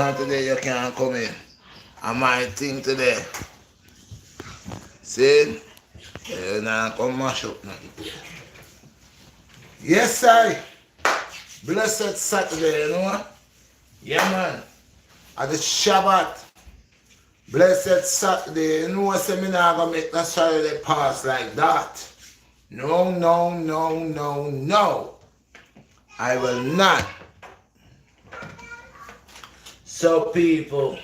Now today you can't come in. And my thing today. See? You not come mash up nothing today. Yes, I. Blessed Saturday, you know? Yeah, man. At the Shabbat. Blessed Saturday. You know, say me not gonna make that Saturday pass like that. No, no, no, no, no. I will not. So people,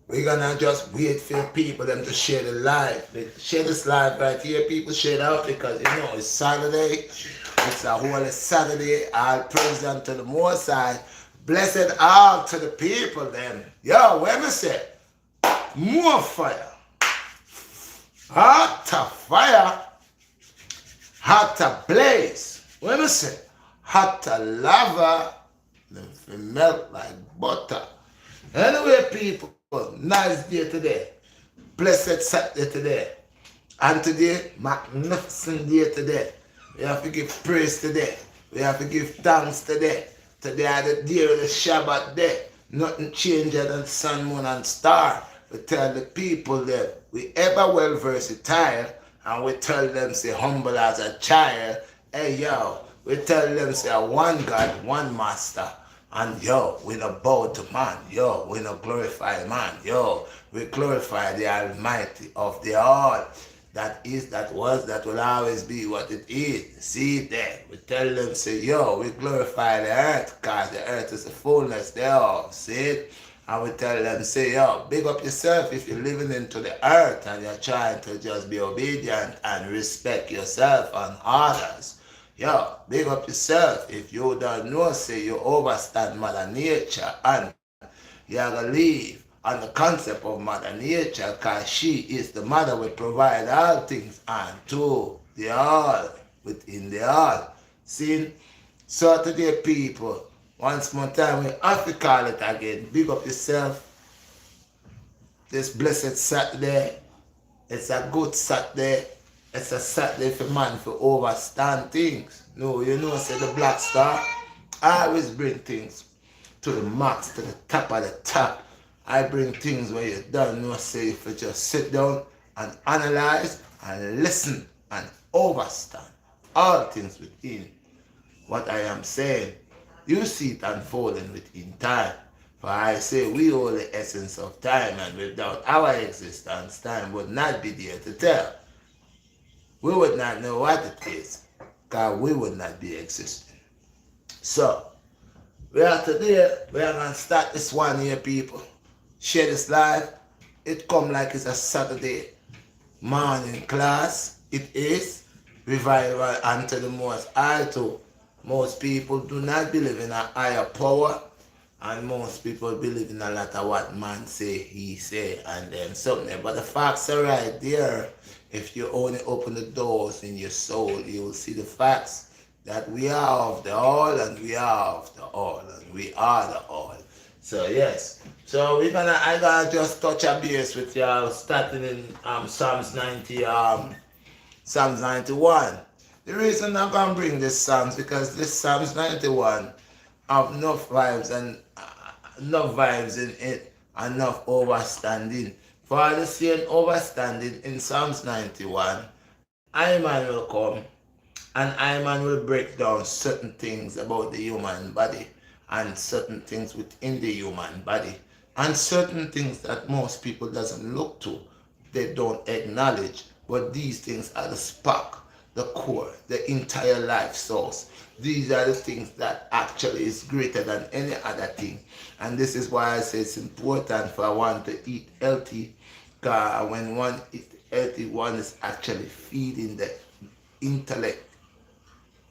we're gonna just wait for people them to share the live. They share this live right here. People share it out because you know it's Saturday. It's a holy Saturday. I'll praise them to the Most High. Blessed all to the people then. Yo, where me say? More fire. Hotter fire. Hotter blaze. Where me say? Hotter lava. It melt like butter. Anyway, people, nice day today. Blessed Saturday today. And today, magnificent day today. We have to give praise today. We have to give thanks today. Today is the day of the Shabbat day. Nothing changer than sun, moon, and star. We tell the people that we ever well versatile, and we tell them say humble as a child. Hey yo, we tell them say one God, one master. And yo, we not bow to man. Yo, we not glorify man. Yo, we glorify the Almighty of the all. That is, that was, that will always be what it is. See it there. We tell them, say, yo, we glorify the earth, because the earth is the fullness thereof. See it? And we tell them, say, yo, big up yourself if you're living into the earth and you're trying to just be obedient and respect yourself and others. Yo, big up yourself if you don't know, say you overstand Mother Nature and you're going to live on the concept of Mother Nature, because she is the mother will provide all things and to the all, within the all. See? So today, people, once more time, we have to call it again. Big up yourself. This blessed Saturday, it's a good Saturday. It's a Saturday for man to overstand things. No, you know, say the Black Star always bring things to the max, to the top of the top. I bring things where you don't know, say if you just sit down and analyze and listen and overstand all things within what I am saying. You see it unfolding within time. For I say we hold the essence of time, and without our existence, time would not be there to tell. We would not know what it is, because we would not be existing. So, we are today, we are going to start this one here, people. Share this live. It come like it's a Saturday morning class. It is revival unto the Most High too. Most people do not believe in a higher power, and most people believe in a lot of what man say, he say, and then something. But the facts are right there. If you only open the doors in your soul, you will see the facts that we are of the all, and we are of the all, and we are the all. So yes. So I gotta just touch a base with y'all, starting in Psalms 90, Psalms 91. The reason I'm gonna bring this Psalms because this Psalms 91 have enough vibes and enough vibes in it, enough overstanding. For the same overstanding in Psalms 91, Iman will come and Iman will break down certain things about the human body and certain things within the human body and certain things that most people doesn't look to, they don't acknowledge, but these things are the spark, the core, the entire life source. These are the things that actually is greater than any other thing. And this is why I say it's important for one to eat healthy, because when one eats healthy, one is actually feeding the intellect,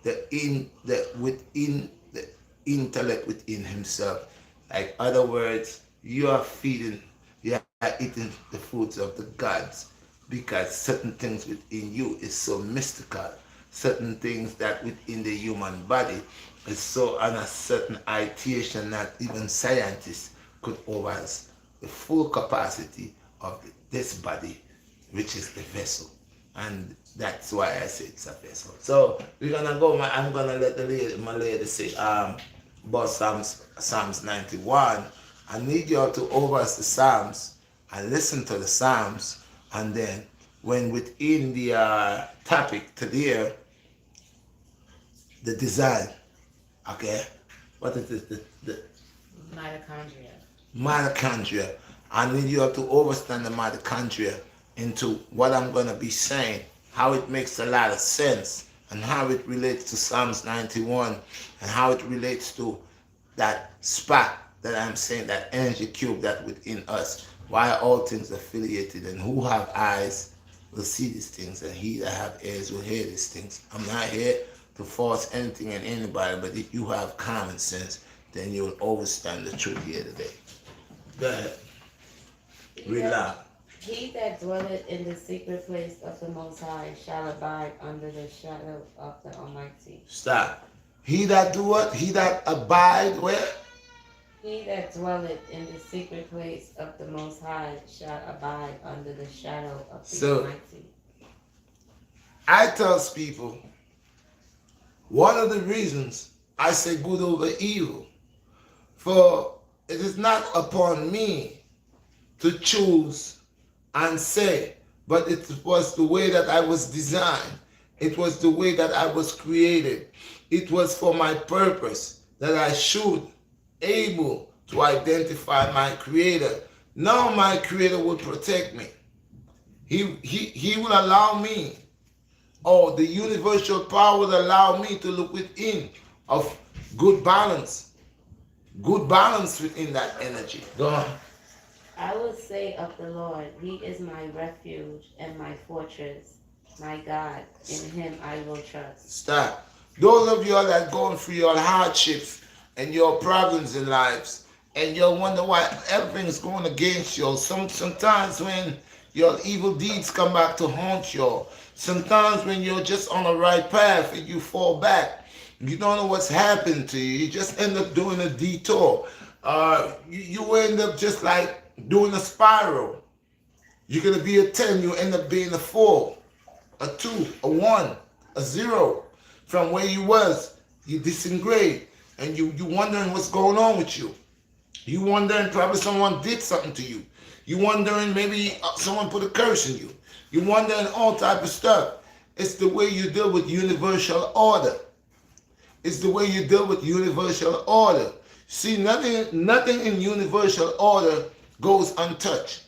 within the intellect within himself. Like other words, you are eating the foods of the gods, because certain things within you is so mystical. Certain things that within the human body is so on a certain iteration that even scientists could oversee the full capacity of this body, which is the vessel. And that's why I say it's a vessel. So we're gonna go. I'm gonna let my lady say about Psalms 91, I need y'all to over us the Psalms and listen to the Psalms, and then when within the topic today, the design, okay? What is this? The Mitochondria. mitochondria. I need you all to understand the mitochondria into what I'm going to be saying, how it makes a lot of sense, and how it relates to Psalms 91, and how it relates to that spot that I'm saying, that energy cube that within us. Why all things affiliated, and who have eyes will see these things, and he that have ears will hear these things. I'm not here to force anything in anybody, but if you have common sense, then you'll understand the truth here today. Go ahead. Relax. He that dwelleth in the secret place of the Most High shall abide under the shadow of the Almighty. Stop. He that do what? He that abide where? He that dwelleth in the secret place of the Most High shall abide under the shadow of the Almighty. I tell people, one of the reasons I say good over evil, for it is not upon me to choose and say, but it was the way that I was designed. It was the way that I was created. It was for my purpose that I should able to identify my creator. Now my creator will protect me. He will allow me, or the universal power will allow me to look within of good balance within that energy. Go on. I will say of the Lord, He is my refuge and my fortress, my God, in Him I will trust. Stop. Those of you that are going through your hardships and your problems in lives, and you wonder why everything's going against you. Sometimes when your evil deeds come back to haunt you, sometimes when you're just on the right path and you fall back, you don't know what's happened to you. You just end up doing a detour. You end up just like doing a spiral. You're going to be a 10, you end up being a 4, a 2, a 1, a 0. From where you was, you disintegrate, and you wondering what's going on with you. You wondering probably someone did something to you. You wondering maybe someone put a curse in you. You wondering all type of stuff. It's the way you deal with universal order. It's the way you deal with universal order. See, nothing in universal order goes untouched.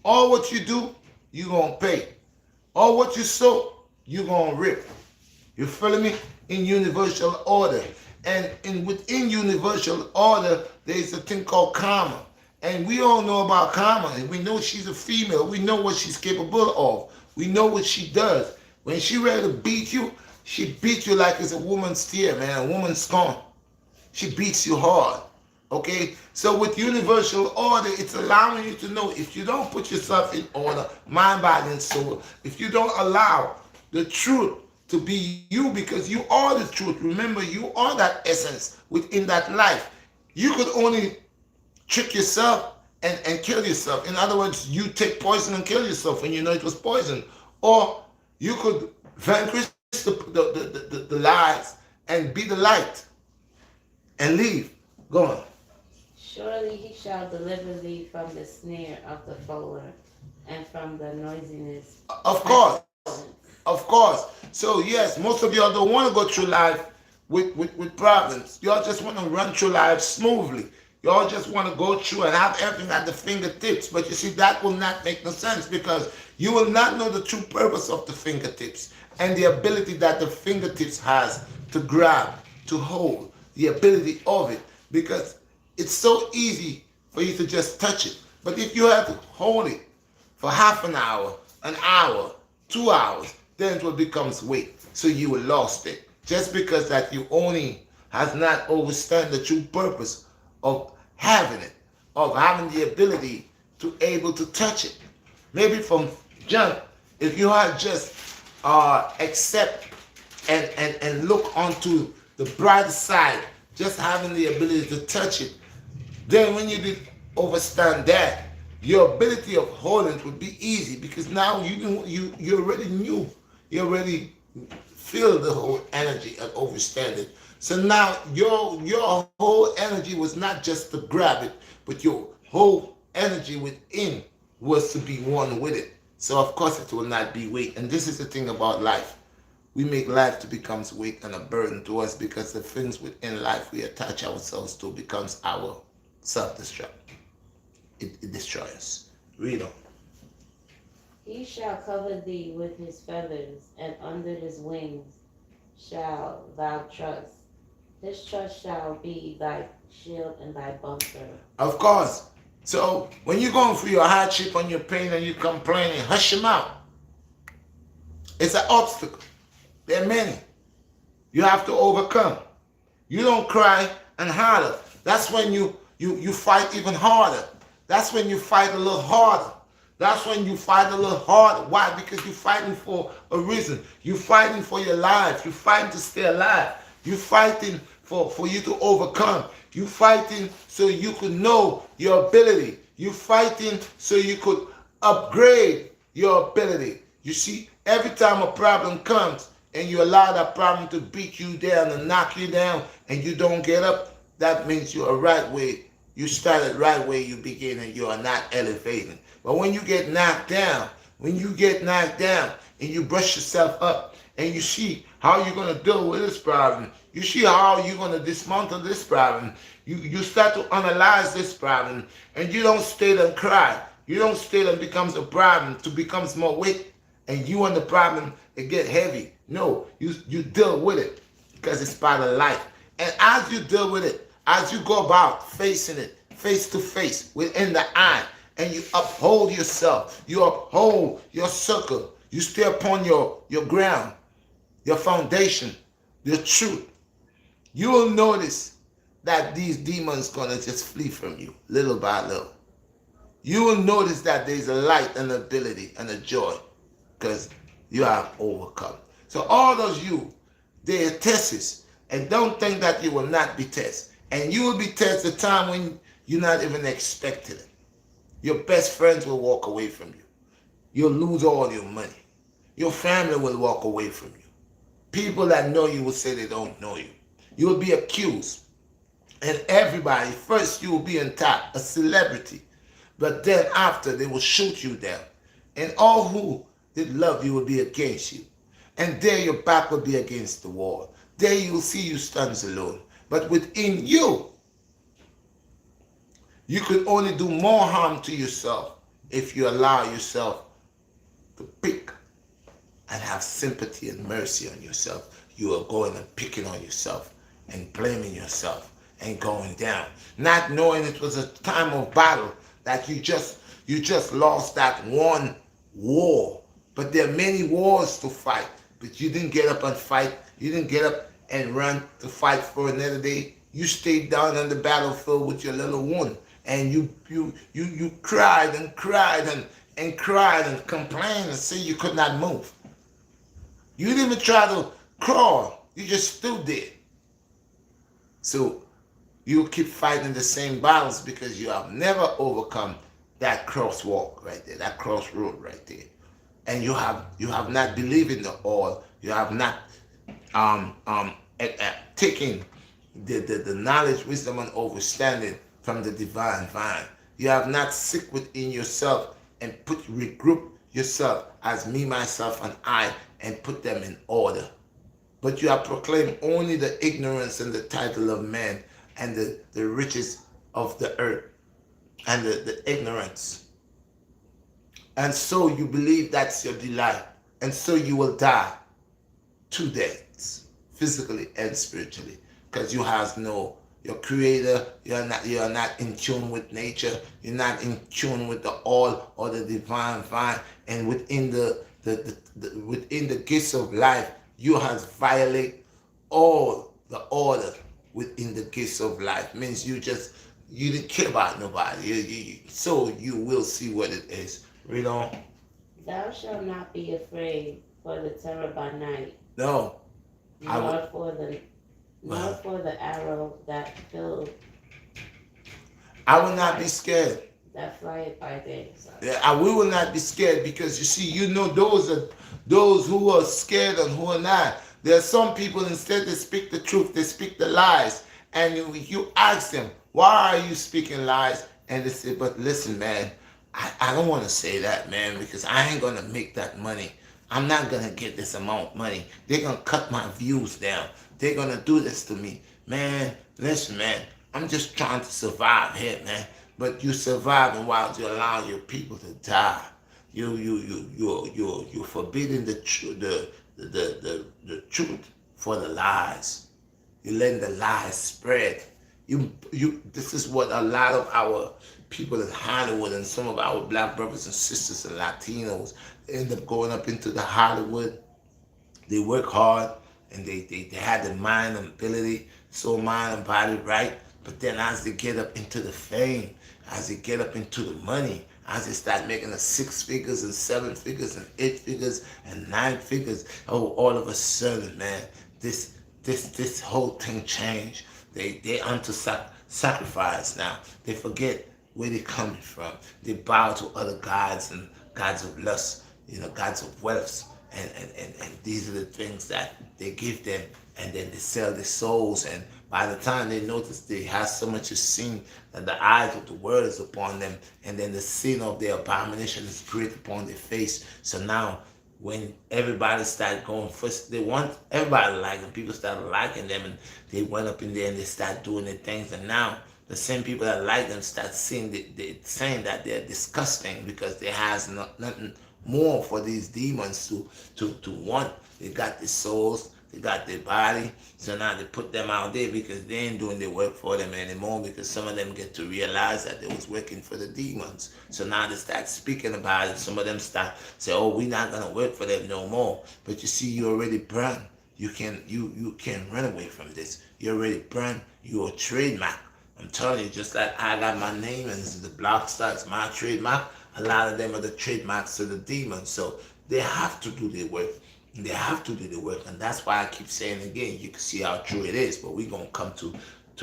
All what you do, you're going to pay. All what you sow, you're going to rip. You feeling me? In universal order. And within universal order, there's a thing called karma. And we all know about karma. We know she's a female. We know what she's capable of. We know what she does. When she ready to beat you, she beats you like it's a woman's steer, man, a woman's scorn. She beats you hard. Okay? So with universal order, it's allowing you to know if you don't put yourself in order, mind, body, and soul, if you don't allow the truth to be you, because you are the truth. Remember, you are that essence within that life. You could only trick yourself and kill yourself. In other words, you take poison and kill yourself when you know it was poison. Or you could vanquish the lies and be the light and leave. Go on. Surely He shall deliver thee from the snare of the fowler and from the noisiness. Of course. Of course. So yes, most of y'all don't want to go through life with problems. Y'all just want to run through life smoothly. Y'all just want to go through and have everything at the fingertips. But you see, that will not make no sense, because you will not know the true purpose of the fingertips and the ability that the fingertips has to grab, to hold, the ability of it. Because it's so easy for you to just touch it. But if you have to hold it for half an hour, 2 hours, then it will becomes weight. So you will lost it. Just because that you only has not understand the true purpose of having it, of having the ability to able to touch it. Maybe from jump, if you had just accept and look onto the brighter side, just having the ability to touch it, then when you did understand that, your ability of holding it would be easy, because now you already knew, you already feel the whole energy and understand it. So now your whole energy was not just to grab it, but your whole energy within was to be one with it. So of course it will not be weight. And this is the thing about life. We make life to become weight and a burden to us because the things within life we attach ourselves to becomes our self-destruct. It destroys us. Read on. He shall cover thee with his feathers, and under his wings shall thou trust. His trust shall be thy shield and thy buckler. Of course. So when you're going through your hardship and your pain and you complaining, hush them out. It's an obstacle. There are many. You have to overcome. You don't cry and holler. That's when you fight even harder. That's when you fight a little harder. That's when you fight a little harder. Why? Because you're fighting for a reason. You're fighting for your life. You're fighting to stay alive. You're fighting for you to overcome. You're fighting so you could know your ability. You're fighting so you could upgrade your ability. You see, every time a problem comes and you allow that problem to beat you down and knock you down and you don't get up, that means you're right where you started, right where you begin, and you are not elevating. But when you get knocked down, and you brush yourself up and you see how you're going to deal with this problem, you see how you're going to dismantle this problem, you start to analyze this problem, and you don't stay and cry. You don't stay and becomes a problem to becomes more weight, and you and the problem it get heavy. No, you deal with it because it's part of life. And as you deal with it, as you go about facing it face to face within the eye, and you uphold yourself, you uphold your circle, you stay upon your ground, your foundation, your truth, you will notice that these demons gonna just flee from you little by little. You will notice that there's a light and ability and a joy because you have overcome. So all those you, they are tests, and don't think that you will not be tested. And you will be tested a time when you're not even expecting it. Your best friends will walk away from you. You'll lose all your money. Your family will walk away from you. People that know you will say they don't know you. You will be accused. And everybody, first you will be on top, a celebrity. But then after, they will shoot you down. And all who did love you will be against you. And there your back will be against the wall. There you will see you stands alone. But within you, you could only do more harm to yourself if you allow yourself to pick and have sympathy and mercy on yourself. You are going and picking on yourself and blaming yourself and going down, not knowing it was a time of battle, that you just lost that one war. But there are many wars to fight, but you didn't get up and fight. You didn't get up and run to fight for another day. You stayed down on the battlefield with your little wound, and you cried and cried and cried and complained and said you could not move. You didn't even try to crawl. You just stood there. So you keep fighting the same battles because you have never overcome that crosswalk right there, that crossroad right there. And you have not believed in the oil. You have not taken the knowledge, wisdom, and understanding from the divine vine. You have not sit within yourself and regroup yourself as me, myself, and I, and put them in order. But you have proclaimed only the ignorance and the title of man and the riches of the earth and the ignorance. And so you believe that's your delight. And so you will die 2 deaths, physically and spiritually, because you have no your creator. You are not in tune with nature. You're not in tune with the oil or the divine vine. And within within the gifts of life, you have violated all the order within the gifts of life. Means you didn't care about nobody. So you will see what it is. Read on. Thou shalt not be afraid for the terror by night, No. nor for the arrow that killed. I will not be scared. That flieth by day. Yeah, we will not be scared because you see, those who are scared and who are not. There's some people, instead they speak the truth, they speak the lies. And you ask them, why are you speaking lies? And they say, but listen, man, I don't want to say that, man, because I ain't going to make that money. I'm not going to get this amount of money. They're going to cut my views down. They're going to do this to me. Man, listen, man, I'm just trying to survive here, man. But you surviving while you allow your people to die. You're forbidding the truth for the lies. You letting the lies spread. This is what a lot of our people in Hollywood and some of our black brothers and sisters and Latinos end up going up into the Hollywood. They work hard and they have the mind and ability, soul, mind and body right. But then as they get up into the fame, as they get up into the money, as they start making the 6 figures and 7 figures and 8 figures and 9 figures, oh, all of a sudden, man, this whole thing changed. They unto sacrifice now. They forget where they're coming from. They bow to other gods and gods of lust, gods of wealth. And these are the things that they give them, and then they sell their souls. And by the time they notice they have so much of sin that the eyes of the world is upon them, and then the sin of their abomination is great upon their face. So now when everybody started going first, they want everybody to like them. People started liking them, and they went up in there and they started doing their things. And now the same people that like them start saying that they're disgusting because they has nothing more for these demons to want. They got their souls, they got their body, so now they put them out there because they ain't doing their work for them anymore, because some of them get to realize that they was working for the demons. So now they start speaking about it. Some of them start say, oh, we're not gonna work for them no more. But you see, you already burned. You can't run away from this. You already burned. You're a trademark. I'm telling you, just like I got my name and this is the BlackStar, it's my trademark. A lot of them are the trademarks of the demons. So they have to do their work. They have to do the work. And that's why I keep saying again, you can see how true it is. But we're going to come to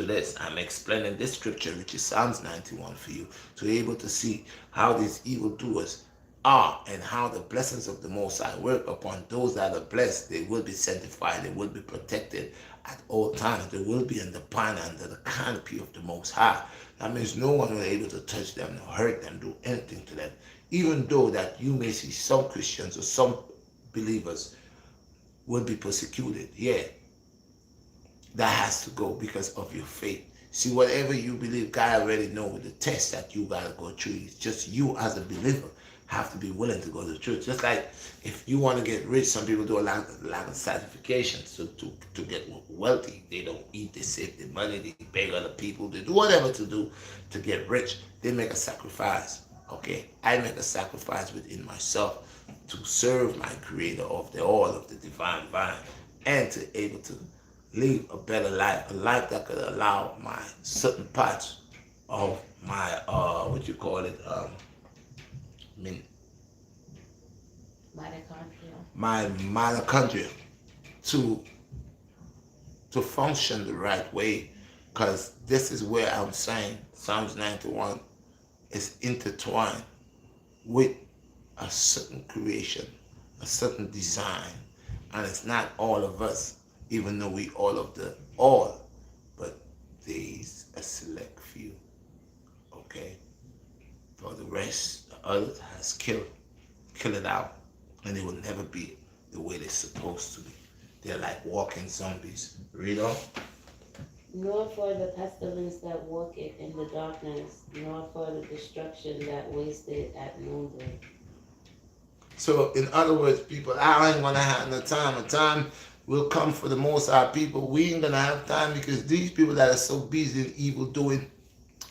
this. I'm explaining this scripture, which is Psalms 91 for you, to be able to see how these evildoers are and how the blessings of the Most High work upon those that are blessed. They will be sanctified. They will be protected at all times. They will be in the banner under the canopy of the Most High. That means no one will be able to touch them, or hurt them, do anything to them. Even though that you may see some Christians or some believers will be persecuted. Yeah, that has to go because of your faith. See, whatever you believe, God already knows the test that you got to go through. It's just you as a believer have to be willing to go to the truth. Just like if you want to get rich, some people do a lot of sacrification to get wealthy. They don't eat, they save their money, they beg other people, they do whatever to do to get rich. They make a sacrifice. Okay, I make a sacrifice within myself to serve my creator of the all of the divine vine, and to able to live a better life, a life that could allow my certain parts of my what you call it, mean, my mitochondria to function the right way, because this is where I'm saying Psalms 91 is intertwined with a certain creation, a certain design, and it's not all of us, even though we all, but there's a select few. Okay, for the rest, the others has kill it out, and they will never be the way they're supposed to be. They're like walking zombies. Read on. Nor for the pestilence that walketh in the darkness, nor for the destruction that wasteth at noonday. So, in other words, people, I ain't gonna have no time. A time will come for the most of our people. We ain't gonna have time because these people that are so busy in evil doing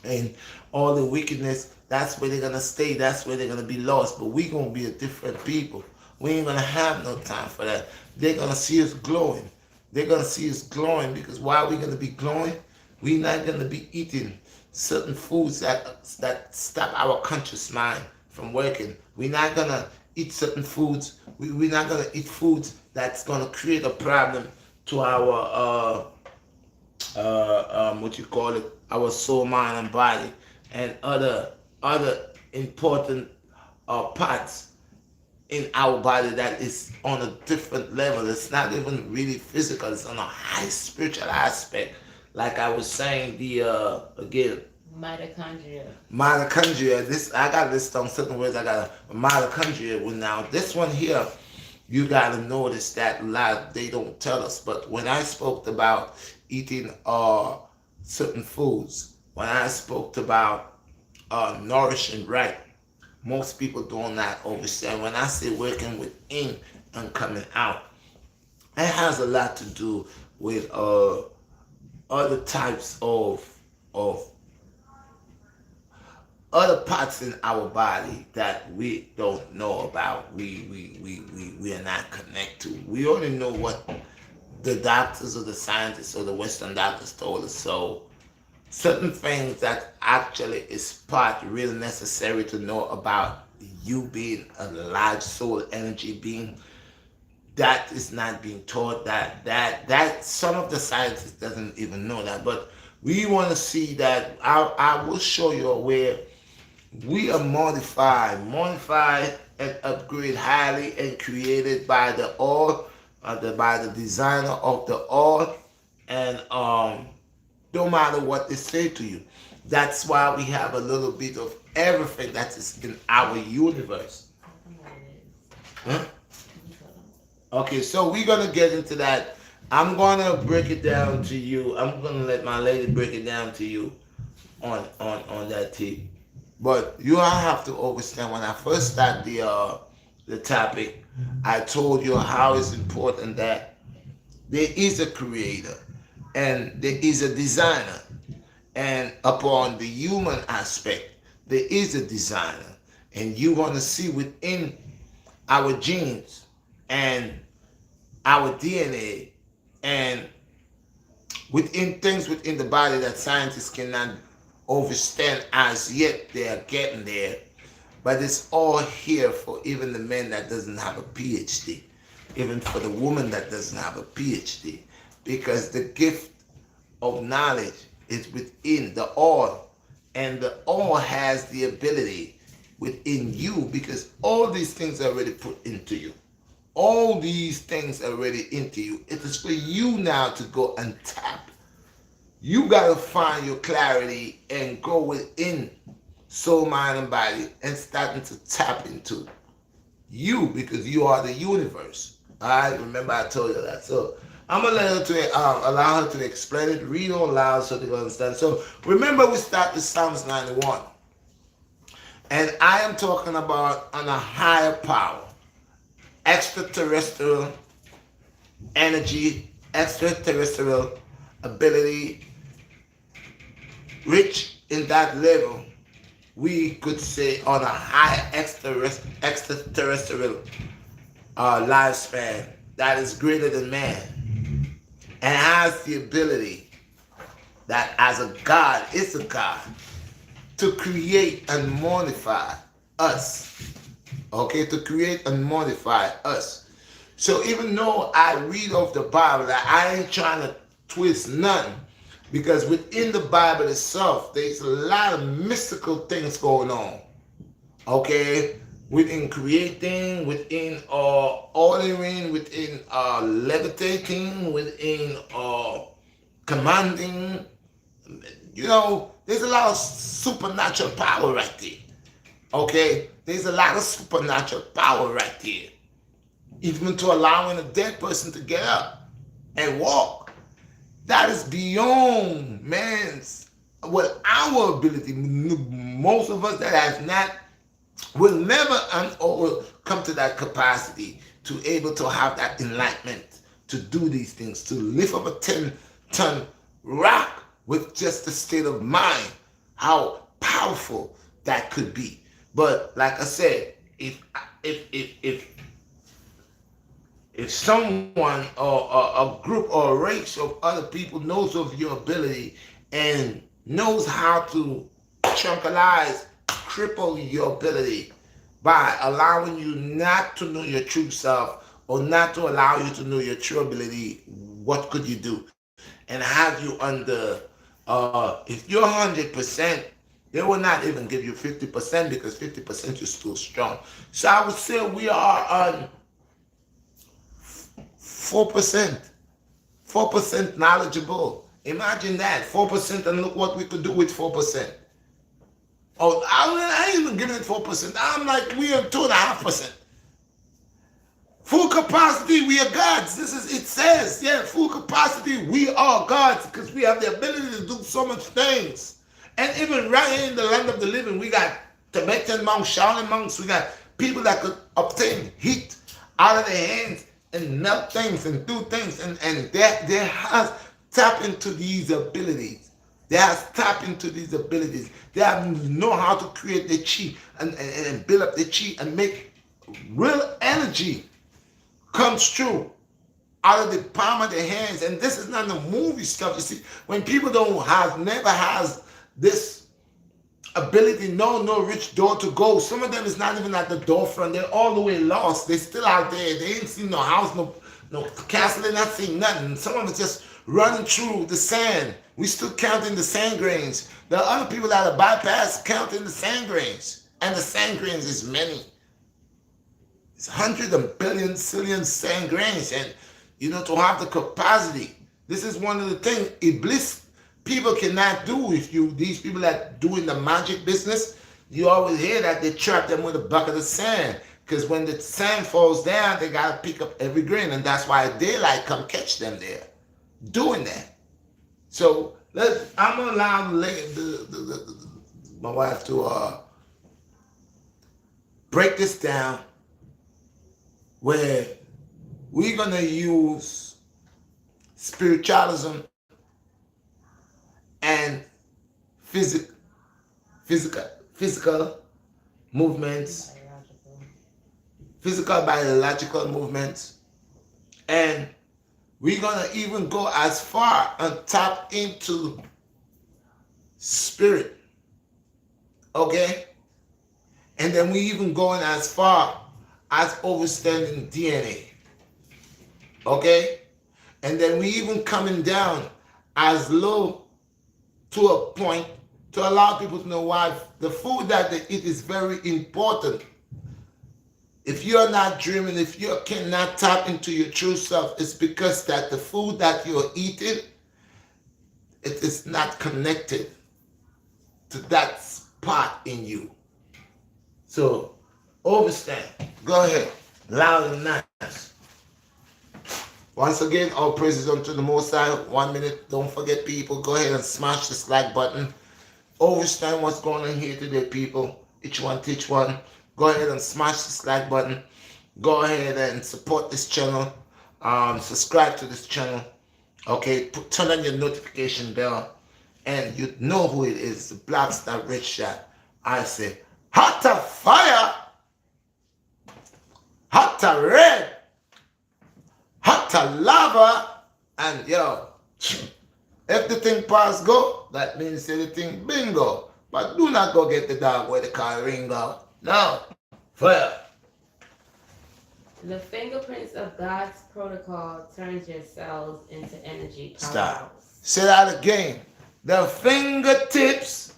and all the wickedness, that's where they're gonna stay. That's where they're gonna be lost. But we gonna be a different people. We ain't gonna have no time for that. They're gonna see us glowing. They're gonna see us glowing, because why are we gonna be glowing? We're not gonna be eating certain foods that stop our conscious mind from working. We're not gonna eat certain foods. We're not gonna eat foods that's gonna create a problem to our what you call it, our soul, mind, and body, and other important parts in our body that is on a different level. It's not even really physical. It's on a high spiritual aspect. Like I was saying, the again, Mitochondria. mitochondria. This I got this on certain words. I got a mitochondria. Well, now this one here, you got to notice that a lot they don't tell us. But when I spoke about eating certain foods, when I spoke about nourishing right, most people do not understand. When I say working within and coming out, it has a lot to do with other types of other parts in our body that we don't know about. We are not connected to. We only know what the doctors or the scientists or the Western doctors told us. So certain things that actually is part really necessary to know about you being a large soul energy being, that is not being taught. That some of the scientists doesn't even know that. But we want to see that. I will show you where we are modified and upgraded highly and created by the all, by the designer of the all, and no matter what they say to you. That's why we have a little bit of everything that is in our universe. Huh? Okay, so we're gonna get into that. I'm gonna break it down to you. I'm gonna let my lady break it down to you on that tape. But you all have to understand, when I first started the topic, I told you how it's important that there is a creator and there is a designer. And upon the human aspect, there is a designer. And you want to see within our genes and our DNA and within things within the body that scientists cannot understand as yet. They are getting there. But it's all here for even the man that doesn't have a PhD, even for the woman that doesn't have a PhD, because the gift of knowledge is within the all, and the all has the ability within you, because all these things are already put into you. All these things are already into you. It is for you now to go and tap. You got to find your clarity and go within soul, mind, and body and starting to tap into you, because you are the universe. All right, remember I told you that. So I'm gonna let her to allow her to explain it, read all loud so they can understand. So remember, we start with Psalms 91, and I am talking about on a higher power, extraterrestrial energy, extraterrestrial ability, rich in that level. We could say on a high extraterrestrial lifespan that is greater than man, and has the ability that as a God, is a God, to create and modify us. Okay, to create and modify us. So even though I read of the Bible, I ain't trying to twist none, because within the Bible itself, there's a lot of mystical things going on. Okay, within creating, within ordering, within levitating, within commanding. You know, there's a lot of supernatural power right there. Okay, there's a lot of supernatural power right there. Even to allowing a dead person to get up and walk. That is beyond man's, well, our ability. Most of us that has not, will never or come to that capacity to able to have that enlightenment to do these things, to lift up a 10-ton rock with just the state of mind, how powerful that could be. But like I said, if someone or a group or a race of other people knows of your ability and knows how to tranquilize, cripple your ability by allowing you not to know your true self, or not to allow you to know your true ability, what could you do? And have you under, if you're 100%, They will not even give you 50% because 50% is still strong. So I would say we are on 4%. 4% knowledgeable. Imagine that. 4% and look what we could do with 4%. Oh, I ain't even giving it 4%. I'm like, we are 2.5%. Full capacity, we are gods. This is, it says, yeah, full capacity, we are gods because we have the ability to do so much things. And even right here in the land of the living, we got Tibetan monks, Shaolin monks, we got people that could obtain heat out of their hands and melt things and do things. And they has tap into these abilities. They have tap into these abilities. They have know how to create the chi and build up the chi and make real energy comes true out of the palm of their hands. And this is not the movie stuff. You see, when people don't have, never has this ability, no rich door to go. Some of them is not even at the door front. They're all the way lost. They're still out there. They ain't seen no house, no castle. They're not seeing nothing. Some of them just running through the sand. We still counting the sand grains. There are other people that are bypass counting the sand grains. And the sand grains is many. It's hundreds of billions, zillions sand grains. And, to have the capacity. This is one of the things Iblis people cannot do with you. These people that doing the magic business, you always hear that they trap them with a bucket of sand. Because when the sand falls down, they got to pick up every grain. And that's why daylight come catch them there. Doing that. So, I'm going to allow my wife to break this down where we're going to use spiritualism and physical movements, physical biological movements, and we're going to even go as far and tap into spirit, okay? And then we even going as far as understanding DNA, okay? And then we even coming down as low to a point to allow people to know why the food that they eat is very important. If you're not dreaming, if you cannot tap into your true self, it's because that the food that you're eating, it is not connected to that spot in you. So, understand. Go ahead. Loud and nice. Once again, all praises unto the Most High. 1 minute. Don't forget, people. Go ahead and smash the like button. Understand what's going on here today, people. Each one teach one. Go ahead and smash the like button. Go ahead and support this channel. Subscribe to this channel. Okay, turn on your notification bell. And you know who it is. The BlackStar Redshot. I say, hotter fire. Hotter red. Hotter lava. And if the thing pass go, that means the thing bingo. But do not go get the dog where the car ring out. No. Fire. The fingerprints of God's protocol turns your cells into energy powerhouse. Stop. Say that again. The fingertips.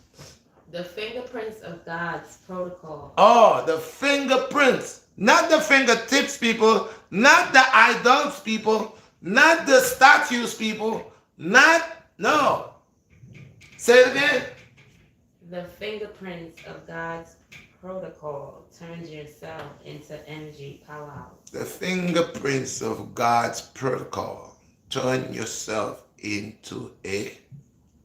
The fingerprints of God's protocol. Oh, the fingerprints. Not the fingertips, people. Not the idols, people. Not the statues, people. No. Say it again. The fingerprints of God's protocol turns yourself into energy powerhouse. The fingerprints of God's protocol turn yourself into a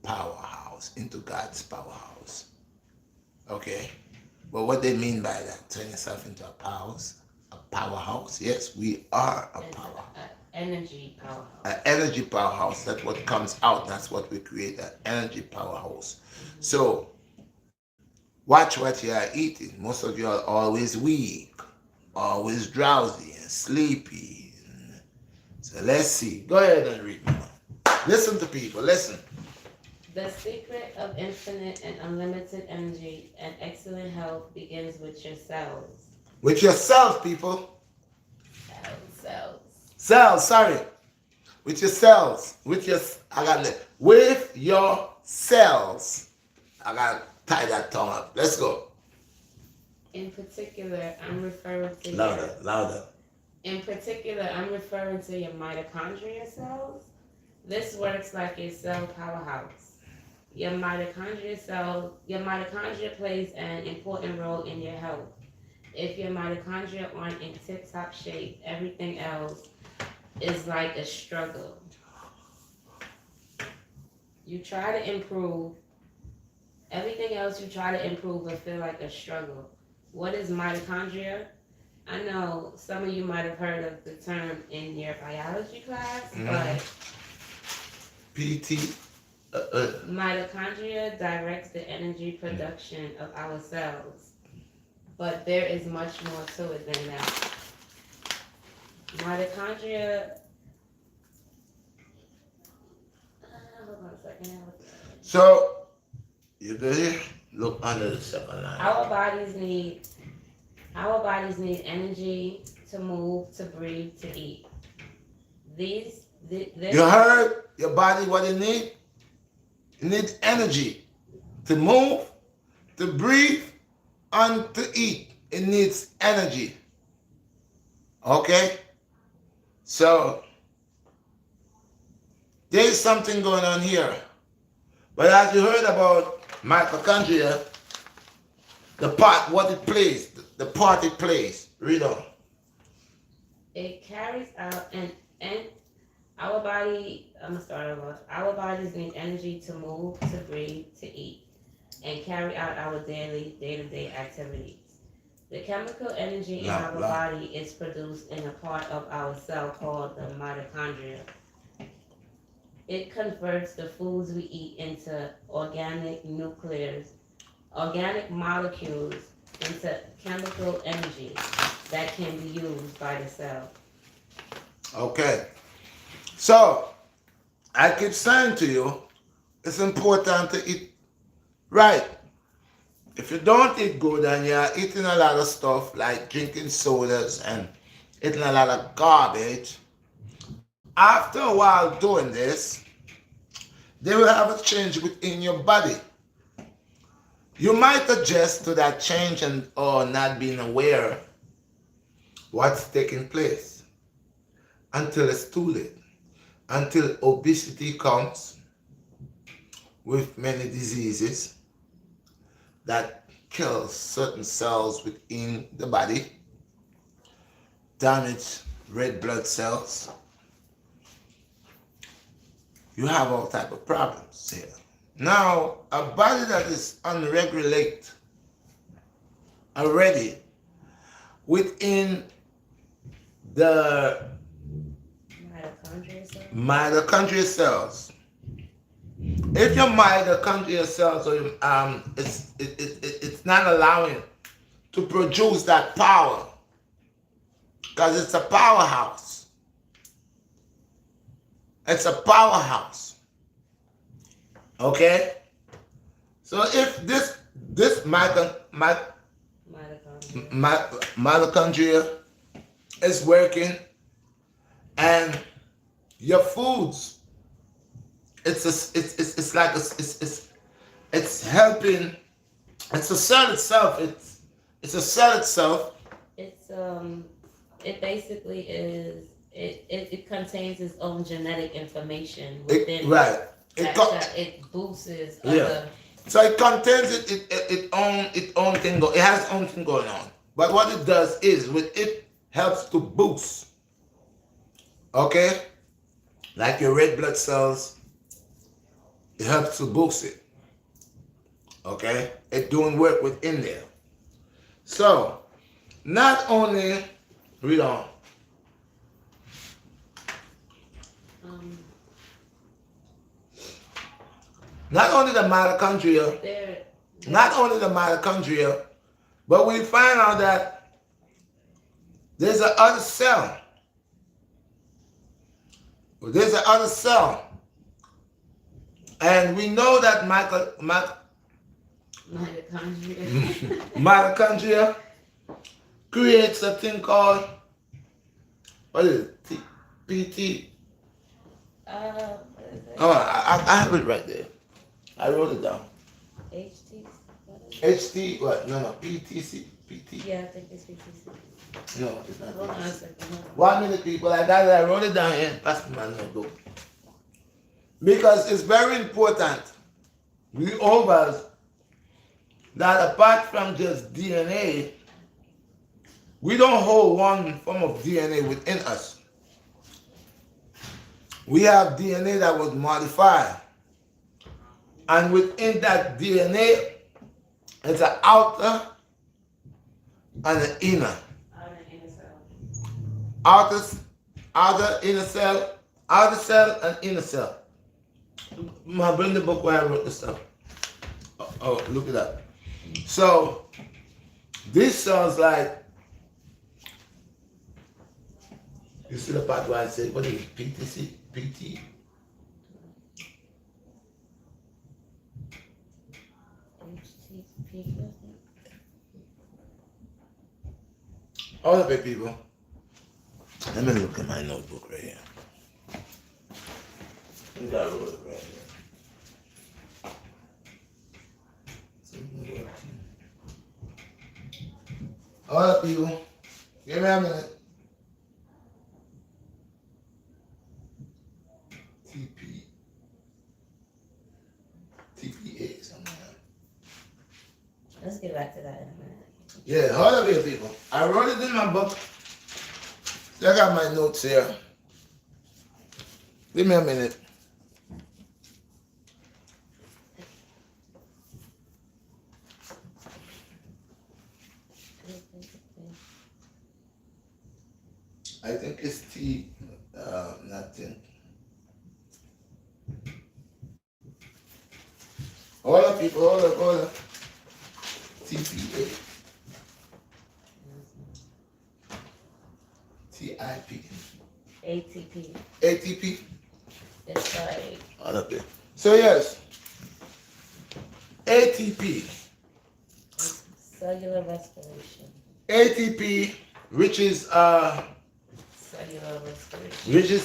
powerhouse, into God's powerhouse. Okay? But what they mean by that, turn yourself into a powerhouse. Yes, we are a powerhouse. Energy powerhouse. An energy powerhouse. That's what comes out. That's what we create, an energy powerhouse. Mm-hmm. So, watch what you are eating. Most of you are always weak, always drowsy and sleepy. So let's see. Go ahead and read. Listen to people. Listen. The secret of infinite and unlimited energy and excellent health begins with your cells. With your cells, people. Cells. Sorry. With your cells. With your cells. I got tie that tongue up. Let's go. In particular, I'm referring to Louder, louder. in particular, I'm referring to your mitochondria cells. This works like a cell powerhouse. Your mitochondria plays an important role in your health. If your mitochondria aren't in tip-top shape, everything else is like a struggle. You try to improve, everything else you try to improve will feel like a struggle. What is mitochondria? I know some of you might have heard of the term in your biology class, but PT. mitochondria directs the energy production of our cells. But there is much more to it than that. Mitochondria. Hold on a second. So, you go here, look under the second line. Our bodies need energy to move, to breathe, to eat. You heard your body what it needs? It needs energy to move, to breathe, and to eat. It needs energy. Okay? So, there's something going on here. But as you heard about mitochondria, the part, what it plays, the part it plays. Read on. It carries out and our body. I'm gonna start over. Our bodies need energy to move, to breathe, to eat, and carry out our daily, day-to-day activities. The chemical energy in our body is produced in a part of our cell called the mitochondria. It converts the foods we eat into organic molecules into chemical energy that can be used by the cell. Okay. So, I keep saying to you, it's important to eat right. If you don't eat good and you're eating a lot of stuff like drinking sodas and eating a lot of garbage, after a while doing this, they will have a change within your body. You might adjust to that change and or not being aware what's taking place until it's too late, until obesity comes with many diseases that kills certain cells within the body, damage red blood cells. You have all type of problems here. Now, a body that is unregulated already within the mitochondria cells. If your mitochondria cells are, it's not allowing to produce that power because it's a powerhouse. It's a powerhouse. Okay? So if this mitochondria is working and your foods, it's like it's helping. It's a cell itself. It's a cell itself. It basically is. It contains its own genetic information within right. It boosts other. So it contains its own thing. It has its own thing going on. But what it does is, it helps to boost. Okay, like your red blood cells, it helps to boost it. Okay, it's doing work within there. So, not only read on. Not only the mitochondria, but we find out that there's a other cell. There's a other cell, and we know that mitochondria creates a thing called, what is it? PT. Oh, I have it right there. I wrote it down. HT. HT, what? No, PTC, PT. Yeah, I think it's BTC. No, it's not Hold on a PTC. second. Hold on. 1 minute, people. I got it. I wrote it down here and passed my notebook. Because it's very important. We overs that apart from just DNA, we don't hold one form of DNA within us. We have DNA that was modified. And within that DNA, it's an outer and an inner. Outer inner cell. Outer, outer inner cell, outer cell and inner cell. I bring the book where I wrote this stuff. Oh, look at that. So this sounds like, you see the part where I say, what is it? PTC? PT? HTTP, I think. All of it, people. Let me look at my notebook right here. I think I wrote it right here. All right, people. Give me a minute. TPA, something like that. Let's get back to that in a minute. Yeah, hold up here, people. I wrote it in my book. I got my notes here. Give me a minute. I think it's T, nothing. Hold up, people, hold up. TPA. TIP. ATP. ATP. It's like Hold up here. So yes, ATP. cellular respiration. ATP, which is Cellular respiration.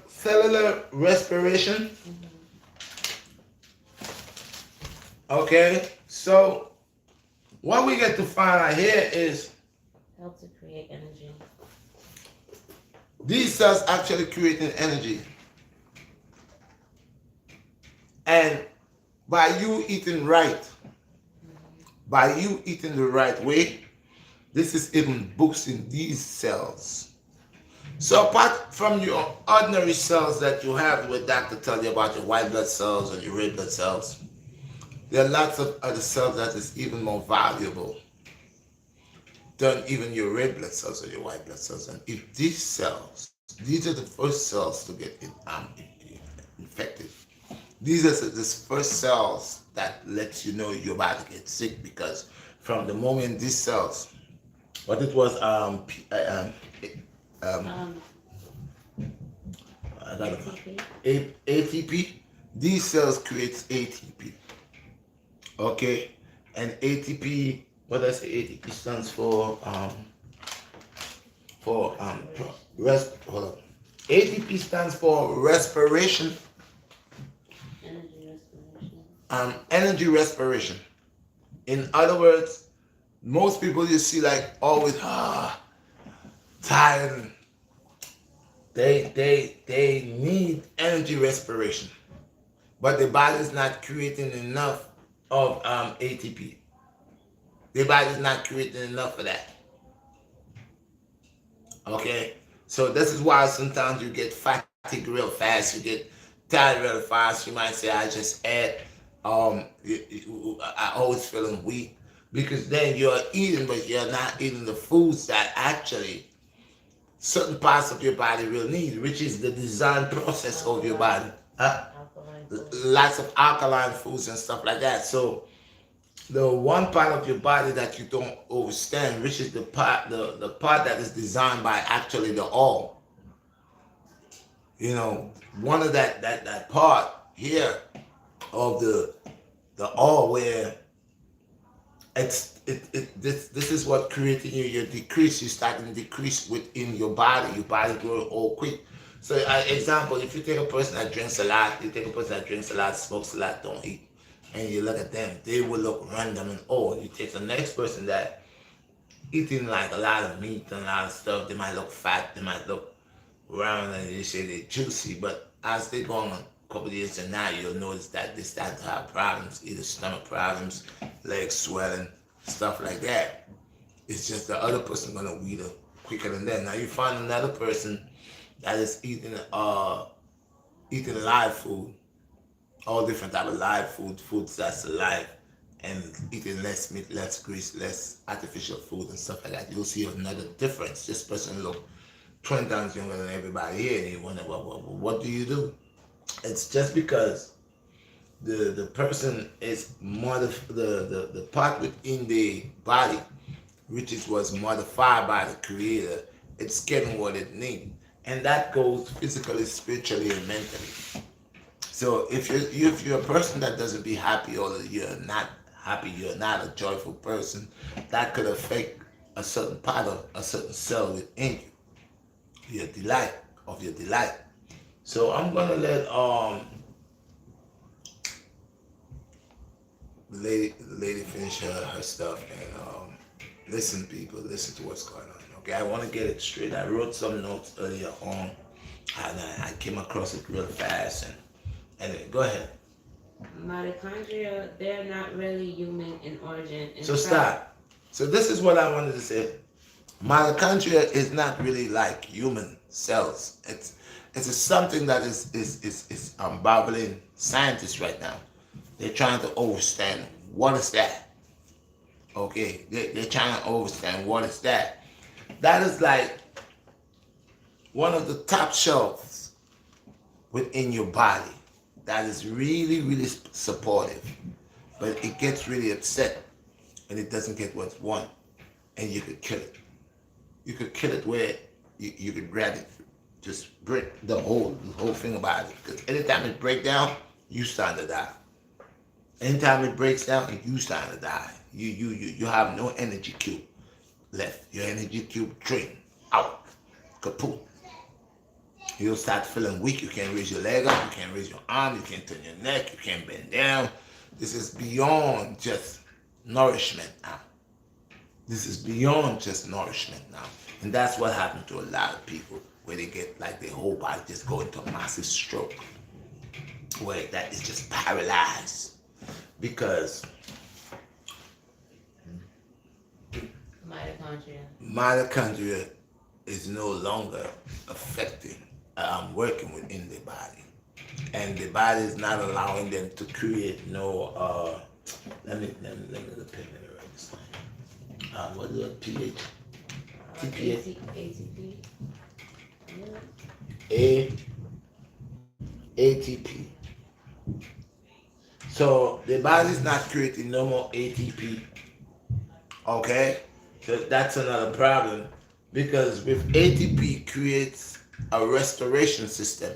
cellular respiration. Okay, so what we get to find out here is Help to create energy. these cells actually creating energy. And by you eating right, by you eating the right way, this is even boosting these cells. So apart from your ordinary cells that you have, where doctor tell you about your white blood cells or your red blood cells, there are lots of other cells that is even more valuable than even your red blood cells or your white blood cells. And if these cells, these are the first cells to get infected. These are the first cells that lets you know you're about to get sick, because from the moment these cells, what it was, ATP, these cells creates ATP. Okay, and ATP, what I say ATP stands for, hold on. ATP stands for respiration, energy respiration. In other words, most people you see like always tired. They need energy respiration, but the body is not creating enough of ATP. The body is not creating enough of that. Okay, so this is why sometimes you get fatigued real fast. You get tired real fast. You might say, "I just ate. I always feeling weak," because then you're eating, but you're not eating the foods that actually certain parts of your body will need, which is the design process of your body. Lots of alkaline foods and stuff like that. So the one part of your body that you don't understand, which is the part that is designed by actually the all. You know, one of that part here of the all, where this is what creating your decrease. You starting to decrease within your body growing all quick. So example, if you take a person that drinks a lot, smokes a lot, don't eat, and you look at them, they will look random and old. You take the next person that eating like a lot of meat and a lot of stuff, they might look fat, they might look round, and they say they're juicy, but as they go on a couple of years and now, you'll notice that they start to have problems, either stomach problems, leg swelling, stuff like that. It's just the other person gonna wither quicker than that. Now you find another person that is eating live food, all different type of live food, foods that's alive, and eating less meat, less grease, less artificial food and stuff like that. You'll see another difference. This person look 20 times younger than everybody here, and you wonder, what do you do? It's just because the person is the part within the body which is was modified by the creator, it's getting what it needs. And that goes physically, spiritually, and mentally. So if you're a person that doesn't be happy, or you're not happy, you're not a joyful person, that could affect a certain part of a certain cell within you, your delight. So I'm gonna let the lady finish her stuff, and listen, people, listen to what's going on. Okay, I want to get it straight. I wrote some notes earlier on, and I came across it real fast. And anyway, go ahead. Mitochondria, they're not really human in origin. In So fact, stop. So this is what I wanted to say. Mitochondria is not really like human cells. It's something that is babbling scientists right now. They're trying to understand what is that. Okay, they're trying to understand what is that. That is like one of the top shelves within your body that is really, really supportive, but it gets really upset and it doesn't get what it wants, and you could kill it. You could kill it where you could grab it, just break the whole thing about it. Because anytime it breaks down, you start to die. Anytime it breaks down, you start to die. You have no energy cube left. Your energy cube drained out, kaput. You'll start feeling weak. You can't raise your leg up. You can't raise your arm. You can't turn your neck. You can't bend down. This is beyond just nourishment now. This is beyond just nourishment now. And that's what happened to a lot of people, where they get like their whole body just go into a massive stroke, where that is just paralyzed. Because mitochondria is no longer affecting, working within the body. And the body is not allowing them to create no, let me look at it right this time. What is it, pH? TPH? ATP. ATP. So the body's not creating no more ATP. Okay? So that's another problem. Because with ATP creates a restoration system.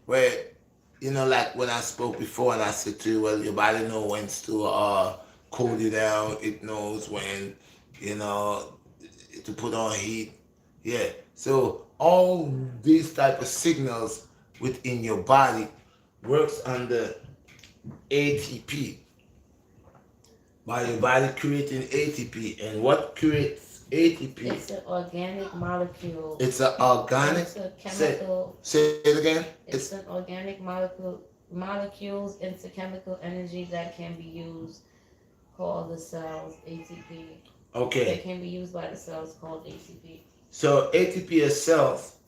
Where, like when I spoke before and I said to you, well, your body knows when to cool you down. It knows when, to put on heat. Yeah. So all these type of signals within your body works under ATP. By your body creating ATP. And what creates ATP? It's an organic molecule. It's an organic. It's a chemical. Say it again. It's an organic molecules into chemical energy that can be used, called the cells ATP. Okay. That can be used by the cells called ATP. So ATP is cells.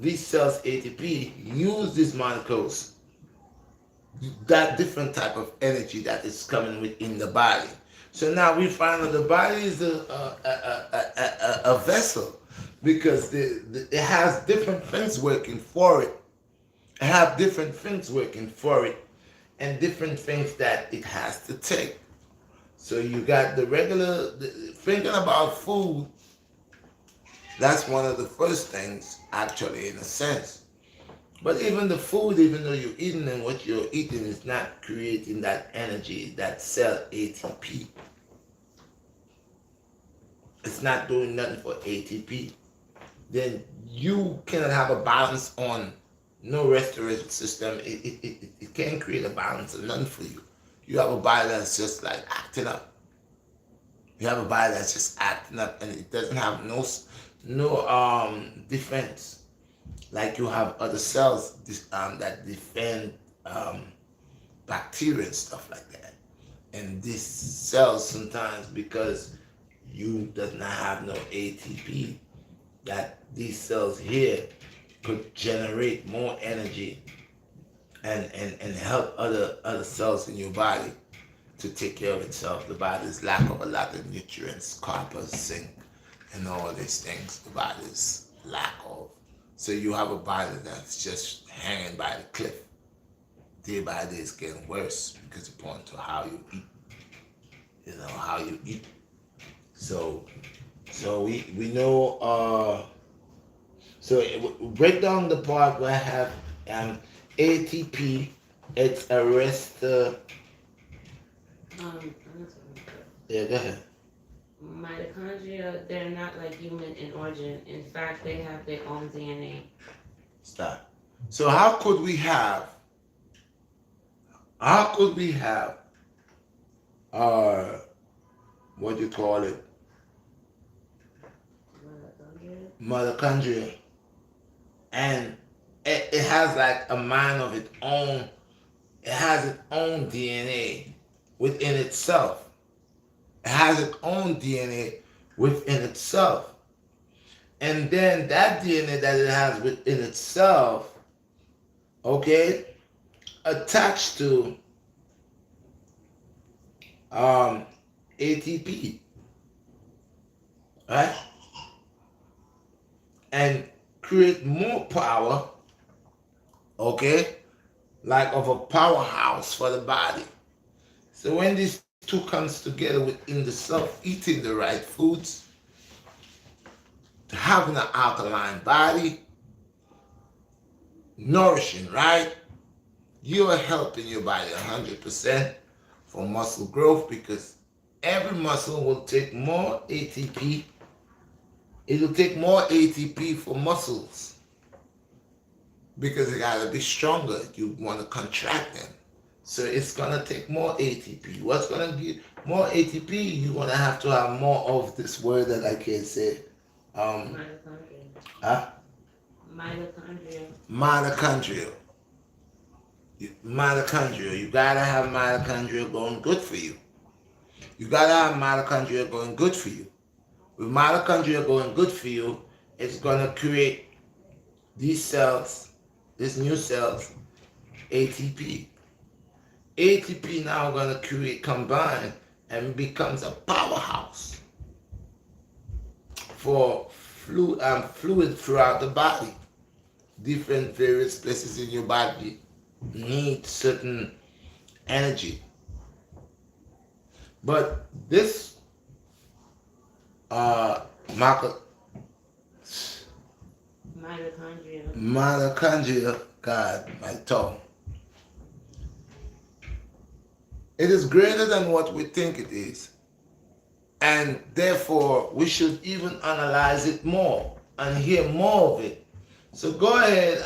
These cells ATP use these molecules, that different type of energy that is coming within the body. So now we find that the body is a vessel, because it has different things working for it. It have different things working for it, and different things that it has to take. So you got thinking about food. That's one of the first things, actually, in a sense. But even the food, even though you're eating, and what you're eating is not creating that energy, that cell ATP. It's not doing nothing for ATP. Then you cannot have a balance on no restoration system. It can't create a balance of none for you. You have a body that's just like acting up. You have a body that's just acting up, and it doesn't have no defense. Like you have other cells that defend um, bacteria and stuff like that. And these cells sometimes, because you does not have no ATP, that these cells here could generate more energy and help other cells in your body to take care of itself. The body's lack of a lot of nutrients, copper, zinc, and all these things the body's lack of. So you have a body that's just hanging by the cliff. Day by day it's getting worse because it's point to how you eat. You know, how you eat. So we know so break down the part where I have ATP, it's a rest yeah, go ahead. Mitochondria, they're not like human in origin. In fact, they have their own DNA. Stop. So how could we have uh what do you call it? Mitochondria? Mitochondria, and it has like a mind of its own. It has its own DNA within itself. It has its own DNA within itself. And then that DNA that it has within itself, okay, attached to um, ATP, right? And create more power, okay, like of a powerhouse for the body. So when these two comes together within the self, eating the right foods, having an alkaline body, nourishing, right? You are helping your body 100% for muscle growth because every muscle will take more ATP. It will take more ATP for muscles because it got to be stronger. You want to contract them. So it's going to take more ATP. What's going to give more ATP? You're going to have more of this word that I can't say. Mitochondria. Huh? Mitochondria. Mitochondria. Mitochondria. You got to have mitochondria going good for you. You got to have mitochondria going good for you. With mitochondria going good for you, it's going to create these cells, these new cells, ATP. ATP now going to combine and becomes a powerhouse for fluid throughout the body. Different various places in your body need certain energy. But this mitochondria, God, my tongue. It is greater than what we think it is. And therefore, we should even analyze it more and hear more of it. So go ahead,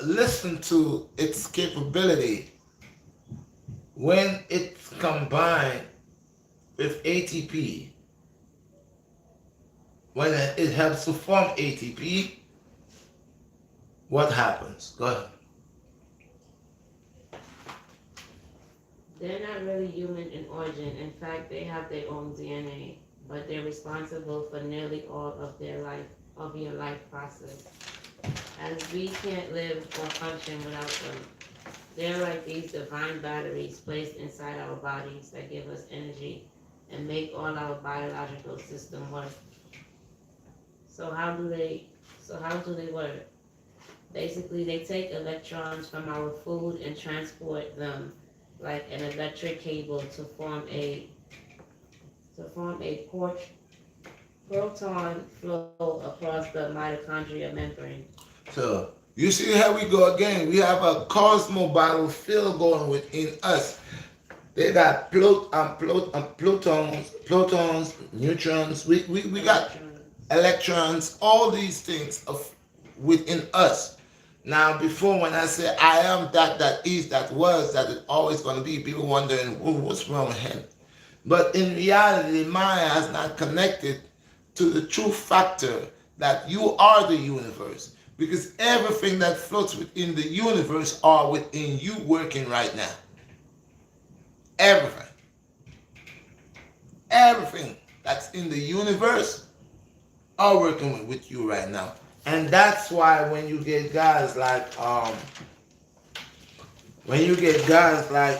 listen to its capability when it's combined with ATP. When it helps to form ATP, what happens? Go ahead. They're not really human in origin. In fact, they have their own DNA, but they're responsible for nearly all of your life process. As we can't live or function without them. They're like these divine batteries placed inside our bodies that give us energy and make all our biological system work. So how do they work? Basically, they take electrons from our food and transport them like an electric cable to form a proton flow across the mitochondria membrane. So you see how we go again. We have a cosmo battlefield going within us. They got protons, neutrons. We got Electrons. electrons. All these things within us. Now, before when I say I am that, that is, that was, that is always going to be, people wondering, what's wrong with him? But in reality, the mind has not connected to the true factor that you are the universe. Because everything that floats within the universe are within you working right now. Everything. Everything that's in the universe are working with you right now. And that's why when you get guys like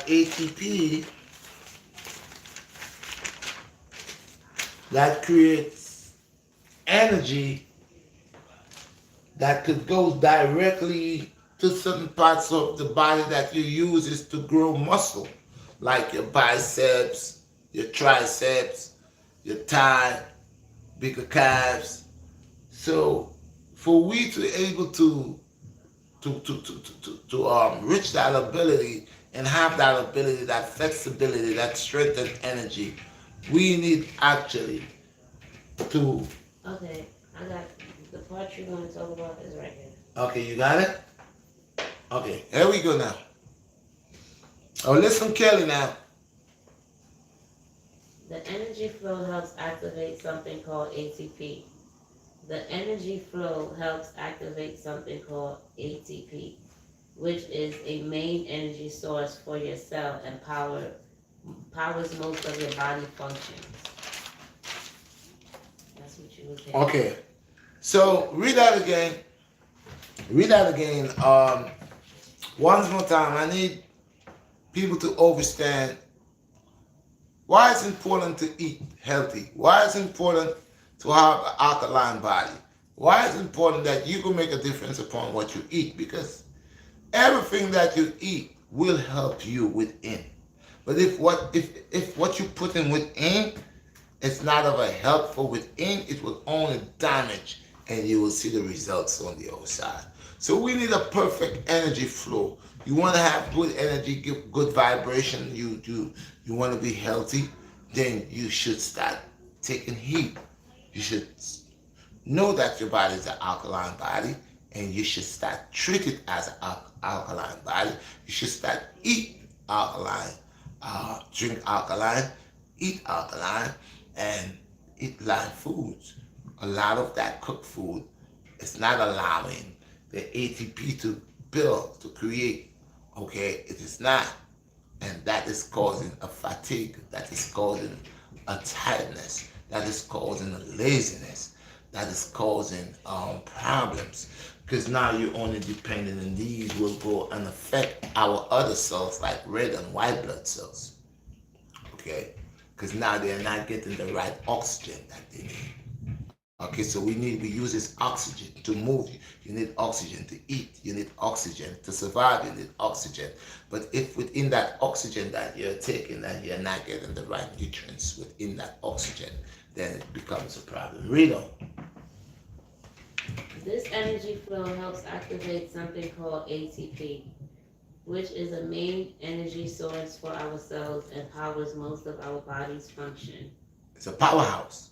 ATP, that creates energy that could go directly to certain parts of the body that you use is to grow muscle, like your biceps, your triceps, your thigh, bigger calves. So for we to able to reach that ability and have that ability, that flexibility, that strength and energy, we need actually to. Okay, I got the part you're going to talk about is right here. Okay, you got it. Okay, here we go now. Oh, listen, Kelly now. The energy flow helps activate something called ATP. The energy flow helps activate something called ATP, which is a main energy source for your cell and powers most of your body functions. That's what you would say. Okay, so read that again. Read that again. Once more time. I need people to understand why it's important to eat healthy. Why it's important to have an alkaline body. Why it's important that you can make a difference upon what you eat, because everything that you eat will help you within. But if what you put in within is not of a helpful within, it will only damage, and you will see the results on the outside. So we need a perfect energy flow. You want to have good energy, good vibration. You want to be healthy. Then you should start taking heat. You should know that your body is an alkaline body, and you should start treat it as an alkaline body. You should start eat alkaline, drink alkaline, eat alkaline, and eat live foods. A lot of that cooked food is not allowing the ATP to build, to create. Okay, it is not. And that is causing a fatigue, that is causing a tiredness, that is causing a laziness, that is causing problems. Because now you're only dependent, and these will go and affect our other cells like red and white blood cells. Okay, because now they're not getting the right oxygen that they need. Okay, so we use this oxygen to move. You need oxygen to eat. You need oxygen to survive. You need oxygen. But if within that oxygen that you're taking, that you're not getting the right nutrients within that oxygen, then it becomes a problem. Read on. This energy flow helps activate something called ATP, which is a main energy source for our cells and powers most of our body's function. It's a powerhouse.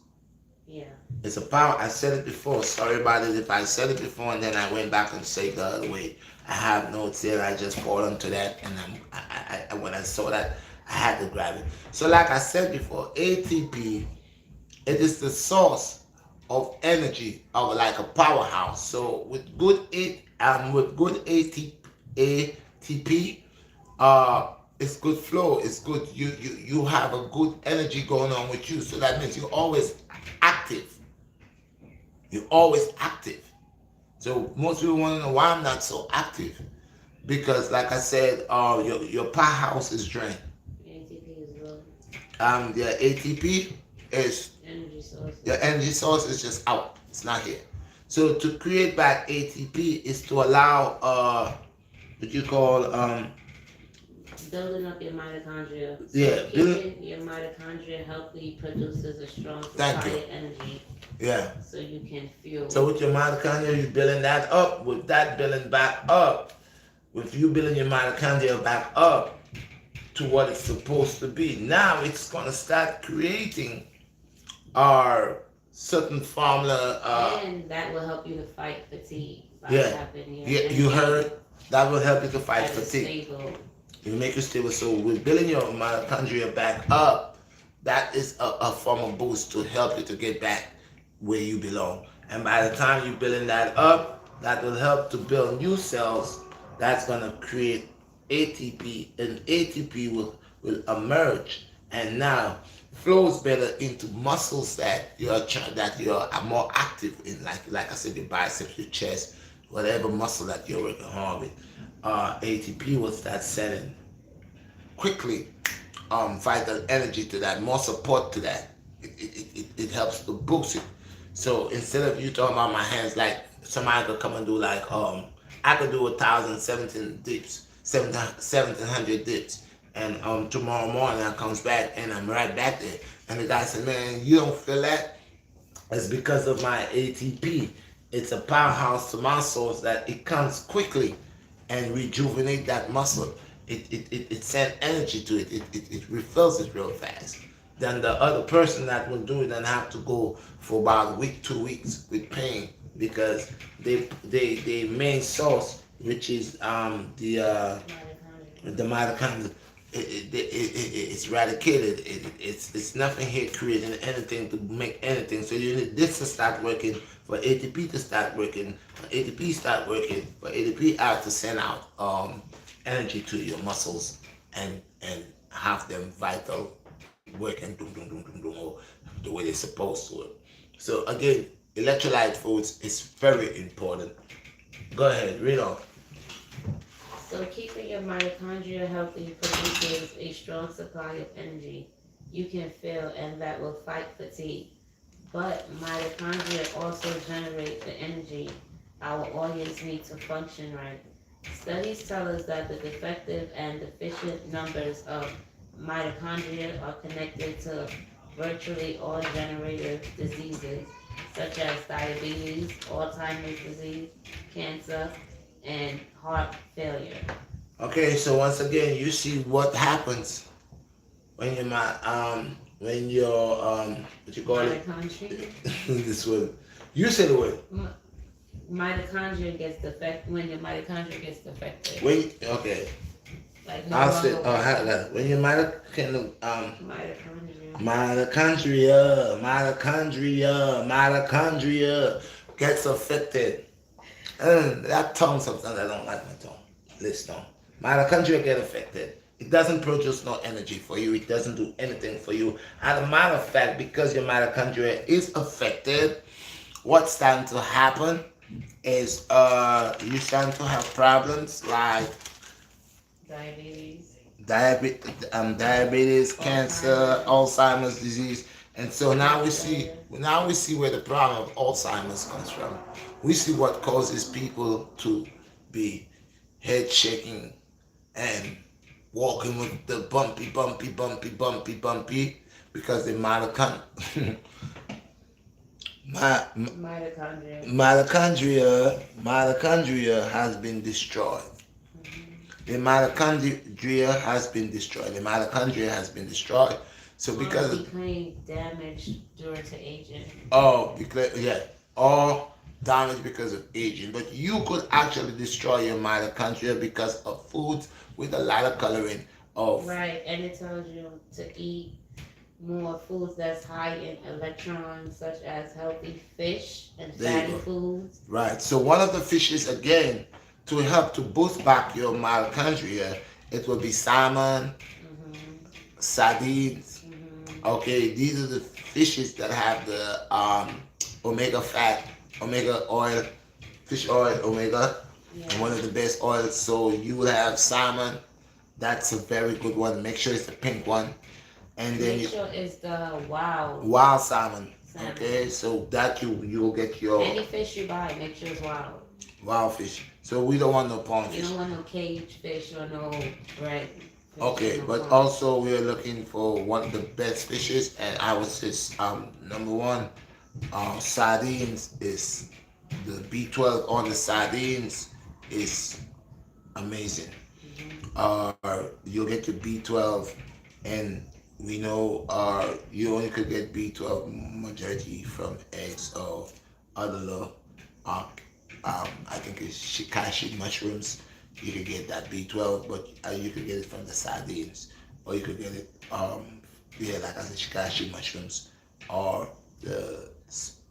Yeah. It's a power. I said it before. Sorry about it if I said it before and then I went back and said the other way. I have notes here. I just fall into that, and when I saw that, I had to grab it. So, like I said before, ATP, it is the source of energy of like a powerhouse. So with good ATP, it's good flow. It's good. You have a good energy going on with you. So that means you're always active. You're always active. So most people want to know why I'm not so active, because like I said, your powerhouse is drained. ATP is low. Your ATP is Energy source. your energy source is just out. It's not here. So to create back ATP is to allow what you call building up your mitochondria. So yeah, keeping your mitochondria healthy produces a strong supply of energy. Yeah. So you can fuel. So with your mitochondria, you're building that up. With that building back up, with you building your mitochondria back up to what it's supposed to be, now it's gonna start creating our certain formula. And that will help you to fight fatigue. like Yeah, having your yeah, you energy heard that will help you to fight that is fatigue. stable. You make you stable. So with building your mitochondria back up, that is a form of boost to help you to get back where you belong. And by the time you're building that up, that will help to build new cells. That's gonna create ATP, and ATP will emerge, and now flows better into muscles that you're more active in, like I said, your biceps, your chest, whatever muscle that you're working hard with. ATP will start setting quickly, vital energy to that, more support to that. It helps to boost it. So instead of you talking about my hands, like somebody could come and do like I could do 1,017 dips, 1,700 dips, and tomorrow morning I comes back and I'm right back there. And the guy said, "Man, you don't feel that?" It's because of my ATP. It's a powerhouse to muscles that it comes quickly and rejuvenate that muscle. It sends energy to it. It refills it real fast. Then the other person that will do it and have to go for about a week, 2 weeks with pain because they main source, which is Mitochondria. the mitochondria, it's eradicated. It's nothing here creating anything to make anything. So you need this to start working for ATP to start working. For ATP start working for ATP out to send out energy to your muscles and have them vital working the way they're supposed to. So again, electrolyte foods is very important. Go ahead, read on. So keeping your mitochondria healthy produces a strong supply of energy you can feel and that will fight fatigue. But mitochondria also generate the energy our organs need to function right. Studies tell us that the defective and deficient numbers of mitochondria are connected to virtually all generative diseases such as diabetes, Alzheimer's disease, cancer, and heart failure. Okay, so once again, you see what happens when you're when you're what you call it Mitochondria, this word. You say the word. mitochondria gets defect when your mitochondria gets defective, Okay, like no I'll say longer working. when your Mitochondria. mitochondria gets affected. And that tongue sometimes I don't like my tongue. Listen, mitochondria get affected. It doesn't produce no energy for you. It doesn't do anything for you. As a matter of fact, because your mitochondria is affected, what's starting to happen is you starting to have problems like Diabetes, diabetes, cancer, Alzheimer's, Alzheimer's disease, and so heart failure. now we see where the problem of Alzheimer's comes from. We see what causes people to be head shaking and walking with the bumpy because the my, Mitochondria. mitochondria has been destroyed. The mitochondria has been destroyed. The mitochondria has been destroyed. So Or because became damaged due to aging. yeah, all damage because of aging. But you could actually destroy your mitochondria because of foods with a lot of coloring of Right, and it tells you to eat more foods that's high in electrons, such as healthy fish and there you fatty go. foods. Right. So one of the fishes again to help to boost back your mitochondria, it will be salmon, Hmm. sardines. Hmm. Okay, these are the fishes that have the omega fat, omega oil, fish oil, omega, and Yeah. one of the best oils. So you will have salmon. That's a very good one. Make sure it's the pink one, and then Make you, sure it's the wild wild salmon. salmon. Okay, so that you will get your Any fish you buy, make sure it's wild. wild fish. So we don't want no pond You fish. don't want no cage fish or no red fish or Okay, no but pond. also we are looking for one of the best fishes, and I would say number one, sardines is the B12 on the sardines is amazing. Hmm. You'll get your B12, and we know you only could get B12 majority from eggs or other uh, I think it's shikashi mushrooms. You could get that B12, but you could get it from the sardines, or you could get it, yeah, like I said, shikashi mushrooms, or the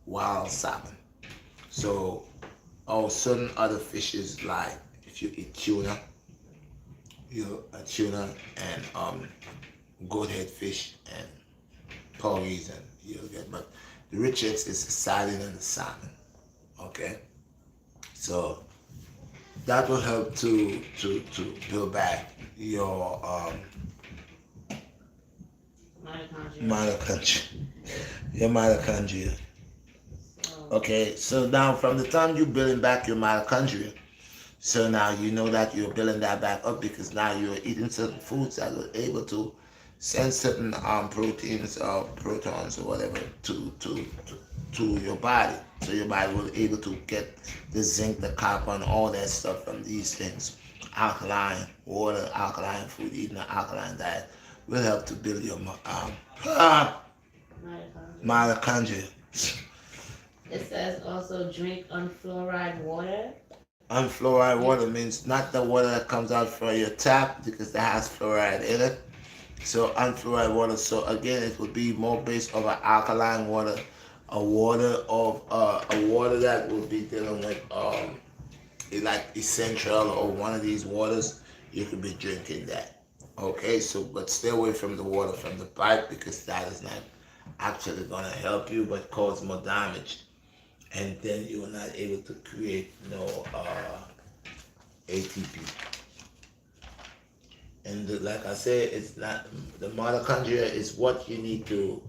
wild salmon. So, or certain other fishes like if you eat tuna, tuna and goat head fish and porgies, and you'll get. But the richest is the sardine and the salmon. Okay, so that will help to build back your Mitochondria. mitochondria. Your mitochondria. So, Okay, so now from the time you're building back your mitochondria, so now you know that you're building that back up because now you're eating certain foods that are able to send certain proteins or protons or whatever to your body. So your body will able to get the zinc, the copper, and all that stuff from these things. Alkaline water, alkaline food, eating an alkaline diet will help to build your mitochondria. mitochondria. It says also drink unfluoride water. Unfluoride You, water means not the water that comes out from your tap because that has fluoride in it. So unfluoride water. So again, it would be more based on an alkaline water, a water that will be dealing with like essential or one of these waters. You could be drinking that. Okay, so but stay away from the water from the pipe because that is not actually gonna help you but cause more damage, and then you are not able to create no ATP. And like I said, it's not the mitochondria is what you need to.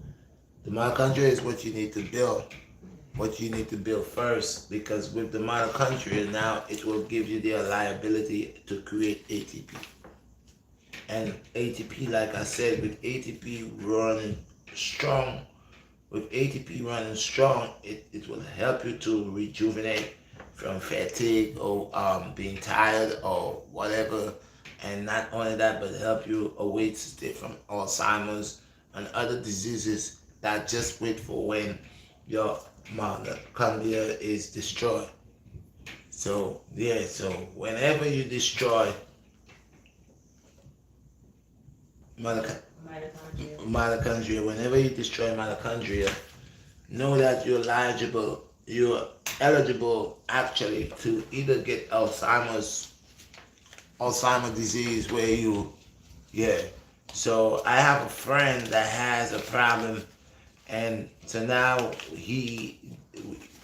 The mitochondria is what you need to build. What you need to build first, because with the mitochondria now it will give you the liability to create ATP. And ATP, like I said, with ATP running strong, it will help you to rejuvenate from fatigue or being tired or whatever. And not only that, but help you away to stay from Alzheimer's and other diseases that just wait for when your mitochondria is destroyed. So yeah, so whenever you destroy mitochondria. mitochondria, whenever you destroy mitochondria, know that you're eligible actually to either get Alzheimer's disease where you, yeah. So I have a friend that has a problem, and so now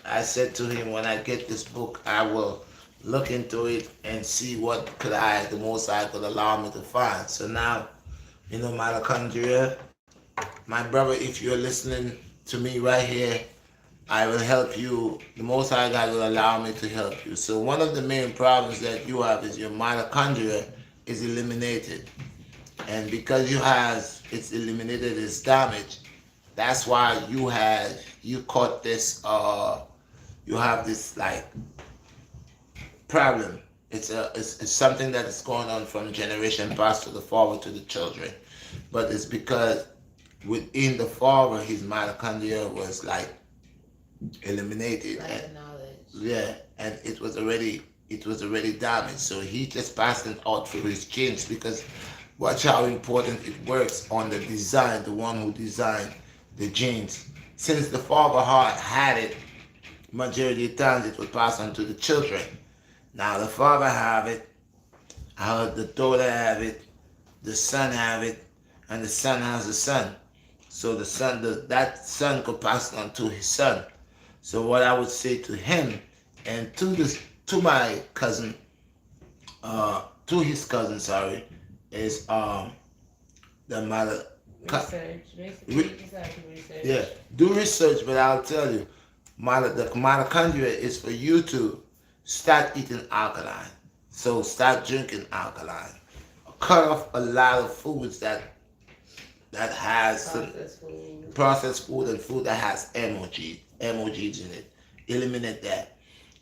I said to him, when I get this book, I will look into it and see what the most I could allow me to find. So now, mitochondria, my brother, if you're listening to me right here, I will help you. The Most High God will allow me to help you. So one of the main problems that you have is your mitochondria is eliminated, and because it's eliminated, it's damaged. That's why you caught this. You have this like problem. It's something that is going on from generation past to the father to the children, but it's because within the father his mitochondria was like eliminated, Lack and of knowledge. yeah, and it was already damaged, so he just passed it out through his genes because watch how important it works on the design, the one who designed the genes. Since the father had it, majority of times it would pass on to the children. Now the father have it, the daughter have it, the son have it, and the son has a son. So that son could pass it on to his son. So what I would say to him and to my cousin, to his cousin, sorry, is the matter. Research. Basically, you just have to research. Yeah, do research, but I'll tell you, the mitochondria is for you to start eating alkaline. So start drinking alkaline. Cut off a lot of foods that has some Processed food. processed food and food that has emojis in it. Eliminate that.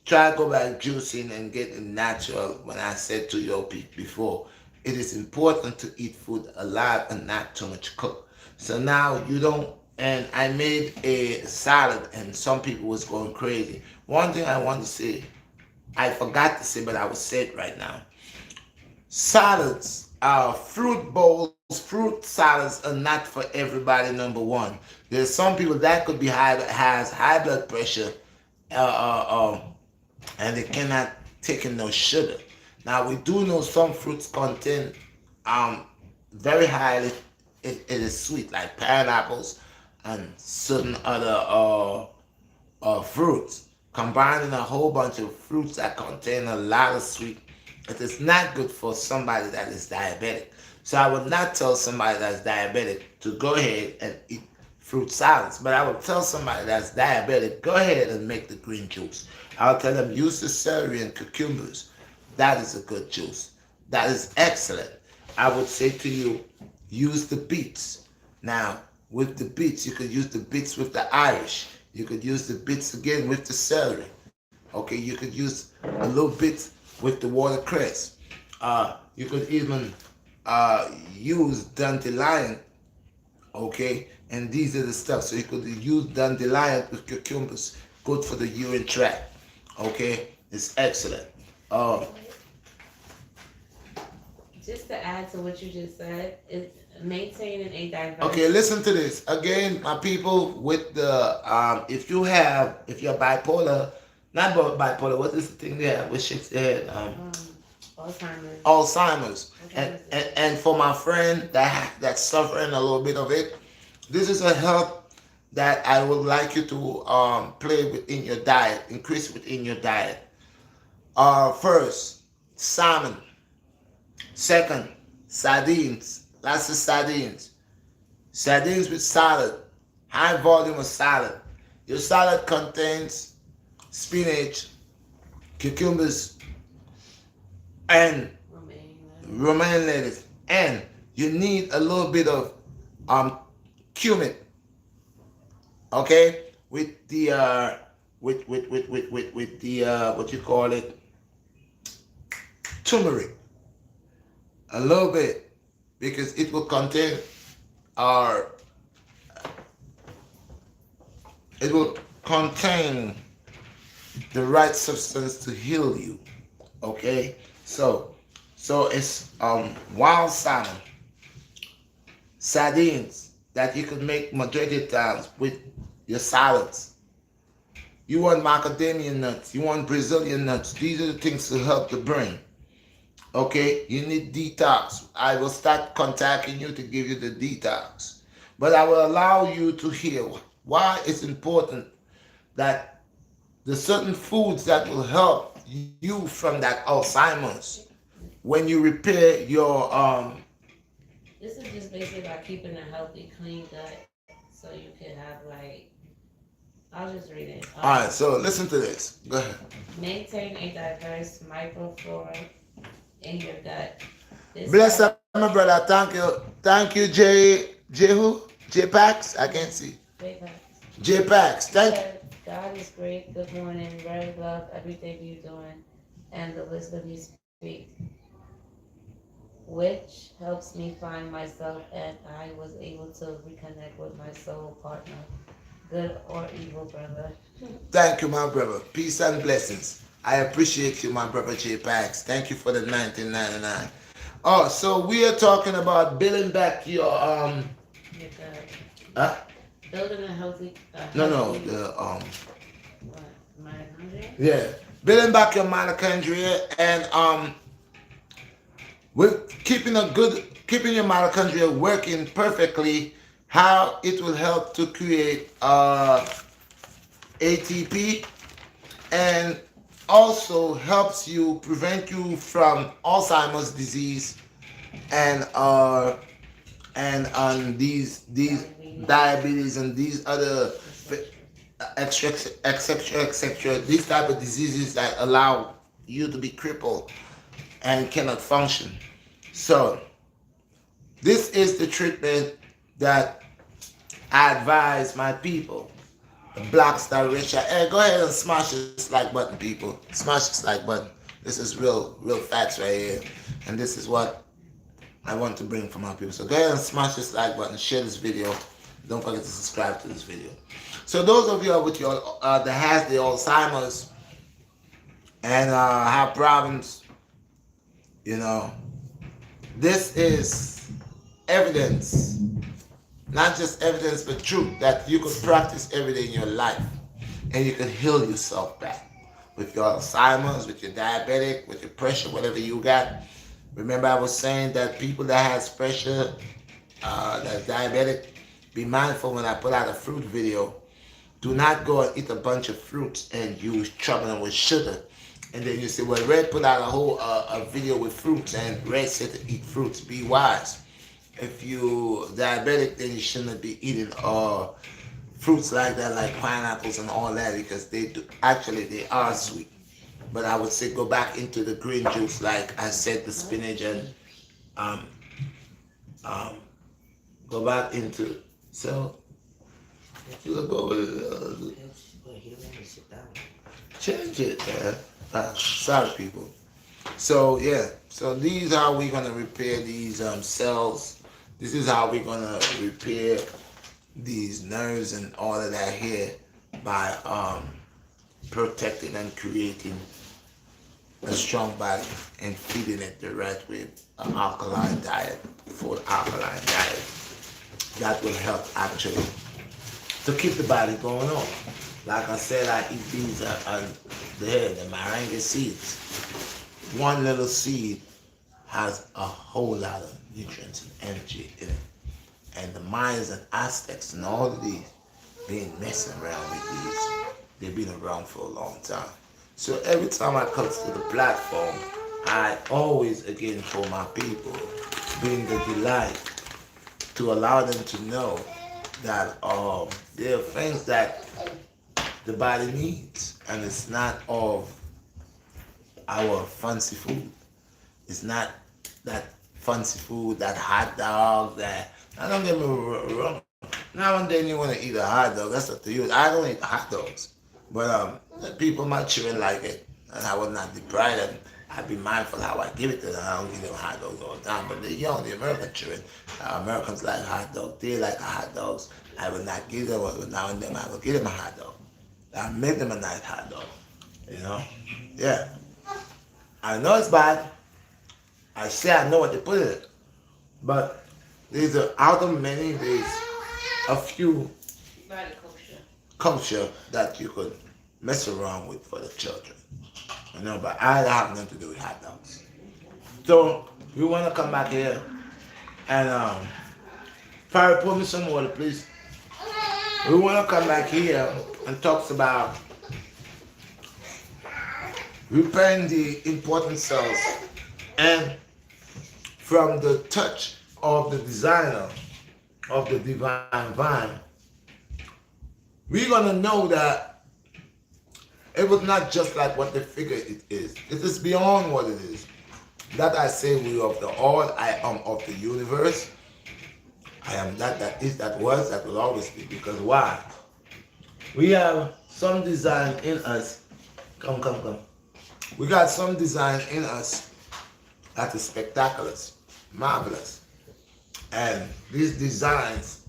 Try to go back juicing and getting natural. When I said to your people before, it is important to eat food alive and not too much cook. So now you don't. And I made a salad, and some people was going crazy. One thing I want to say, I forgot to say, but I will say it right now. Salads, fruit bowls, fruit salads are not for everybody. Number one, there's some people that could be has high blood pressure, uh, uh, uh, and they cannot take in no sugar. Now we do know some fruits contain um very highly it is sweet, like pineapples and certain other fruits. Combining a whole bunch of fruits that contain a lot of sweet, it is not good for somebody that is diabetic. So I would not tell somebody that's diabetic to go ahead and eat fruit salads, but I would tell somebody that's diabetic, go ahead and make the green juice. I'll tell them use the celery and cucumbers. That is a good juice. That is excellent. I would say to you, use the beets. Now, with the beets, you could use the beets with the Irish. You could use the beets again with the celery. Okay, you could use a little bit with the watercress. You could even use dandelion. Okay, and these are the stuff. So you could use dandelion with cucumbers. Good for the urine tract. Okay, it's excellent. Uh, Just to add to what you just said, is maintaining a Okay, diverse. listen to this again, my people. With the if you're bipolar, not bipolar. What is the thing they have with shakes their head? Alzheimer's. Alzheimer's. And, Alzheimer's and disease. and for my friend that's suffering a little bit of it, this is a help that I would like you to play within your diet, increase within your diet. First, salmon. Second, sardines. Lots of sardines. Sardines with salad, high volume of salad. Your salad contains spinach, cucumbers, and Romaine lettuce. romaine lettuce. And you need a little bit of um cumin, okay? With the with the what you call it, turmeric, a little bit, because it will contain our it will contain the right substance to heal you. Okay, so it's wild salmon, sardines that you could make majority of times with your salads. You want macadamia nuts, you want Brazilian nuts. These are the things to help the brain. Okay, you need detox. I will start contacting you to give you the detox, but I will allow you to hear why it's important that the certain foods that will help you from that Alzheimer's when you repair your This is just basically about keeping a healthy, clean gut, so you can have like. I'll just read it. all right, so listen to this. Go ahead. Maintain a diverse microflora in your gut. This Bless helps. up, my brother. Thank you, J who? J Pax. I can't see. Wait, guys. J Pax. He Thank said, God is great. Good morning. Very love everything you're doing and the wisdom you speak, which helps me find myself, and I was able to reconnect with my soul partner, good or evil brother. thank you, my brother. Peace and blessings. I appreciate you, my brother J Pax. Thank you for the 1999. Oh, so we are talking about building back your Your gut. uh, Building a no, healthy, the what, mitochondria? yeah, building back your mitochondria and with keeping your mitochondria working perfectly, how it will help to create ATP, and also helps you prevent you from Alzheimer's disease and these Diabetes, diabetes and these other etc. etc. These type of diseases that allow you to be crippled and cannot function. So this is the treatment that I advise my people. The BlackStar Redshot. Hey, go ahead and smash this like button, people. Smash this like button. This is real facts right here, and this is what I want to bring from our people. So go ahead and smash this like button, share this video. Don't forget to subscribe to this video. So those of you with your that has the Alzheimer's, and have problems, you know, this is evidence, not just evidence, but truth that you could practice every day in your life, and you can heal yourself back with your Alzheimer's, with your diabetic, with your pressure, whatever you got. Remember, I was saying that people that has pressure, that's diabetic, be mindful when I put out a fruit video. Do not go and eat a bunch of fruits and you trouble them with sugar. And then you say, well, Red put out a whole a video with fruits, and Red said to eat fruits. Be wise. If you diabetic, then you shouldn't be eating fruits like that, like pineapples and all that, because they do, actually they are sweet. But I would say go back into the green juice, like I said, the spinach, and um, um, go back into. So you go change it, man. Sorry, people. So yeah, so these how we're gonna repair these cells. This is how we're gonna repair these nerves and all of that here by protecting and creating a strong body and feeding it the right way. An alkaline diet, full alkaline diet. That will help actually to keep the body going on. Like I said, I eat these the moringa seeds. One little seed has a whole lot of nutrients and energy in it. And the Mayas and Aztecs and all of these been messing around with these. They've been around for a long time. So every time I come to the platform, I always, again, for my people, bring the delight to allow them to know that there are things that the body needs, and it's not of our fancy food. It's not that fancy food, that hot dog, that. I don't get me wrong. Now and then you want to eat a hot dog. That's up to you. I don't eat hot dogs, but people, my children like it, and I will not deprive them. I'd be mindful how I give it to them. I don't give them hot dogs all the time, but they're young, the American children. Americans like hot dogs. They like hot dogs. I will not give them, but now and then I will give them a hot dog. I make them a nice hot dog. You know? Yeah. I know it's bad. I say I know what they put in it. But these are out of many, there's a few culture that you could mess around with for the children. You know, but I have nothing to do with hot dogs. So we want to come back here and Farrah, pour me some water, please. We want to come back here and talk about repairing the important cells, and from the touch of the designer of the divine vine, we're gonna know that it was not just like what they figure it is. It is beyond what it is. That I say we of the all, I am of the universe. I am that is, that was, that will always be. Because why? We have some design in us. Come. We got some design in us that is spectacular, marvelous. And these designs,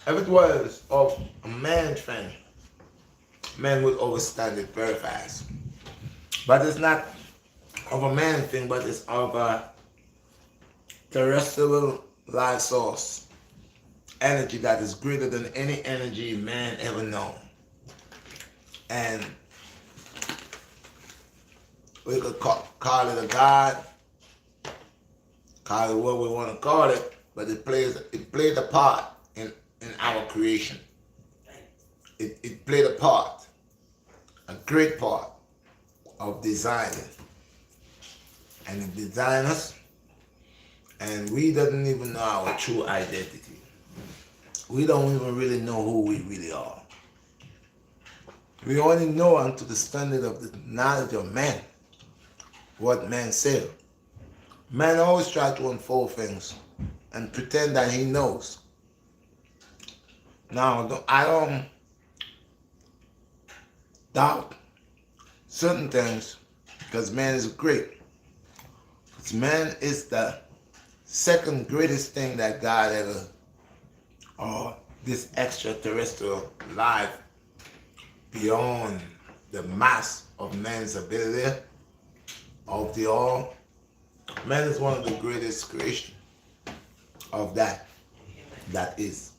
if it was of a man thing, man would understand it very fast. But it's not of a man thing, but it's of a terrestrial life source, energy that is greater than any energy man ever known. And we could call it a God, call it what we want to call it, but it played a part in our creation. It played a part, a great part of designing. And it designed us, and we don't even know our true identity. We don't even really know who we really are. We only know unto the standard of the knowledge of man what man said. Man always tries to unfold things and pretend that he knows. Now, I don't doubt certain things because man is great. Because man is the second greatest thing that God ever, or this extraterrestrial life beyond the mass of man's ability of the all. Man is one of the greatest creation of that. That is.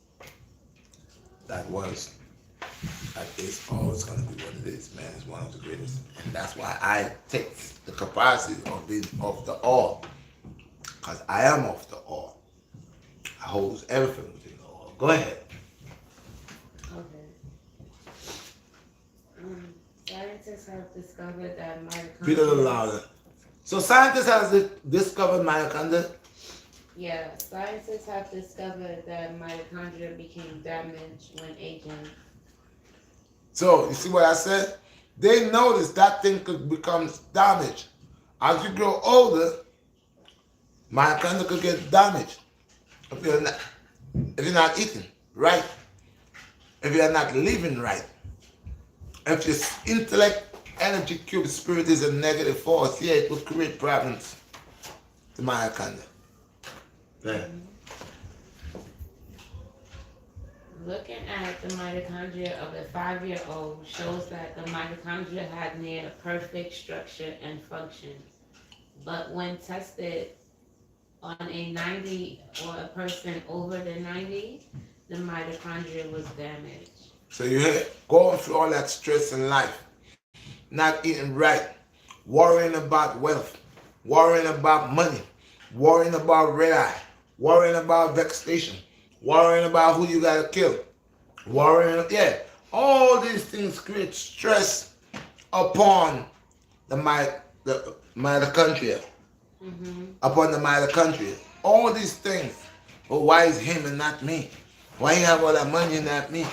That was. That is always going to be what it is. Man is one of the greatest. And that's why I take the capacity of being of the all. Because I am of the all. I hold everything within the all. Go ahead. Okay. Scientists have discovered that Read a little mitochondria. louder. So scientists have discovered mitochondria. Yeah, scientists have discovered that mitochondria became damaged when aging. So you see what I said? They noticed that thing could become damaged. As you grow older, mitochondria could get damaged if you're not eating right, if you're not living right, if your intellect, energy, cube, spirit is a negative force, yeah, it will create problems to mitochondria. Yeah. Looking at the mitochondria of a 5-year-old shows that the mitochondria had near perfect structure and function. But when tested on a 90 or a person over the 90, the mitochondria was damaged. So you're going through all that stress in life, not eating right, worrying about wealth, worrying about money, worrying about red eye, worrying about vexation, worrying about who you gotta kill, worrying, yeah. All these things create stress upon the mitochondria, Mm-hmm. upon the mitochondria. All these things. Oh, why is him and not me? Why you have all that money and not me?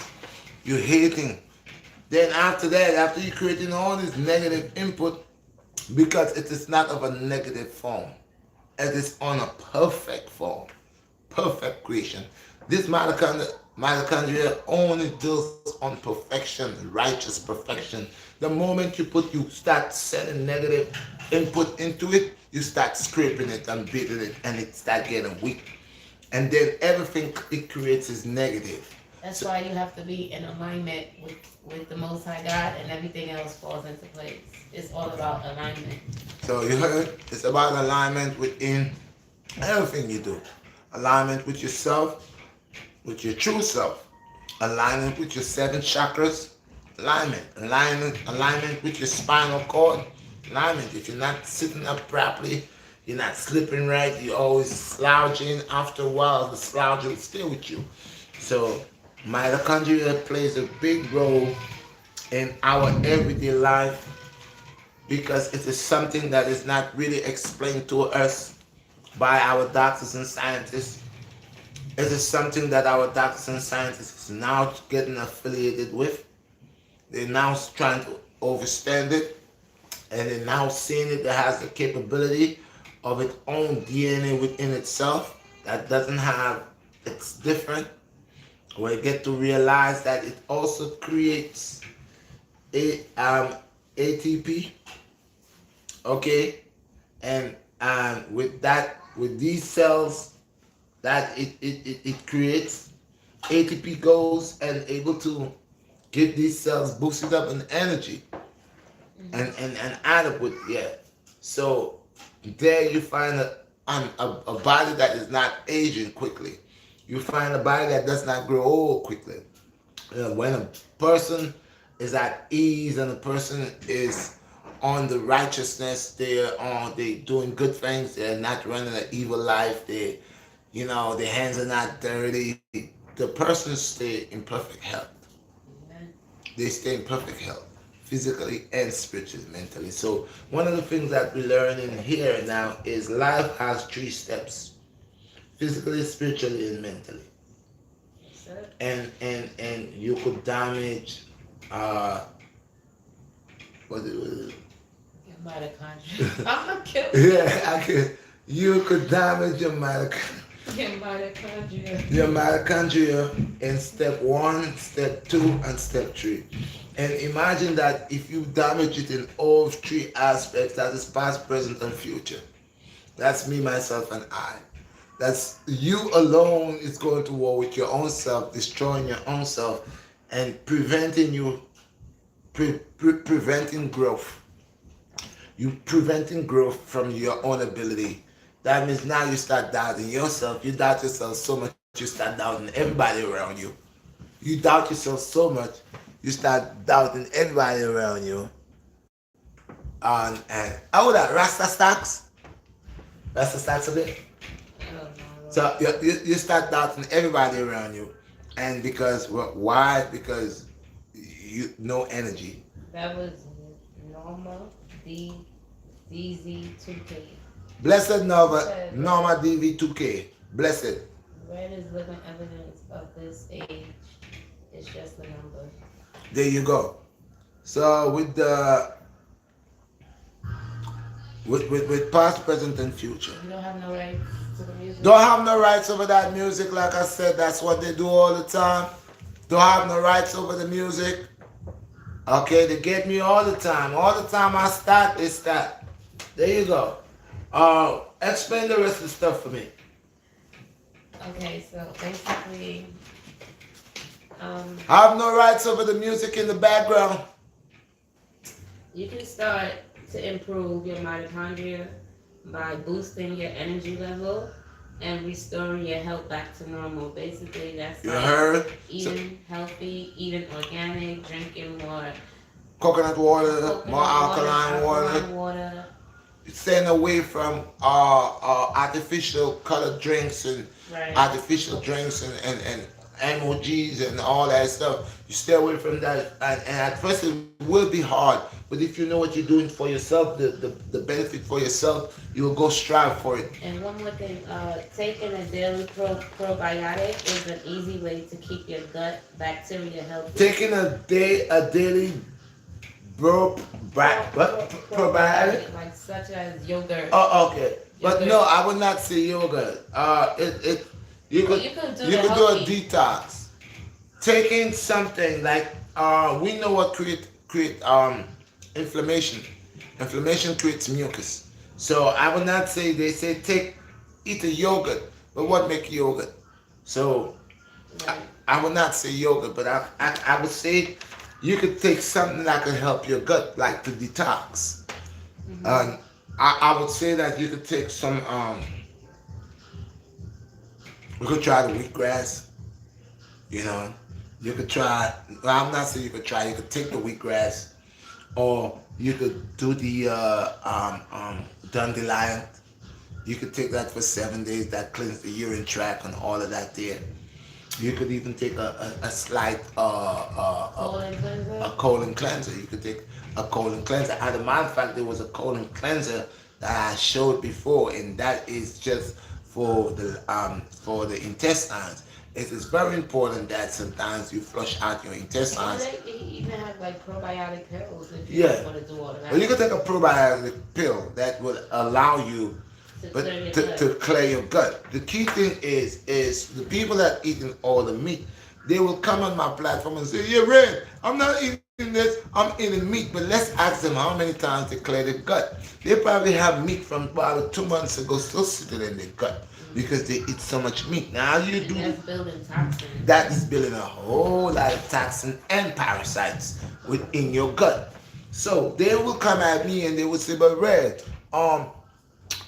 You hating. Then after that, after you creating all this negative input, because it is not of a negative form, it is on a perfect form, perfect creation. This mitochondria only deals on perfection, righteous perfection. The moment you start sending negative input into it, you start scraping it and beating it, and it start getting weak. And then everything it creates is negative. That's So, why you have to be in alignment with the Most High God, and everything else falls into place. It's all about alignment. so you heard, it's about alignment within everything you do. Alignment with yourself, with your true self. Alignment with your seven chakras. Alignment with your spinal cord. Alignment. If you're not sitting up properly, you're not sleeping right, you're always slouching. After a while, the slouch will stay with you. So mitochondria plays a big role in our everyday life because it is something that is not really explained to us by our doctors and scientists. It is something that our doctors and scientists is now getting affiliated with. They're now trying to understand it, and they're now seeing it that has the capability of its own DNA within itself that doesn't have, it's different. We get to realize that it also creates ATP, okay, and with that, with these cells that it creates, ATP goes and able to get these cells boosted up in energy and adequate, yeah. So there you find a body that is not aging quickly. You find a body that does not grow old quickly. When a person is at ease and a person is on the righteousness, they doing good things, they're not running an evil life, their hands are not dirty. The person stay in perfect health. Amen. They stay in perfect health, physically and spiritually, mentally. So one of the things that we learn in here now is life has 3 steps: physically, spiritually, and mentally. That's it. And you could damage uh what it Your mitochondria. I'm gonna kill you. yeah, I could you could damage your mitochondria in step 1, step 2, and step 3. And imagine that if you damage it in all 3 aspects, that is past, present, and future. That's me, myself, and I. That's you alone is going to war with your own self, destroying your own self, and preventing you preventing growth. You preventing growth from your own ability. That means now you start doubting yourself. You doubt yourself so much you start doubting everybody around you. You doubt yourself so much you start doubting everybody around you. And how that Rasta stacks? Rasta stacks a bit. I don't know. So you start doubting everybody around you. And because why? Because you no energy. That was Norma D DZ2K. Blessed It Nova said, Norma DV2K. Blessed. "Red is living evidence of this age. It's just a number." There you go. So with past, present, and future. You don't have no rights to the music. Don't have no rights over that music, like I said, that's what they do all the time. Don't have no rights over the music. Okay, they get me all the time. All the time I start, they start. There you go. Explain the rest of the stuff for me. Okay, so basically, Have no rights over the music in the background. you can start to improve your mitochondria by boosting your energy level and restoring your health back to normal. Basically, that's You like heard? So, eating healthy, eating organic, drinking more coconut water, coconut more water, alkaline water. alkaline water. Staying away from artificial colored drinks and Right. artificial drinks and emojis and all that stuff. You stay away from that. And at first it will be hard. But if you know what you're doing for yourself, the benefit for yourself, you'll go strive for it. And one more thing, taking a daily probiotic is an easy way to keep your gut bacteria healthy. Taking a daily bro, what? Probiotic? Like such as yogurt. Oh, okay. But Yogurt. no, I would not say yogurt. It you Well, could you could do you the could do a healthy. detox. Taking something like we know what create inflammation. Inflammation creates mucus. So I would not say they say eat a yogurt, but what make yogurt? So I, Right. I would not say yogurt, but I would say you could take something that could help your gut, like to detox. Hmm. And I would say that you could take some we could try the wheatgrass, you know. You could try well, I'm not saying you could try, you could take the wheatgrass or you could do the dandelion. You could take that for 7 days, that cleans the urine tract and all of that there. You could even take a slight Colon cleanser. a colon cleanser. You could take a colon cleanser. As a matter of fact, there was a colon cleanser that I showed before, and that is just for the intestines. It is very important that sometimes you flush out your Well, intestines. they even have like probiotic pills if you Yeah. want to do all of Well, you that can take a probiotic pill that will allow you to but clear your to gut. clear your gut. The key thing is the people that eating all the meat, they will come on my platform and say, "Yeah, Red, I'm not eating this, I'm eating meat." But let's ask them how many times they clear their gut. They probably have meat from about 2 months ago still sitting in their gut because they eat so much meat. Now you And do that's building toxins. that is building a whole lot of toxin and parasites within your gut. So they will come at me and they will say, "But Red, um,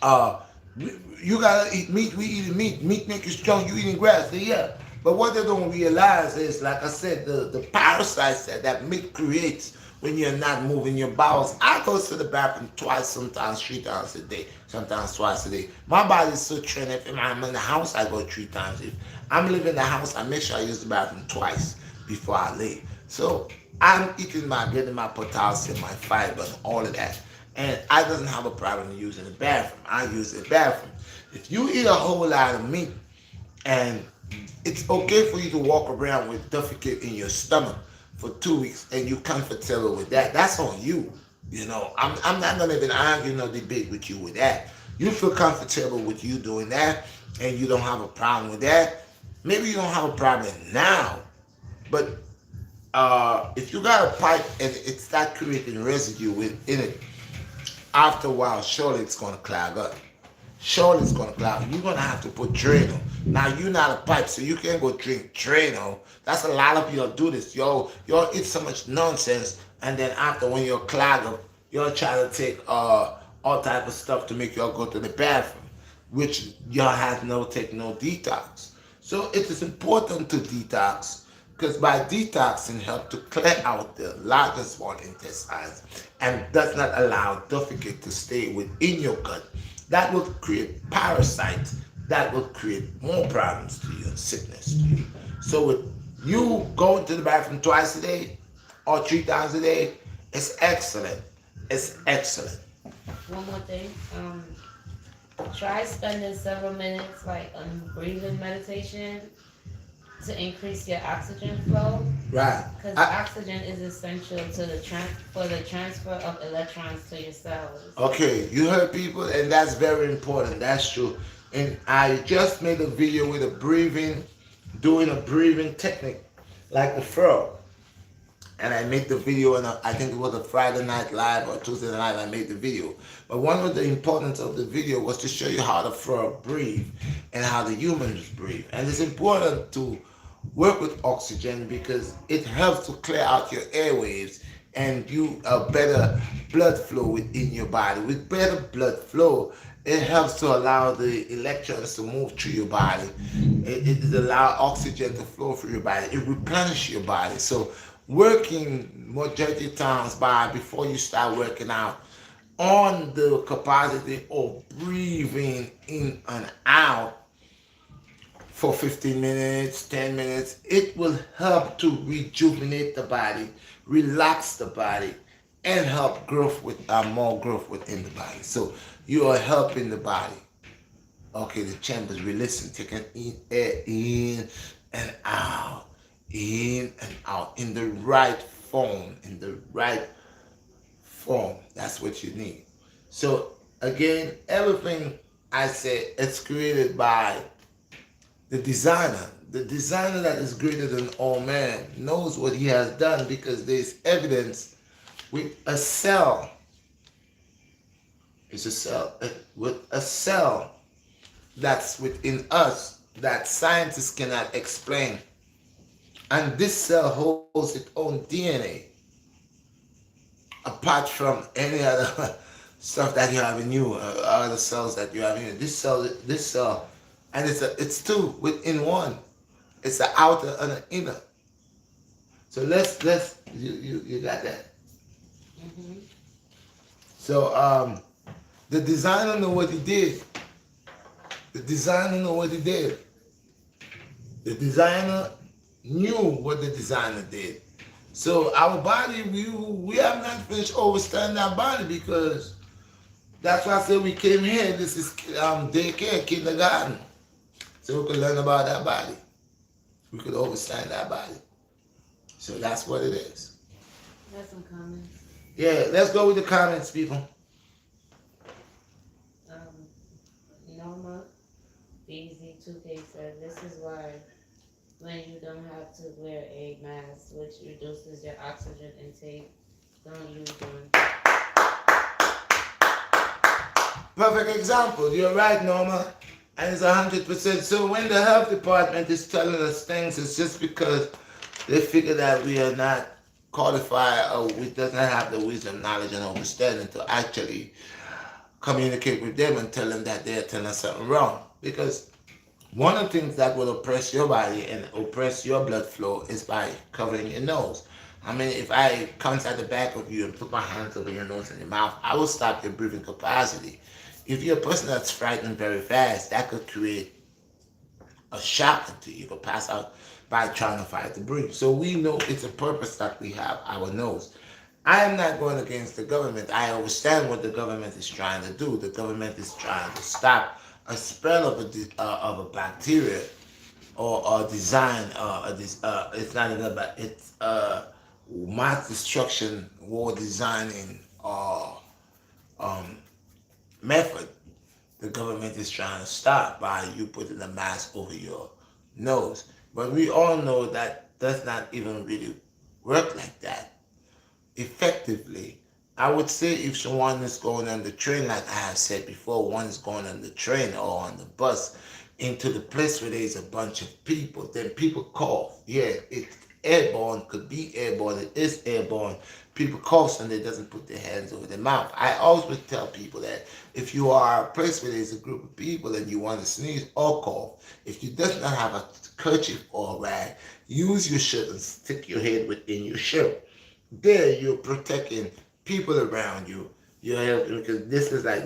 uh, you gotta eat meat. We eating meat. Meat make you strong. You eating grass." Say, yeah. But what they don't realize is, like I said, the parasites that meat creates when you're not moving your bowels. I go to the bathroom twice, sometimes 3 times a day, sometimes twice a day. My body's so trained. If I'm in the house, I go 3 times. If I'm leaving the house, I make sure I use the bathroom twice before I leave. So I'm getting my potassium, my fiber, and all of that. And I doesn't have a problem using the bathroom. I use the bathroom. If you eat a whole lot of meat, and it's okay for you to walk around with defecate in your stomach for 2 weeks and you're comfortable with that, that's on you. You know, I'm not gonna even argue no debate with you with that. You feel comfortable with you doing that and you don't have a problem with that. Maybe you don't have a problem now, but if you got a pipe and it start creating residue within it, after a while, surely it's gonna clog up. Surely it's gonna clog. You're gonna have to put Drano. Now you're not a pipe, so you can't go drink Drano. That's a lot of y'all do this. Y'all eat so much nonsense And then after, when you're clogged up, you'll try to take all type of stuff to make you go to the bathroom, which y'all have no take no detox. So it is important to detox, because by detoxing help to clear out the largest small intestines and does not allow duplicate to stay within your gut. That will create parasites that will create more problems to you and sickness to you. So with you going to the bathroom twice a day or 3 times a day, it's excellent. It's excellent. One more thing. Try spending several minutes like on breathing meditation to increase your oxygen flow, Right. because oxygen is essential to for the transfer of electrons to your cells. Okay, you heard people, and that's very important. That's true. And I just made a video with a breathing, doing a breathing technique, like the frog. And I made the video, and I think it was a Friday night live or Tuesday night. I made the video. But one of the importance of the video was to show you how the frog breathe and how the humans breathe. And it's important to work with oxygen because it helps to clear out your airwaves and you a better blood flow within your body. With better blood flow, it helps to allow the electrons to move through your body. It allows oxygen to flow through your body. It replenishes your body. So working majority times by before you start working out on the capacity of breathing in and out for 15 minutes, 10 minutes, it will help to rejuvenate the body, relax the body, and help growth with more growth within the body. So you are helping the body. Okay, the chambers releasing, taking in air in and out, in and out, in the right form, in the right form. That's what you need. So again, everything I say, it's created by the designer. The designer that is greater than all man knows what he has done, because there's evidence with a cell. It's a cell. With a cell that's within us that scientists cannot explain. And this cell holds its own DNA apart from any other stuff that you have in you, other cells that you have in you. This cell, and it's two within one. It's the outer and the inner. So you got that. Hmm. So the designer know what he did. The designer know what he did. The designer knew what the designer did. So our body, we have not finished understanding our body, because that's why I said we came here. This is daycare, kindergarten. So we could learn about our body. We could understand our body. So that's what it is. That's some comments. Yeah, let's go with the comments, people. Um, Norma BZ2K said, "This is why when you don't have to wear a mask, which reduces your oxygen intake, don't use one." Perfect example. You're right, Norma. And it's 100%. So when the health department is telling us things, it's just because they figure that we are not qualified, or we does not have the wisdom, knowledge, and understanding to actually communicate with them and tell them that they're telling us something wrong. Because one of the things that will oppress your body and oppress your blood flow is by covering your nose. I mean, if I come at the back of you and put my hands over your nose and your mouth, I will stop your breathing capacity. If you're a person that's frightened very fast, that could create a shock into you. You could pass out by trying to fight to breathe. So we know it's a purpose that we have our nose. I am not going against the government. I understand what the government is trying to do. The government is trying to stop a spread of a bacteria or a design. It's not even about it's mass destruction war designing um, method. The government is trying to stop by you putting a mask over your nose. But we all know that does not even really work like that effectively. I would say if someone is going on the train, like I have said before, one is going on the train or on the bus into the place where there's a bunch of people, then people cough. Yeah, it's airborne, could be airborne, it is airborne. People cough and they doesn't put their hands over their mouth. I always would tell people that if you are a place where there's a group of people and you want to sneeze or cough, if you does not have a kerchief or a rag, use your shirt and stick your head within your shirt. There you're protecting people around you. You're helping because this is like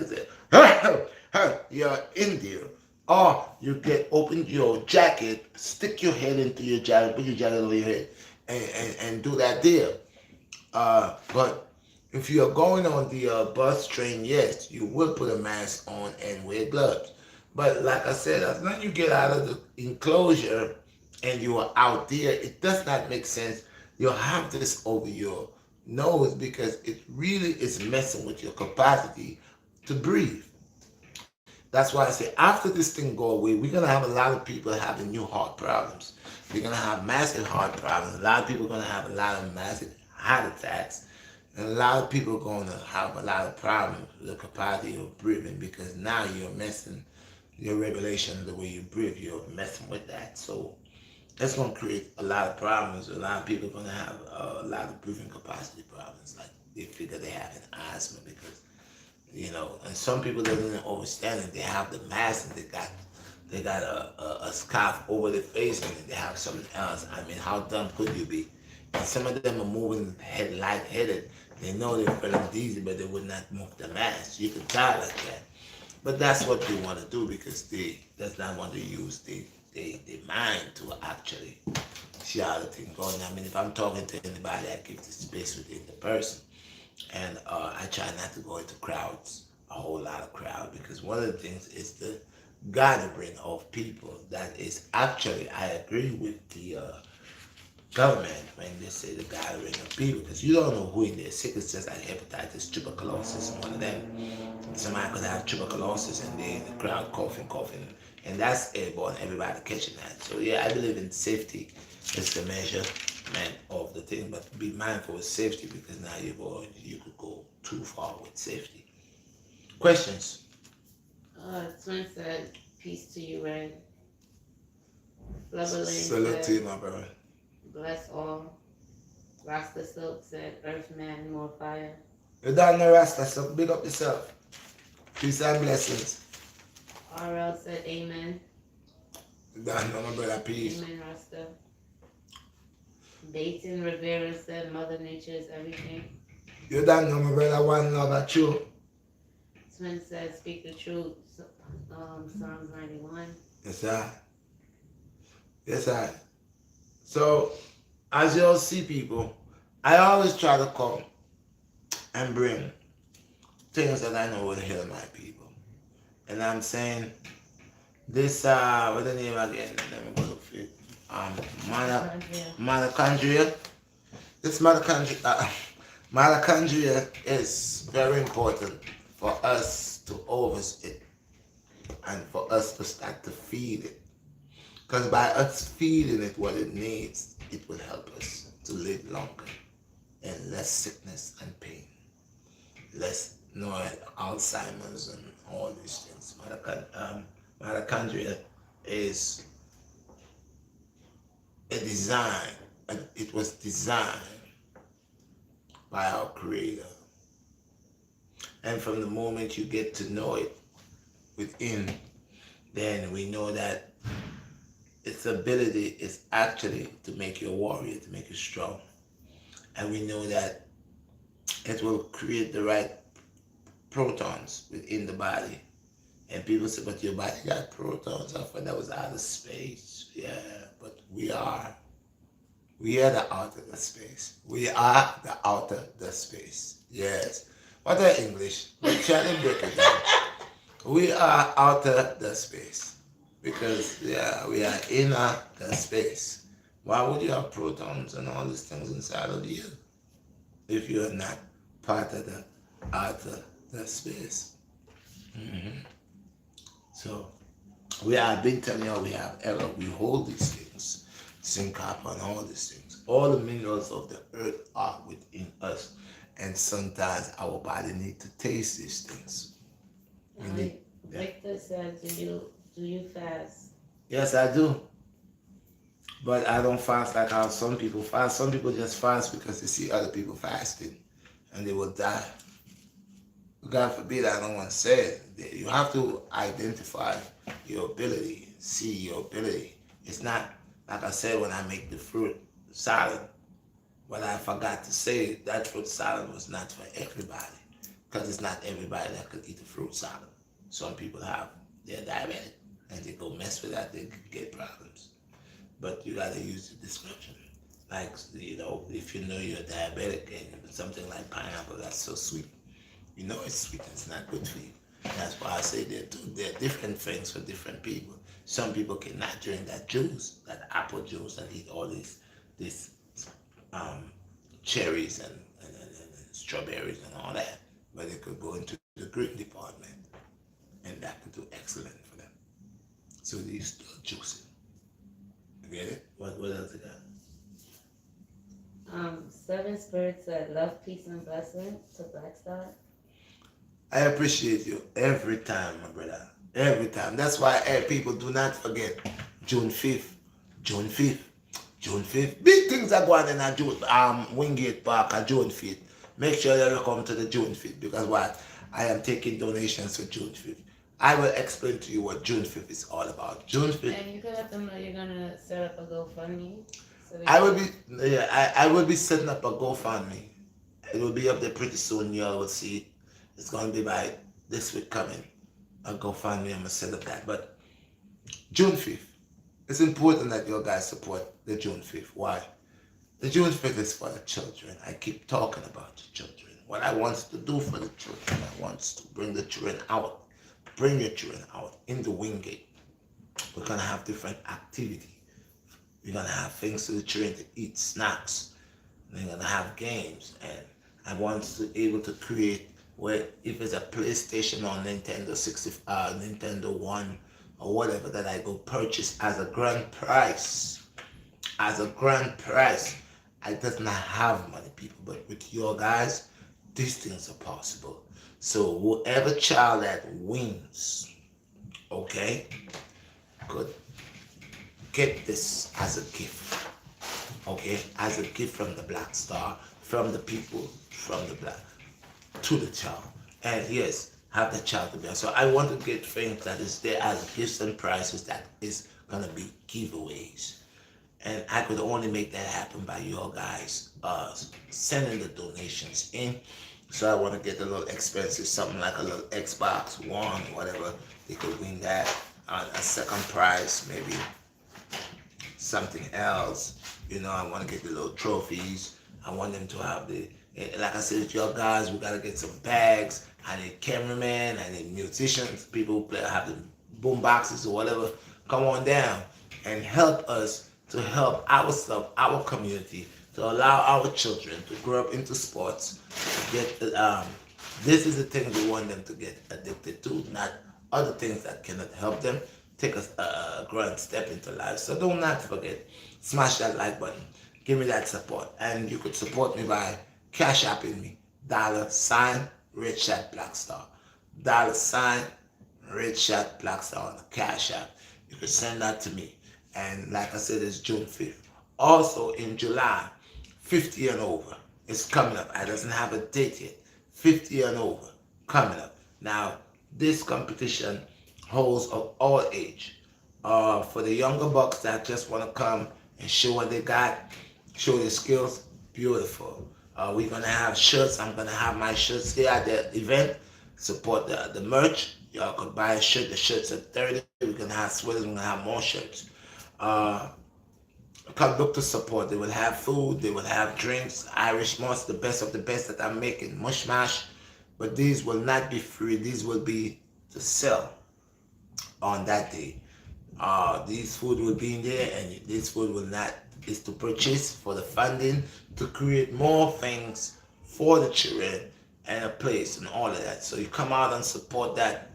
you're in there. Or you get open your jacket, stick your head into your jacket, put your jacket over your head, and do that there. But if you are going on the bus train, yes, you will put a mask on and wear gloves. But like I said, as long as you get out of the enclosure and you are out there, it does not make sense. You'll have this over your nose because it really is messing with your capacity to breathe. That's why I say after this thing go away, we're gonna have a lot of people having new heart problems. We're gonna have massive heart problems. A lot of people are gonna have a lot of massive heart attacks. And a lot of people are going to have a lot of problems with the capacity of breathing because now you're messing your regulation of the way you breathe. You're messing with that. So that's going to create a lot of problems. A lot of people are going to have a lot of breathing capacity problems. Like they figure they have an asthma because, and some people don't even understand it. They have the mask and they got a scarf over their face and they have something else. I mean, how dumb could you be? And some of them are moving head lightheaded. They know they're feeling dizzy, but they would not move the mask. You can tell like that. But that's what they want to do because they does not want to use the mind to actually see how the thing going. I mean, if I'm talking to anybody, I keep the space within the person. And I try not to go into crowds, a whole lot of crowd, because one of the things is the gathering of people. That is actually, I agree with the government when they say the gathering of people, because you don't know who in there sick. It's just like hepatitis, tuberculosis, and one of them. Somebody could have tuberculosis and they in the crowd coughing, and that's airborne. Everybody catching that. So yeah, I believe in safety. It's the measurement of the thing, but be mindful of safety because now you could go too far with safety. Questions? Twin said, peace to you, Ray. Flubber Lane Salute to you, said, my brother. bless all. Rasta Silk said, earth man, more fire. You don't know Rasta, so big up yourself. Peace and blessings. RL said, amen. You don't know my brother, peace. Amen, Rasta. Dayton Rivera said, Mother Nature is everything. You don't know my brother, one love at you. Twin said, speak the truth. Psalms 91. Yes, sir. Yes, sir. So, as you all see, people, I always try to come and bring things that I know will heal my people. And I'm saying this, what's the name again? Let me go look for it. Mitochondria. This mitochondria is very important for us to oversee it and for us to start to feed it. Because by us feeding it what it needs, it will help us to live longer and less sickness and pain, less Alzheimer's and all these things. Mitochondria is a design, it was designed by our Creator. And from the moment you get to know it within, then we know that its ability is actually to make you a warrior, to make you strong. And we know that it will create the right protons within the body. And people say, but your body got protons. I thought that was out of space. Yeah, but we are. We are the outer the space. We are the outer the space. Yes. What are English? But try to break it down. We are outer the space. Because yeah, we are inner the space. Why would you have protons and all these things inside of you if you are not part of the outer the space? Mm-hmm. So I've been telling you we have error. We hold these things, zinc, copper, and all these things. All the minerals of the earth are within us, and sometimes our body needs to taste these things. Victor said, do you fast? Yes, I do. But I don't fast like how some people fast. Some people just fast because they see other people fasting and they will die. God forbid, I don't want to say it. You have to identify your ability, see your ability. It's not, like I said, when I make the fruit salad, what I forgot to say, that fruit salad was not for everybody. Because it's not everybody that could eat a fruit salad. Some people have, they're diabetic, and they go mess with that, they get problems. But you gotta use the description. Like, if you know you're diabetic and something like pineapple, that's so sweet. You know it's sweet, it's not good for you. That's why I say there are different things for different people. Some people cannot drink that juice, that apple juice, and eat all these um, cherries and strawberries and all that. But they could go into the green department, and that could do excellent for them. So they still juicing. You get it? What else you got? Seven spirits that love, peace, and blessing to BlackStar. I appreciate you every time, my brother. Every time. That's why people do not forget June 5th. June 5th. June 5th. Big things are going on at Wingate Park at June 5th. Make sure that you come to the June 5th because what? I am taking donations for June 5th. I will explain to you what June 5th is all about. June 5th. And you can let them know you're gonna set up a GoFundMe. So I will be I will be setting up a GoFundMe. It will be up there pretty soon. You all will see it. It's gonna be by this week coming. A GoFundMe. I'm gonna set up that. But June 5th. It's important that you guys support the June 5th. Why? The June 5th is for the children. I keep talking about the children. What I want to do for the children, I want to bring the children out. Bring your children out in the Wingate. We're gonna have different activity. We're gonna have things for the children to eat, snacks. We're gonna have games, and I want to be able to create where if it's a PlayStation or Nintendo 60, Nintendo One or whatever that I go purchase as a grand prize, as a grand prize. I does not have money, people, but with your guys, these things are possible. So whoever child that wins, okay, could get this as a gift, okay, as a gift from the Black Star, from the people, from the Black, to the child. And yes, have the child to be. So I want to get things that is there as gifts and prizes that is gonna be giveaways. And I could only make that happen by your guys sending the donations in. So I want to get a little expensive, something like a little Xbox One, whatever. They could win that. A second prize, maybe something else. I want to get the little trophies. I want them to have like I said, with your guys, we got to get some bags. I need cameramen, I need musicians, people who play, have the boom boxes or whatever. Come on down and help us to help ourselves, our community, to allow our children to grow up into sports, to get this is the thing we want them to get addicted to, not other things that cannot help them take a grand step into life. So do not forget, smash that like button, give me that support, and you could support me by cash apping me, $Redshot BlackStar, $Redshot BlackStar on the cash app. You could send that to me. And like I said, it's June 5th. Also in July, 50 and over is coming up. I doesn't have a date yet. 50 and over coming up. Now, this competition holds of all age. For the younger bucks that just want to come and show what they got, show their skills, beautiful. We're going to have shirts. I'm going to have my shirts here at the event. Support the merch. Y'all could buy a shirt. The shirts are 30. We're going to have sweaters. We're going to have more shirts. Come look to support. They will have food, they will have drinks, Irish moss, the best of the best that I'm making, mush mash. But these will not be free, these will be to sell on that day. These food will be in there, and this food will not, is to purchase for the funding to create more things for the children and a place and all of that. So you come out and support that.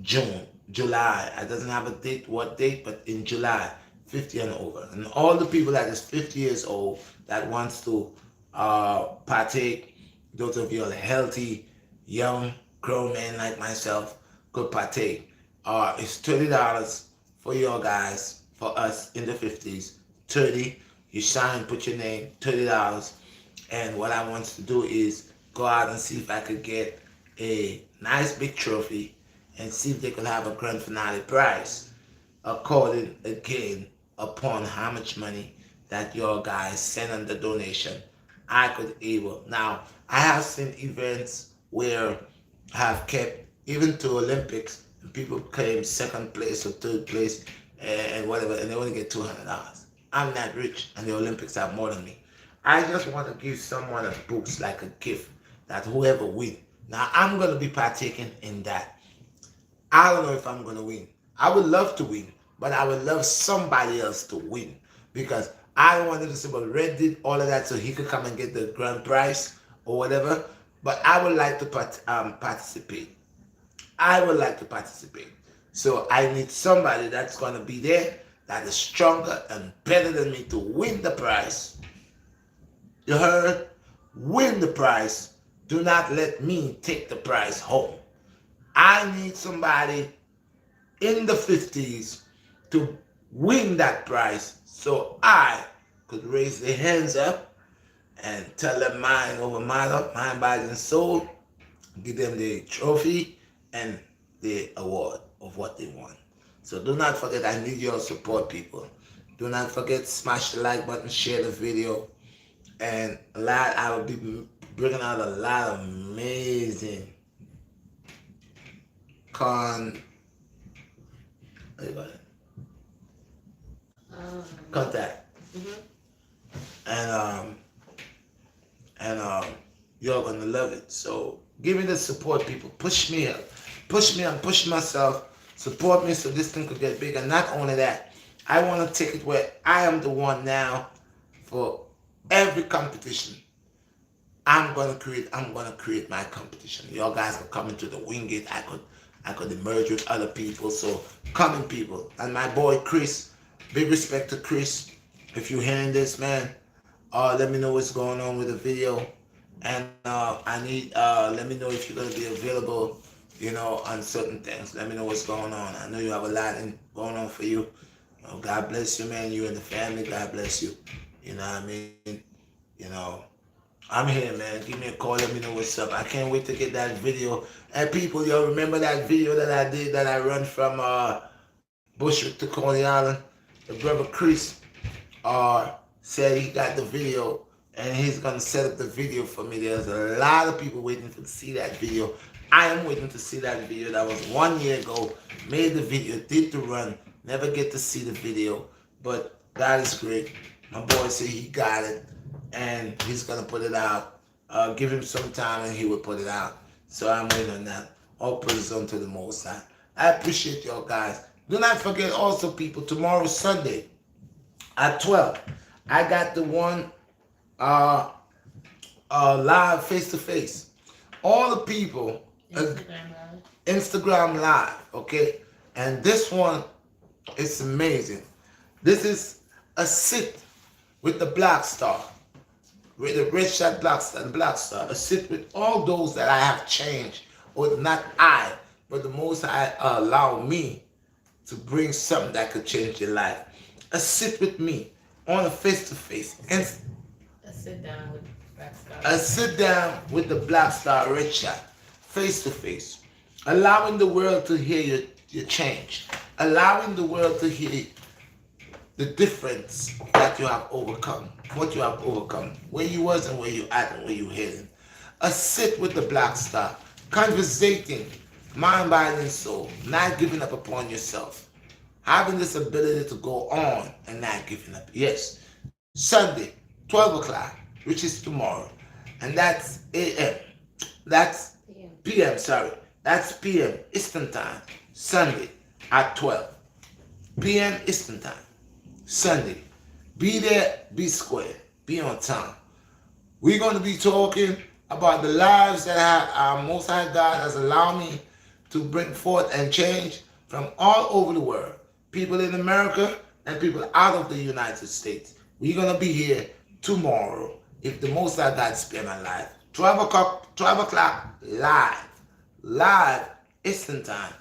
July. I doesn't have a date, what date, but in July, 50 and over. And all the people that is 50 years old that wants to partake, those of you are healthy, young, grown men like myself could partake. It's $30 for your guys, for us in the 50s, 30. You sign, put your name, $30. And what I want to do is go out and see if I could get a nice big trophy and see if they could have a grand finale prize according again upon how much money that your guys send on the donation. I could able now. I have seen events where I have kept even to Olympics and people claim second place or third place and whatever, and they only get $200. I'm not rich, and the Olympics have more than me. I just want to give someone a boost, like a gift, that whoever win. Now I'm gonna be partaking in that. I don't know if I'm gonna win. I would love to win, but I would love somebody else to win because I wanted to say, but Red did all of that so he could come and get the grand prize or whatever. But I would like to participate. I would like to participate. So I need somebody that's gonna be there that is stronger and better than me to win the prize. You heard? Win the prize. Do not let me take the prize home. I need somebody in the 50s to win that prize so I could raise their hands up and tell them mind over matter, mind, body, and soul, give them the trophy and the award of what they want. So do not forget, I need your support, people. Do not forget, smash the like button, share the video, and I will be bringing out a lot of amazing Um, contact, mhm. and you're gonna love it. So give me the support, people. Push me up, push me. I'm pushing myself. Support me so this thing could get big. And not only that, I want to take it where I am the one now for every competition. I'm gonna create my competition. Y'all guys could come into the wing it. I could emerge with other people. So coming people. And my boy Chris, big respect to Chris. If you're hearing this, man, let me know what's going on with the video. And I need let me know if you're gonna be available, on certain things. Let me know what's going on. I know you have a lot going on for you. God bless you, man. You and the family. God bless you. You know what I mean? You know, I'm here, man. Give me a call. Let me know what's up. I can't wait to get that video. And people, y'all remember that video that I did that I run from Bushwick to Coney Island? The brother Chris said he got the video and he's gonna set up the video for me. There's a lot of people waiting to see that video. I am waiting to see that video. That was 1 year ago. Made the video, did the run. Never get to see the video, but God is great. My boy said he got it, and he's gonna put it out. Give him some time, and he will put it out. So I'm waiting on that. All praise unto the Most High. I appreciate y'all guys. Do not forget also, people. Tomorrow Sunday at 12, I got the one live face to face. All the people. Instagram live, okay? And this one is amazing. This is a sit with the BlackStar, with the Redshot BlackStar, a sit with all those that I have changed, or not I, but the Most High allow me to bring something that could change your life. A sit with me on a face-to-face. A sit down with BlackStar. A sit down with the BlackStar Redshot, face-to-face. Allowing the world to hear your change. Allowing the world to hear the difference that you have overcome. What you have overcome. Where you was and where you at and where you heading. A sit with the BlackStar. Conversating. Mind, body, and soul. Not giving up upon yourself. Having this ability to go on and not giving up. Yes. Sunday, 12 o'clock, which is tomorrow. And that's a.m. That's p.m. Sorry. That's p.m. Eastern Time. Sunday at 12 p.m. Eastern Time. Sunday. Be there, be square, be on time. We're going to be talking about the lives that our Most High God has allowed me to bring forth and change from all over the world. People in America and people out of the United States. We're going to be here tomorrow, if the Most High God spare my life. 12 o'clock live Eastern Time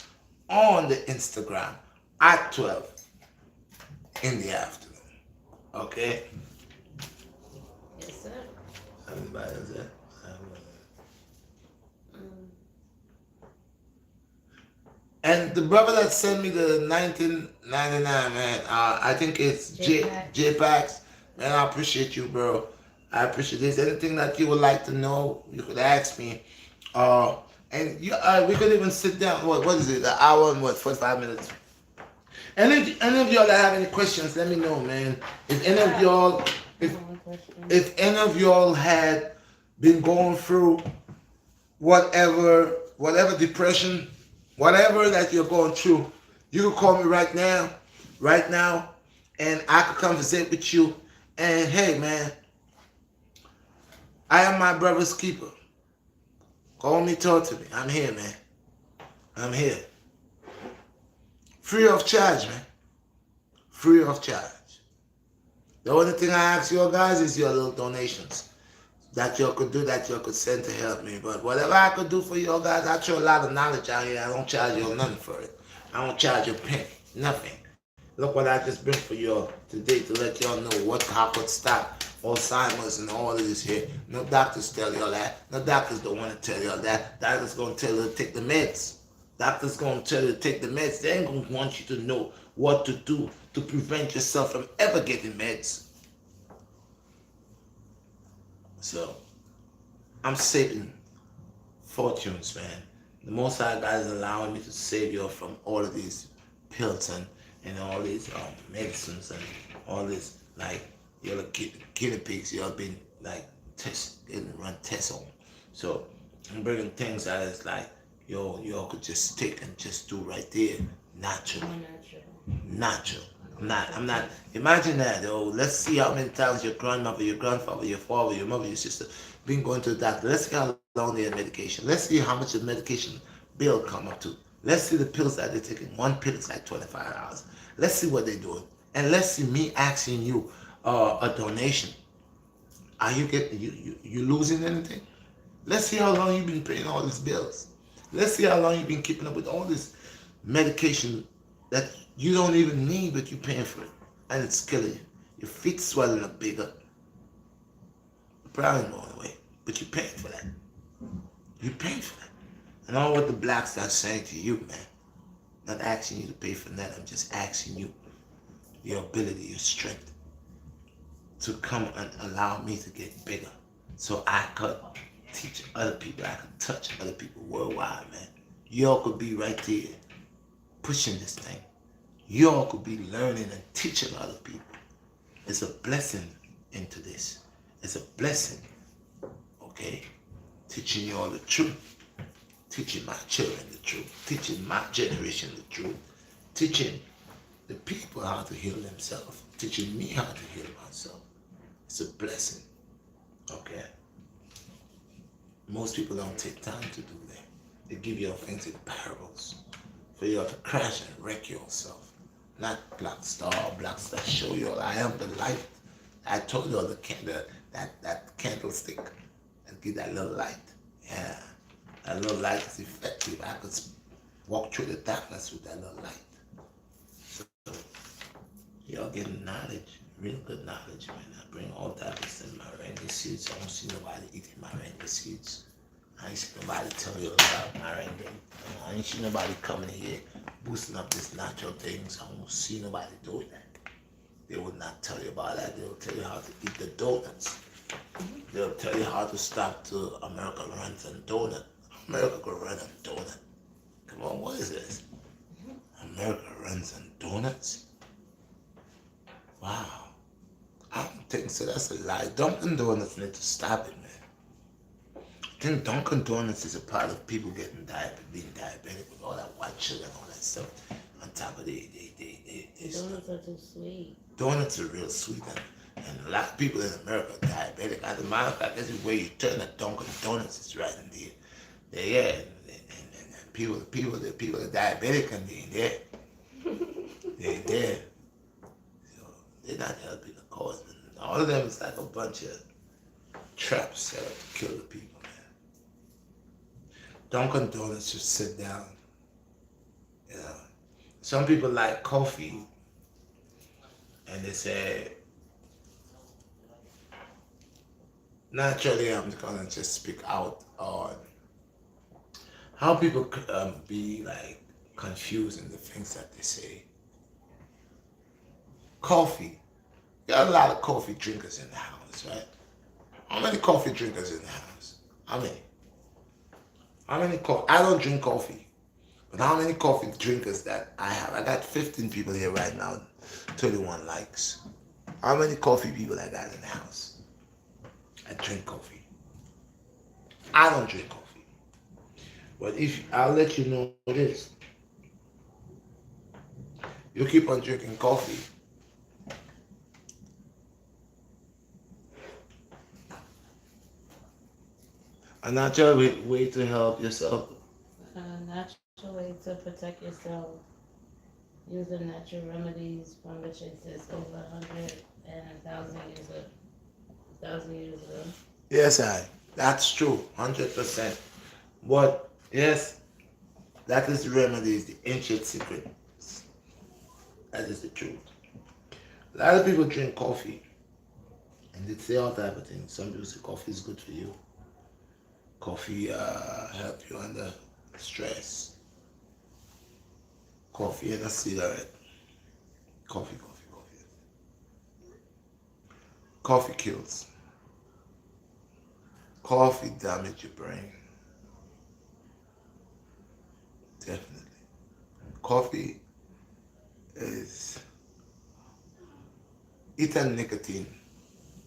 on the Instagram at 12 in the afternoon. Okay? Yes, sir. Everybody is it. Mm. And the brother that sent me the 1999, man, I think it's J-Pack. JPax. Man, I appreciate you, bro. I appreciate this. Anything that you would like to know, you could ask me. Uh, and we could even sit down. What is it? An hour and what? 45 minutes. And if any of y'all that have any questions, let me know, man. If any of Ah, y'all, I if have one question. if any of y'all had been going through whatever depression, whatever that you're going through, you can call me right now, and I could conversate with you. And hey, man, I am my brother's keeper. Call me, talk to me. I'm here, man. I'm here, free of charge, man. Free of charge. The only thing I ask you guys is your little donations that you could do, that you could send to help me. But whatever I could do for you guys, I throw a lot of knowledge out here. I don't charge you nothing for it. I don't charge you a penny, nothing. Look what I just bring for y'all today to let y'all know how could stop Alzheimer's and all of this here. No doctors tell y'all that. No doctors don't want to tell y'all that. Doctors gonna tell you to take the meds. Doctors gonna tell you to take the meds. They ain't gonna want you to know what to do to prevent yourself from ever getting meds. So I'm saving fortunes, man. The Most High God is allowing me to save you from all of these pills and all these medicines and all this, like, you're the guinea pigs you've been like getting run tests on. So I'm bringing things that is like y'all could just take and just do right there naturally. More natural. Natural. I'm not. Imagine that, though. Let's see how many times your grandmother, your grandfather, your father, your mother, your sister been going to the doctor. Let's see how long they're on medication. Let's see how much the medication bill come up to. Let's see the pills that they're taking. One pill is like $25. Let's see what they're doing, and let's see me asking you a donation. Are you getting you losing anything? Let's see how long you've been paying all these bills. Let's see how long you've been keeping up with all this medication that you don't even need, but you're paying for it. And it's killing you. Your feet swelling up bigger. You're probably going away. But you're paying for that. You're paying for that. And all what the blacks are saying to you, man. Not asking you to pay for that. I'm just asking you your ability, your strength to come and allow me to get bigger. So I could teach other people. I could touch other people worldwide, man. Y'all could be right there pushing this thing. Y'all could be learning and teaching other people. It's a blessing into this. It's a blessing, okay? Teaching you all the truth. Teaching my children the truth. Teaching my generation the truth. Teaching the people how to heal themselves. Teaching me how to heal myself. It's a blessing, okay? Most people don't take time to do that. They give you things in parables for you to crash and wreck yourself. Not BlackStar show you all I am the light. I told you all that candlestick and give that little light. Yeah, that little light is effective. I could walk through the darkness with that little light. So y'all getting knowledge, real good knowledge, man. I bring all that in my rainbow seeds. I don't see nobody eating my rainbow seeds. I ain't see nobody tell you about my rainbow. I ain't see nobody coming here boosting up this natural things. I don't see nobody doing that. They would not tell you about that. They'll tell you how to eat the donuts. They'll tell you how to stop to America runs on donut. America could run on donut. Come on, what is this? America runs on donuts? Wow. I don't think so. That's a lie. Dunkin' Donuts need to stop it, man. I think Dunkin' Donuts is a part of people being diabetic with all that white sugar and all that stuff on top of Donuts are too sweet. Donuts are real sweet, and a lot of people in America are diabetic. As a matter of fact, this is where you turn a Dunkin' Donuts is right in there. Yeah, and people that are diabetic and they're there. So they're not helping the cause. All of them is like a bunch of traps set up to kill the people, man. Dunkin' Donuts should sit down. You know, some people like coffee, and they say naturally I'm gonna just speak out on how people be like confused in the things that they say. Coffee. You got a lot of coffee drinkers in the house, right? How many coffee drinkers in the house? How many? How many I don't drink coffee. But how many coffee drinkers that I have? I got 15 people here right now, 31 likes. How many coffee people I got in the house? I drink coffee. I don't drink coffee. But if I'll let you know this, you keep on drinking coffee, a natural way to help yourself. A natural way to protect yourself using natural remedies from which exist over 1,000 years ago. Yes, that's true, 100%. But yes, that is the remedy, is the ancient secret. That is the truth. A lot of people drink coffee and they say all type of things. Some people say coffee is good for you. Coffee help you under stress. Coffee and a cigarette. Coffee, coffee, coffee. Coffee kills. Coffee damage your brain. Definitely. Coffee is it and nicotine.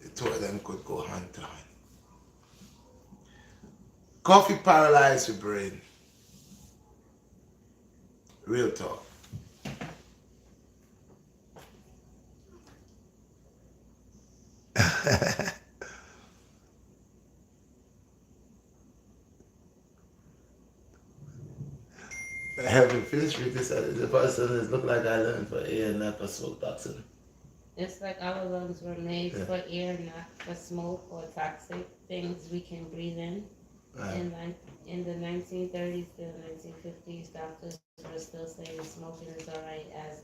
The two of them could go hand to hand. Coffee paralyzes your brain. Real talk. Have you finished with this? The person is look like I learned for air and not for smoke toxin. It's like our lungs were made Yeah. for air, not for smoke or toxic things we can breathe in. Right. In the 1930s to the 1950s, doctors were still saying smoking is alright, as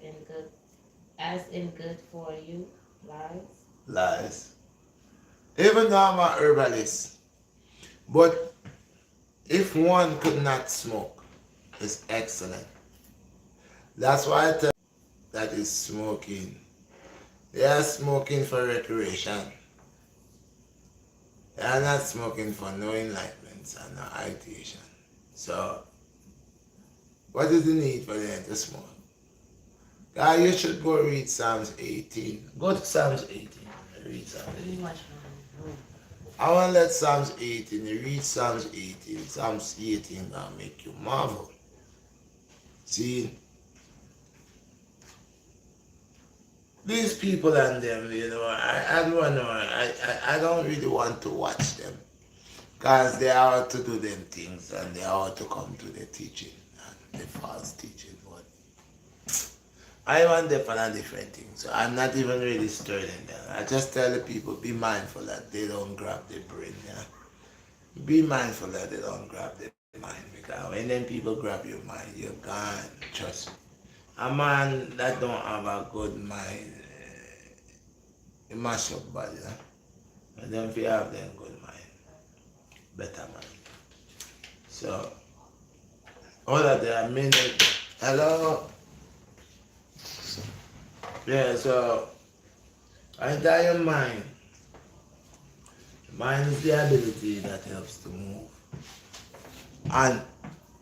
in good for you. Lies. Lies. Even though I'm a herbalist, but if one could not smoke, it's excellent. That's why I tell that is smoking. They are smoking for recreation. They are not smoking for no enlightenment and no ideation. So, what is the need for them to smoke? God, you should go read Psalms 18. Go to Psalms 18. Read Psalms 18. I want to let Psalms 18. You read Psalms 18. Psalms 18 gonna make you marvel. See, these people and them, I don't know. I don't really want to watch them. Because they are to do them things and they are to come to the teaching and the false teaching. But I want them for a different thing. So I'm not even really stirring them. I just tell the people, be mindful that they don't grab their brain. Yeah? Be mindful that they don't grab their mind. Because when them people grab your mind, you're gone. Trust me. A man that don't have a good mind, he mash up body. Yeah? And then if you have them good mind, better mind. So, all of them minute. Hello? Yeah, so, I tell your mind. Mind is the ability that helps to move. And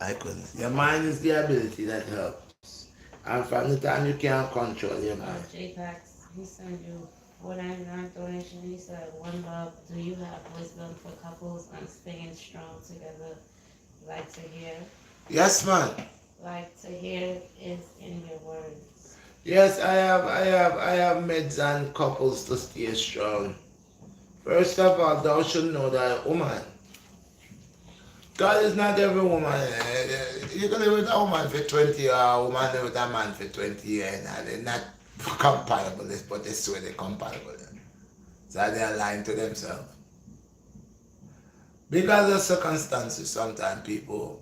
I couldn't. Your mind is the ability that helps. And from the time you can't control your mind. JPAX, he sent you 499 donation. He said, "One love. Do you have wisdom for couples on staying strong together? Like to hear? Yes, man. Like to hear is in your words." Yes, I have meds and couples to stay strong. First of all, thou should know that a woman, God is not every woman. You can live with a woman for 20 years, or a woman live with a man for 20 years, and they're not compatible, but they swear they're compatible. So they're lying to themselves. Because of circumstances, sometimes people,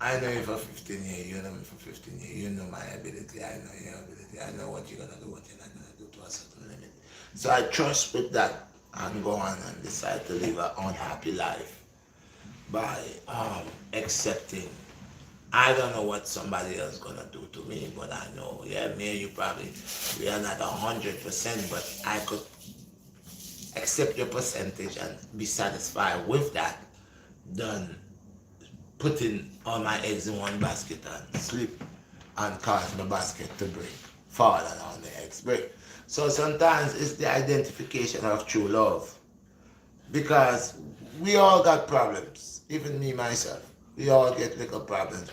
I know you for 15 years, you know me for 15 years, you know my ability, I know your ability, I know what you're going to do, what you're not going to do to a certain limit. So I trust with that. and go on and decide to live an unhappy life by accepting. I don't know what somebody else gonna do to me, but I know, yeah, me and you probably we are not 100%, but I could accept your percentage and be satisfied with that than putting all my eggs in one basket and sleep and cause my basket to break, fall and all the eggs break. So sometimes it's the identification of true love because we all got problems, even me myself. We all get little problems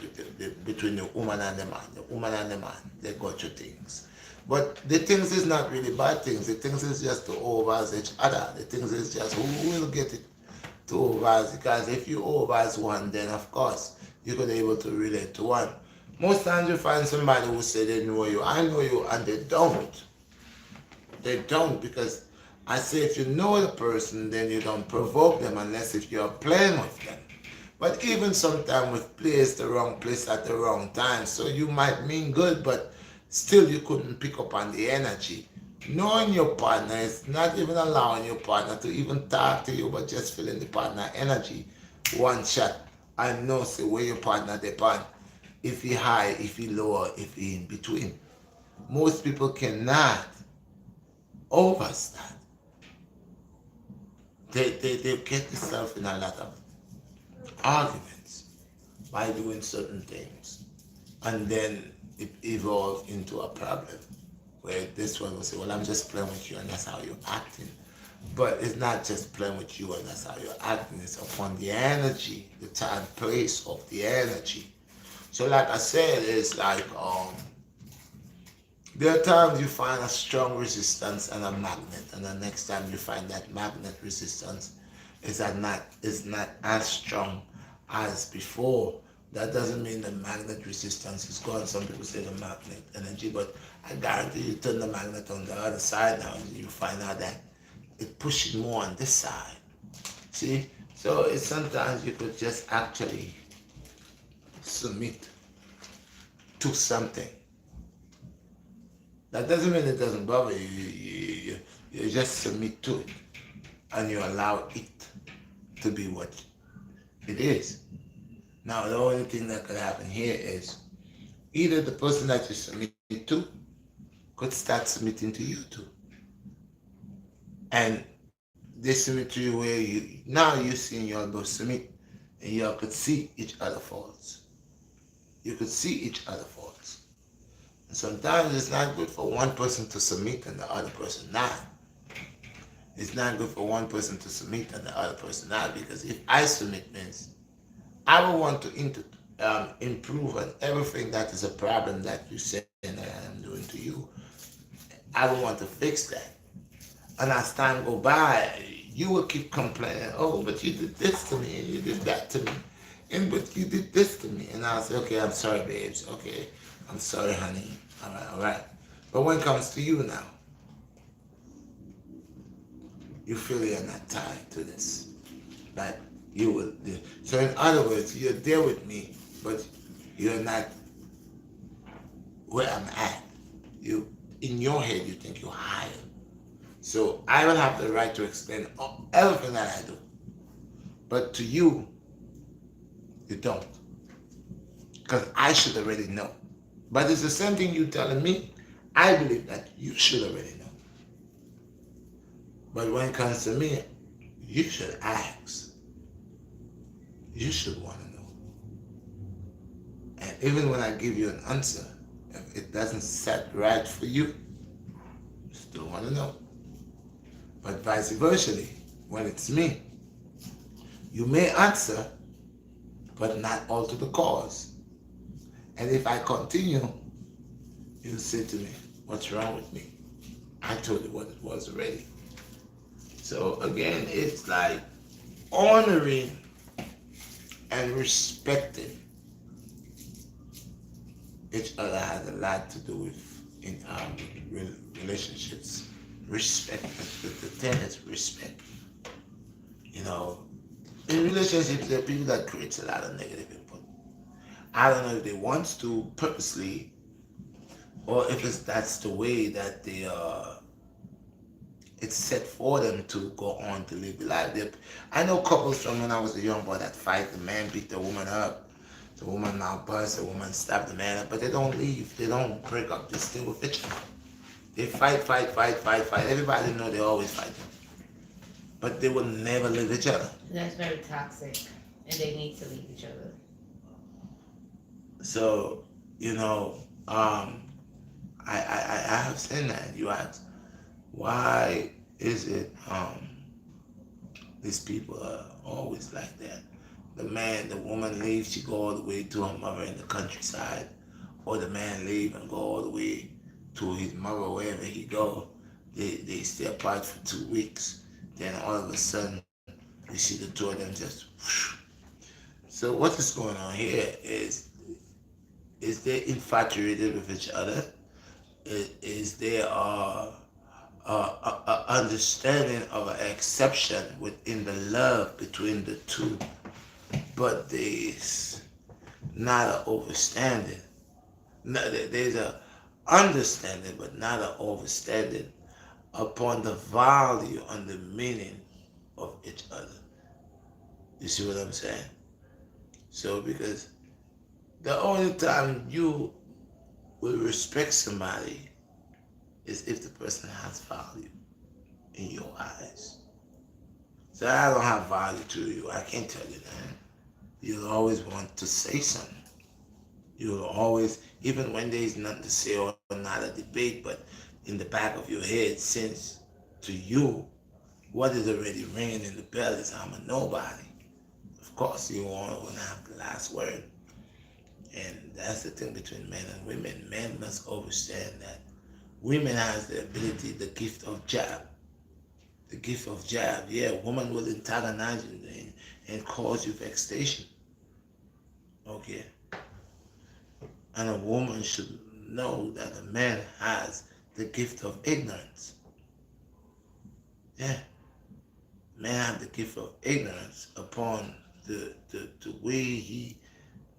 between the woman and the man. The woman and the man, they go through things. But the things is not really bad things. The things is just to overuse each other. The things is just who will get it to overuse. Because if you overuse one, then of course you could be able to relate to one. Most times you find somebody who say they know you, I know you, and they don't. They don't because I say if you know the person, then you don't provoke them unless if you're playing with them. But even sometimes with place the wrong place at the wrong time, so you might mean good, but still you couldn't pick up on the energy. Knowing your partner is not even allowing your partner to even talk to you, but just feeling the partner energy. One shot, I know say where your partner depend. If he high, if he lower, if he in between. Most people cannot overstand. They get themselves in a lot of arguments by doing certain things. And then it evolves into a problem where this one will say, well, I'm just playing with you and that's how you're acting. But it's not just playing with you and that's how you're acting. It's upon the energy, the time, place of the energy. So like I said, it's like there are times you find a strong resistance and a magnet, and the next time you find that magnet resistance is not as strong as before. That doesn't mean the magnet resistance is gone. Some people say the magnet energy, but I guarantee you turn the magnet on the other side now, and you find out that it pushes more on this side. See? So it's sometimes you could just actually submit to something. That doesn't mean it doesn't bother you. You just submit to it and you allow it to be what it is. Now, the only thing that could happen here is either the person that you submit to could start submitting to you too. And they submit to you where now you seeing y'all both submit and y'all could see each other faults. You could see each other faults. And sometimes it's not good for one person to submit and the other person not. It's not good for one person to submit and the other person not, because if I submit means I will want to improve on everything that is a problem that you say that I am doing to you. I will want to fix that. And as time go by, you will keep complaining, oh, but you did this to me and you did that to me. And but you did this to me. And I'll say, okay, I'm sorry, babes. Okay, I'm sorry, honey. All right, all right. But when it comes to you now, you feel you're not tied to this. That you will. So in other words, you're there with me, but you're not where I'm at. You in your head you think you're higher. So I will have the right to explain everything that I do. But to you, you don't. Because I should already know. But it's the same thing you telling me. I believe that you should already know. But when it comes to me, you should ask. You should want to know. And even when I give you an answer, if it doesn't set right for you, you still want to know. But vice versa, when it's me, you may answer, but not alter the cause. And if I continue, you'll say to me, what's wrong with me? I told you what it was already. So again, it's like honoring and respecting each other has a lot to do with in relationships. Respect. The thing is respect. You know, in relationships, there are people that create a lot of negative input. I don't know if they want to purposely, or if that's the way that they it's set for them to go on to live the life. I know couples from when I was a young boy that fight. The man beat the woman up, the woman now bust, the woman stab the man up, but they don't leave. They don't break up. They stay with each other. They fight, fight, fight, fight, fight. Everybody know they always fight, but they will never leave each other. That's very toxic, and they need to leave each other. So, you know, I have seen that. You ask, why is it these people are always like that? The woman leaves, she go all the way to her mother in the countryside, or the man leave and go all the way to his mother wherever he go. They stay apart for 2 weeks. Then all of a sudden, you see the two of them just. Whoosh. So what is going on here is they infatuated with each other? Is there a understanding of an exception within the love between the two, but there's not an overstanding. No, there's a understanding, but not an overstanding upon the value and the meaning of each other. You see what I'm saying? So because the only time you will respect somebody is if the person has value in your eyes. So I don't have value to you. I can't tell you that. You'll always want to say something. You'll always, even when there's nothing to say or not a debate, but in the back of your head, since to you, what is already ringing in the bell is I'm a nobody. Of course, you want to have the last word. And that's the thing between men and women. Men must understand that women has the ability, the gift of jab. The gift of jab. Yeah, a woman will antagonize you and cause you vexation. Okay. And a woman should know that a man has the gift of ignorance. Yeah. Man have the gift of ignorance upon the way he,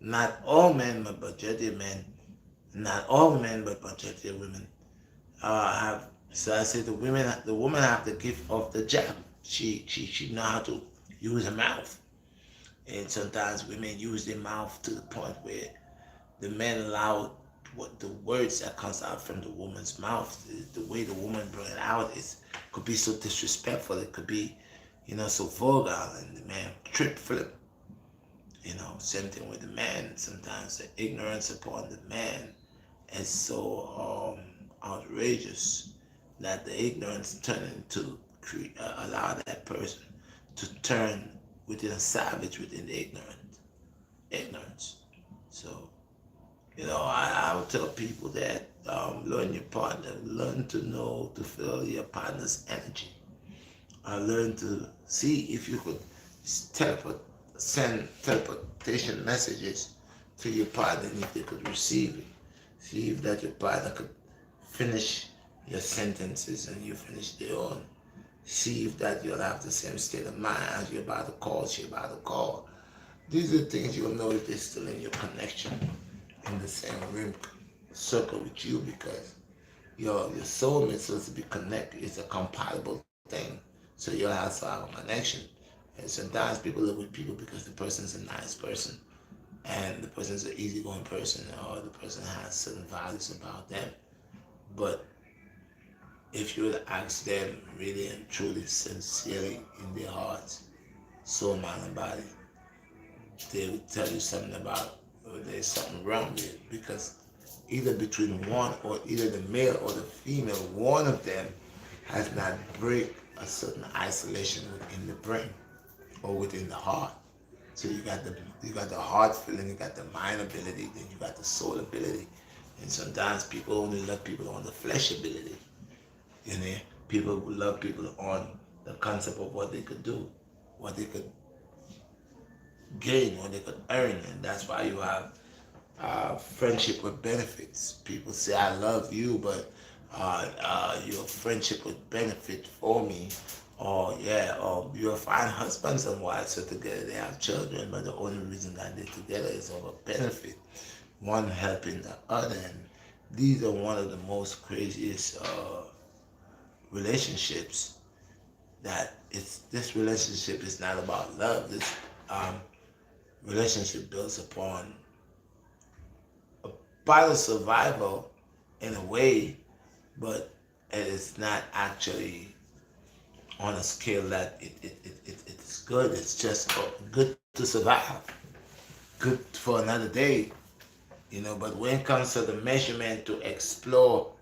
not all men, but majority of men, not all men, but majority of women have. So I say the woman have the gift of the jab. She know how to use her mouth, and sometimes women use their mouth to the point where the men allow what the words that comes out from the woman's mouth, the way the woman bring it out is could be so disrespectful. It could be, so vulgar, and the man trip flip. Same thing with the man. Sometimes the ignorance upon the man is so outrageous that the ignorance turn into allow that person to turn within a savage within the ignorance. So I would tell people that learn your partner, learn to know to feel your partner's energy. Learn to see if you could send teleportation messages to your partner, and if they could receive it. See if that your partner could finish your sentences and you finish their own. See if that you'll have the same state of mind as you're about to call, she's about to call. These are things you'll know if they're still in your connection, in the same rim circle with you, because your soulmate supposed to be connected. It's a compatible thing. So you'll have to have a connection. And sometimes people live with people because the person's a nice person and the person's an easygoing person, or the person has certain values about them. But if you would ask them really and truly, sincerely in their hearts, soul, mind, and body, they would tell you something about there's something wrong with it, because either between one or either the male or the female, one of them has not break a certain isolation within the brain or within the heart. So you got the heart feeling, you got the mind ability, then you got the soul ability. And sometimes people only love people on the flesh ability. You know, people love people on the concept of what they could do, what they could gain, what they could earn, and that's why you have friendship with benefits. People say, I love you, but your friendship with benefit for me. Or, yeah, or you'll find husbands and wives are together, they have children, but the only reason that they're together is over benefit, one helping the other. And these are one of the most craziest relationships that it's this relationship is not about love. This um, relationship builds upon a part of survival in a way, but it is not actually on a scale that it's good. It's just good to survive, good for another day, But when it comes to the measurement to explore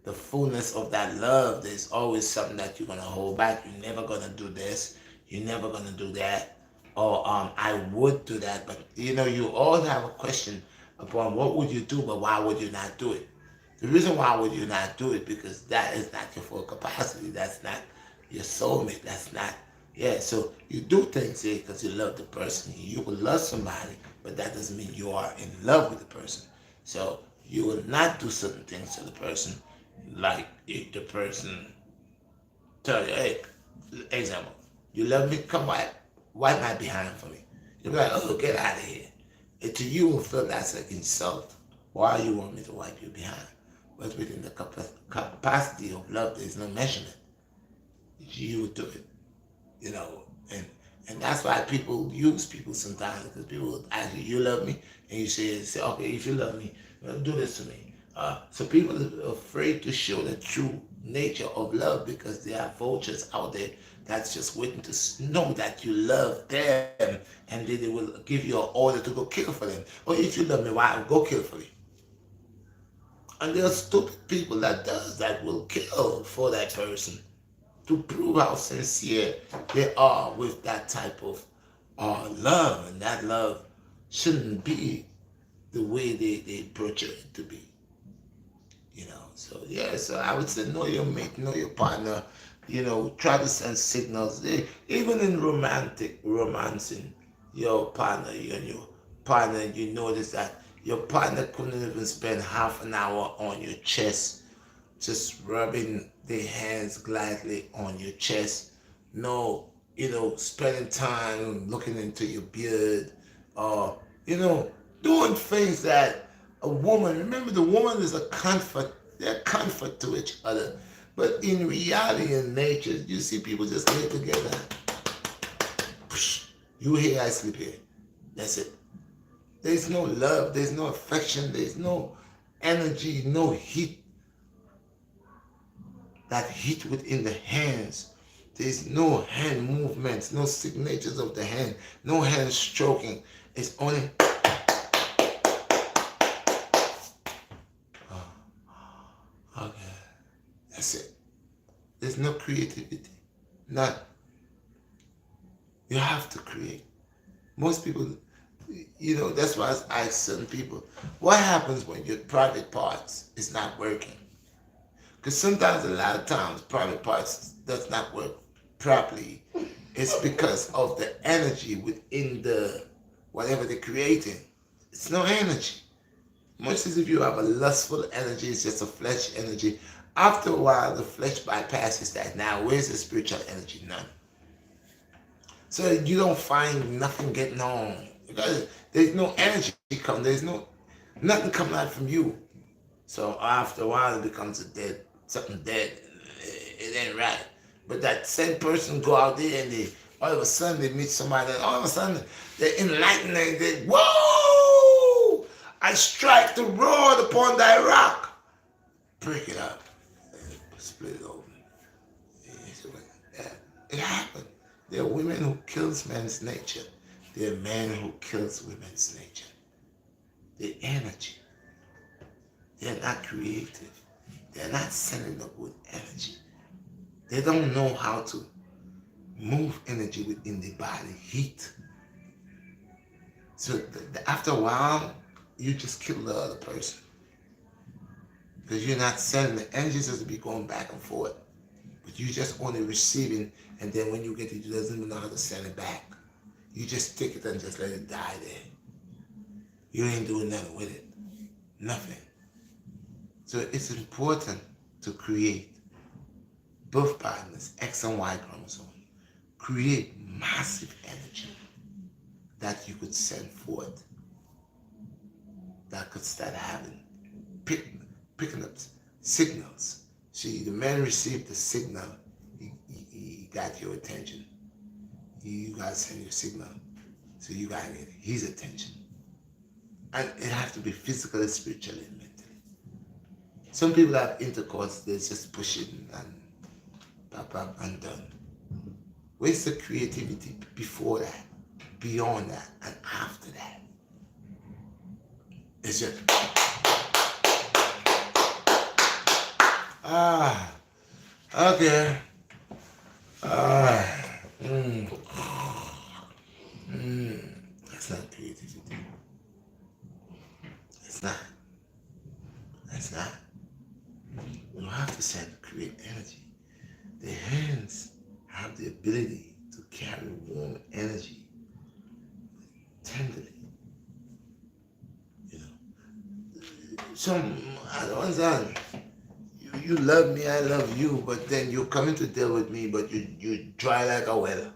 the fullness of that love, there's always something that you're gonna hold back. You're never gonna do this. You're never gonna do that. Or I would do that, but you all have a question upon what would you do, but why would you not do it? The reason why would you not do it because that is not your full capacity. That's not your soulmate. That's not So you do things here because you love the person. You will love somebody, but that doesn't mean you are in love with the person. So you will not do certain things to the person, like if the person tell you, hey, example, you love me, come wipe my behind for me. You'll be like, oh, get out of here. And to you will feel that's an insult. Why you want me to wipe you behind? But within the capacity of love, there's no measurement. You do it, you know, and and that's why people use people sometimes because people will ask you, you love me? And you say, okay, if you love me, well, do this to me. So people are afraid to show the true nature of love because there are vultures out there that's just waiting to know that you love them and then they will give you an order to go kill for them. Or if you love me, why go kill for me? And there are stupid people that does that will kill for that person to prove how sincere they are with that type of love. And that love shouldn't be the way they portray it to be. So yeah, so I would say know your mate, know your partner, try to send signals. Even in romancing your partner, you and your partner, you notice that your partner couldn't even spend half an hour on your chest, just rubbing their hands gladly on your chest. No, spending time looking into your beard, or, doing things that a woman, remember the woman is a comfort, they're comfort to each other. But in reality and nature, you see people just lay together. You here, I sleep here. That's it. There's no love, there's no affection, there's no energy, no heat. That heat within the hands. There's no hand movements, no signatures of the hand, no hand stroking. It's only okay. That's it. There's no creativity. None. You have to create. Most people, that's why I ask certain people, what happens when your private parts is not working? Because sometimes, a lot of times, private parts does not work properly. It's because of the energy within the whatever they're creating. It's no energy. Much as if you have a lustful energy, it's just a flesh energy. After a while, the flesh bypasses that. Now, where's the spiritual energy? None. So you don't find nothing getting on because there's no energy come. There's nothing coming out from you. So after a while, it becomes something dead. It ain't right. But that same person go out there and all of a sudden they meet somebody, and all of a sudden they're enlightened and they, whoa! I strike the rod upon thy rock. Break it up. And split it open. Yeah, it happened. There are women who kills men's nature. There are men who kills women's nature. The energy. They're not creative. They're not sending the good energy. They don't know how to move energy within the body, heat. So after a while, you just kill the other person. Because you're not sending the energy supposed to be going back and forth. But you just only receiving, and then when you get it, you doesn't even know how to send it back. You just take it and just let it die there. You ain't doing nothing with it. Nothing. So it's important to create both partners, X and Y chromosome. Create massive energy that you could send forth, that could start having, picking up signals. See, the man received the signal, he got your attention. You gotta send your signal. So you gotta get his attention. And it has to be physically, spiritually, and mentally. Some people have intercourse, they just push it and pop and done. Where's the creativity before that, beyond that, and after that? It's just okay. Mm, that's not creativity. It's not. That's not. You have to send create energy. The hands have the ability to carry warm energy tenderly. You know. Some I don't understand. You love me, I love you, but then you're coming to deal with me, but you dry like a well.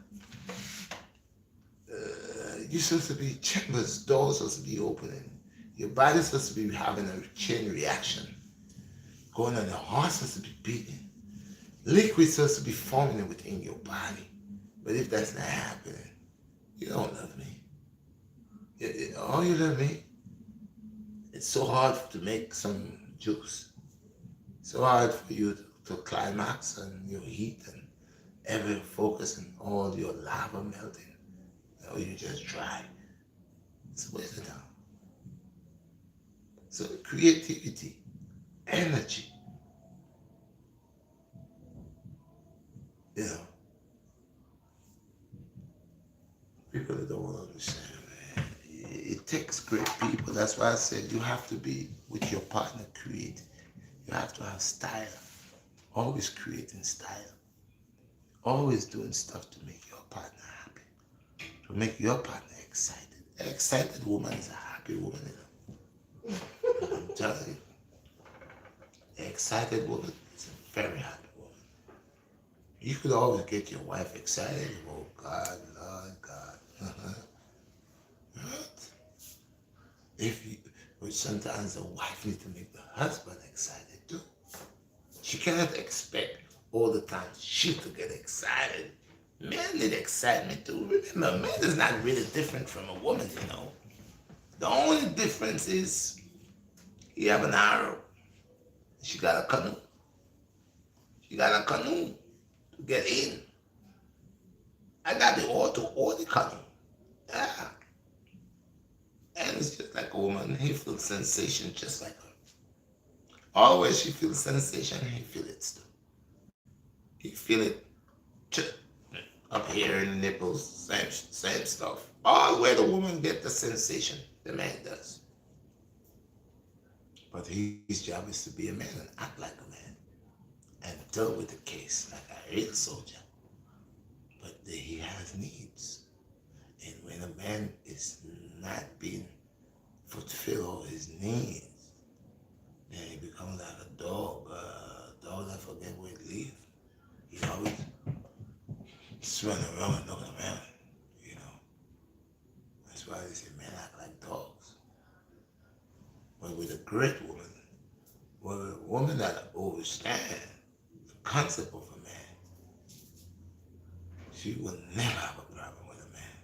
You're supposed to be chambers, doors supposed to be opening. Your body's supposed to be having a chain reaction going on. Your heart's supposed to be beating. Liquid's supposed to be forming within your body. But if that's not happening, you don't love me. Oh, you love me? It's so hard to make some juice. So hard for you to climax and your heat and ever focus and all your lava melting. Or you just dry. It's a waste of time. So creativity, energy, you know, people that don't want to understand, man. It takes great people. That's why I said you have to be with your partner creative. You have to have style. Always creating style. Always doing stuff to make your partner happy. To make your partner excited. An excited woman is a happy woman. You know? I'm telling you. An excited woman is a very happy woman. You could always get your wife excited. Oh God, Lord God. Right? But sometimes the wife needs to make the husband excited too. She cannot expect all the time she to get excited. Men need excitement too. Remember, man is not really different from a woman, you know. The only difference is he have an arrow. She got a canoe. She got a canoe to get in. I got the oar to oar the canoe. Yeah. And it's just like a woman. He feels sensation just like her. Always she feels sensation, he feels it too. He feel it up here in the nipples, same stuff. All where the woman get the sensation, the man does. But his job is to be a man and act like a man and deal with the case like a real soldier. But he has needs. And when a man is not being fulfill all his needs, then he becomes like a dog that forget where it lives. He always just running around, looking around, you know. That's why they say men act like dogs. But with a great woman, with a woman that understands the concept of a man, she will never have a problem with a man.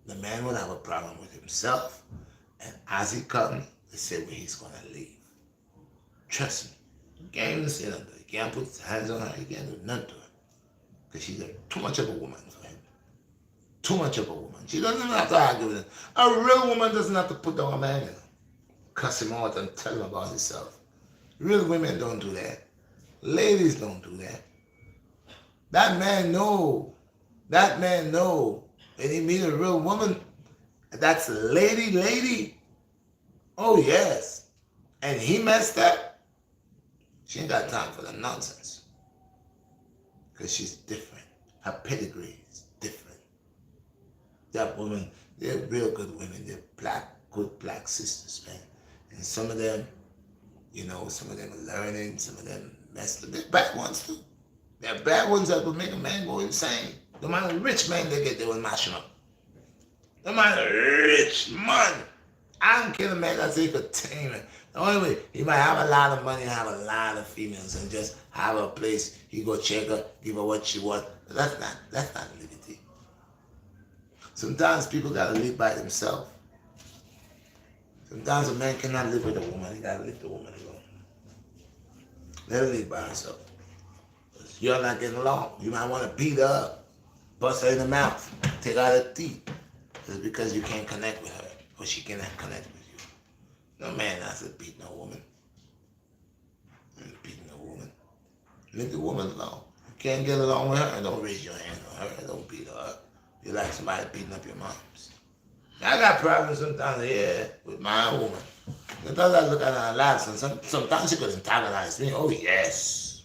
The man will have a problem with himself, and as he comes, they say where he's gonna leave. Trust me. You can't even say nothing. You can't put his hands on her. You can't do nothing to her. Because she's too much of a woman for him. Too much of a woman. She doesn't even have to argue with him. A real woman doesn't have to put down a man in him. Cuss him out and tell him about himself. Real women don't do that. Ladies don't do that. That man know. That man know. When he meet a real woman, that's lady. Oh yes. And he messed up. She ain't got time for the nonsense. Because she's different. Her pedigree is different. That woman, they're real good women. They're good black sisters, man. And some of them, you know, some of them are learning, some of them messed up. They're bad ones too. They're bad ones that will make a man go insane. No matter rich man they get, they will mash him up. No matter rich man. I don't care the man that's entertainment. The only way, he might have a lot of money, have a lot of females, and just have a place. He go check her, give her what she want, That's not liberty. Sometimes people gotta live by themselves. Sometimes a man cannot live with a woman. He gotta leave the woman alone. Let her live by herself. You're not getting along. You might want to beat her up, bust her in the mouth, take out her teeth. It's because you can't connect with her, or she cannot connect with you. No man has to beat no woman. Beating no woman. Leave the woman alone. You can't get along with her, don't raise your hand on her. Don't beat her up. You like somebody beating up your moms. I got problems sometimes here with my own woman. Sometimes I look at her and laugh, and sometimes she could antagonize me. Oh, yes.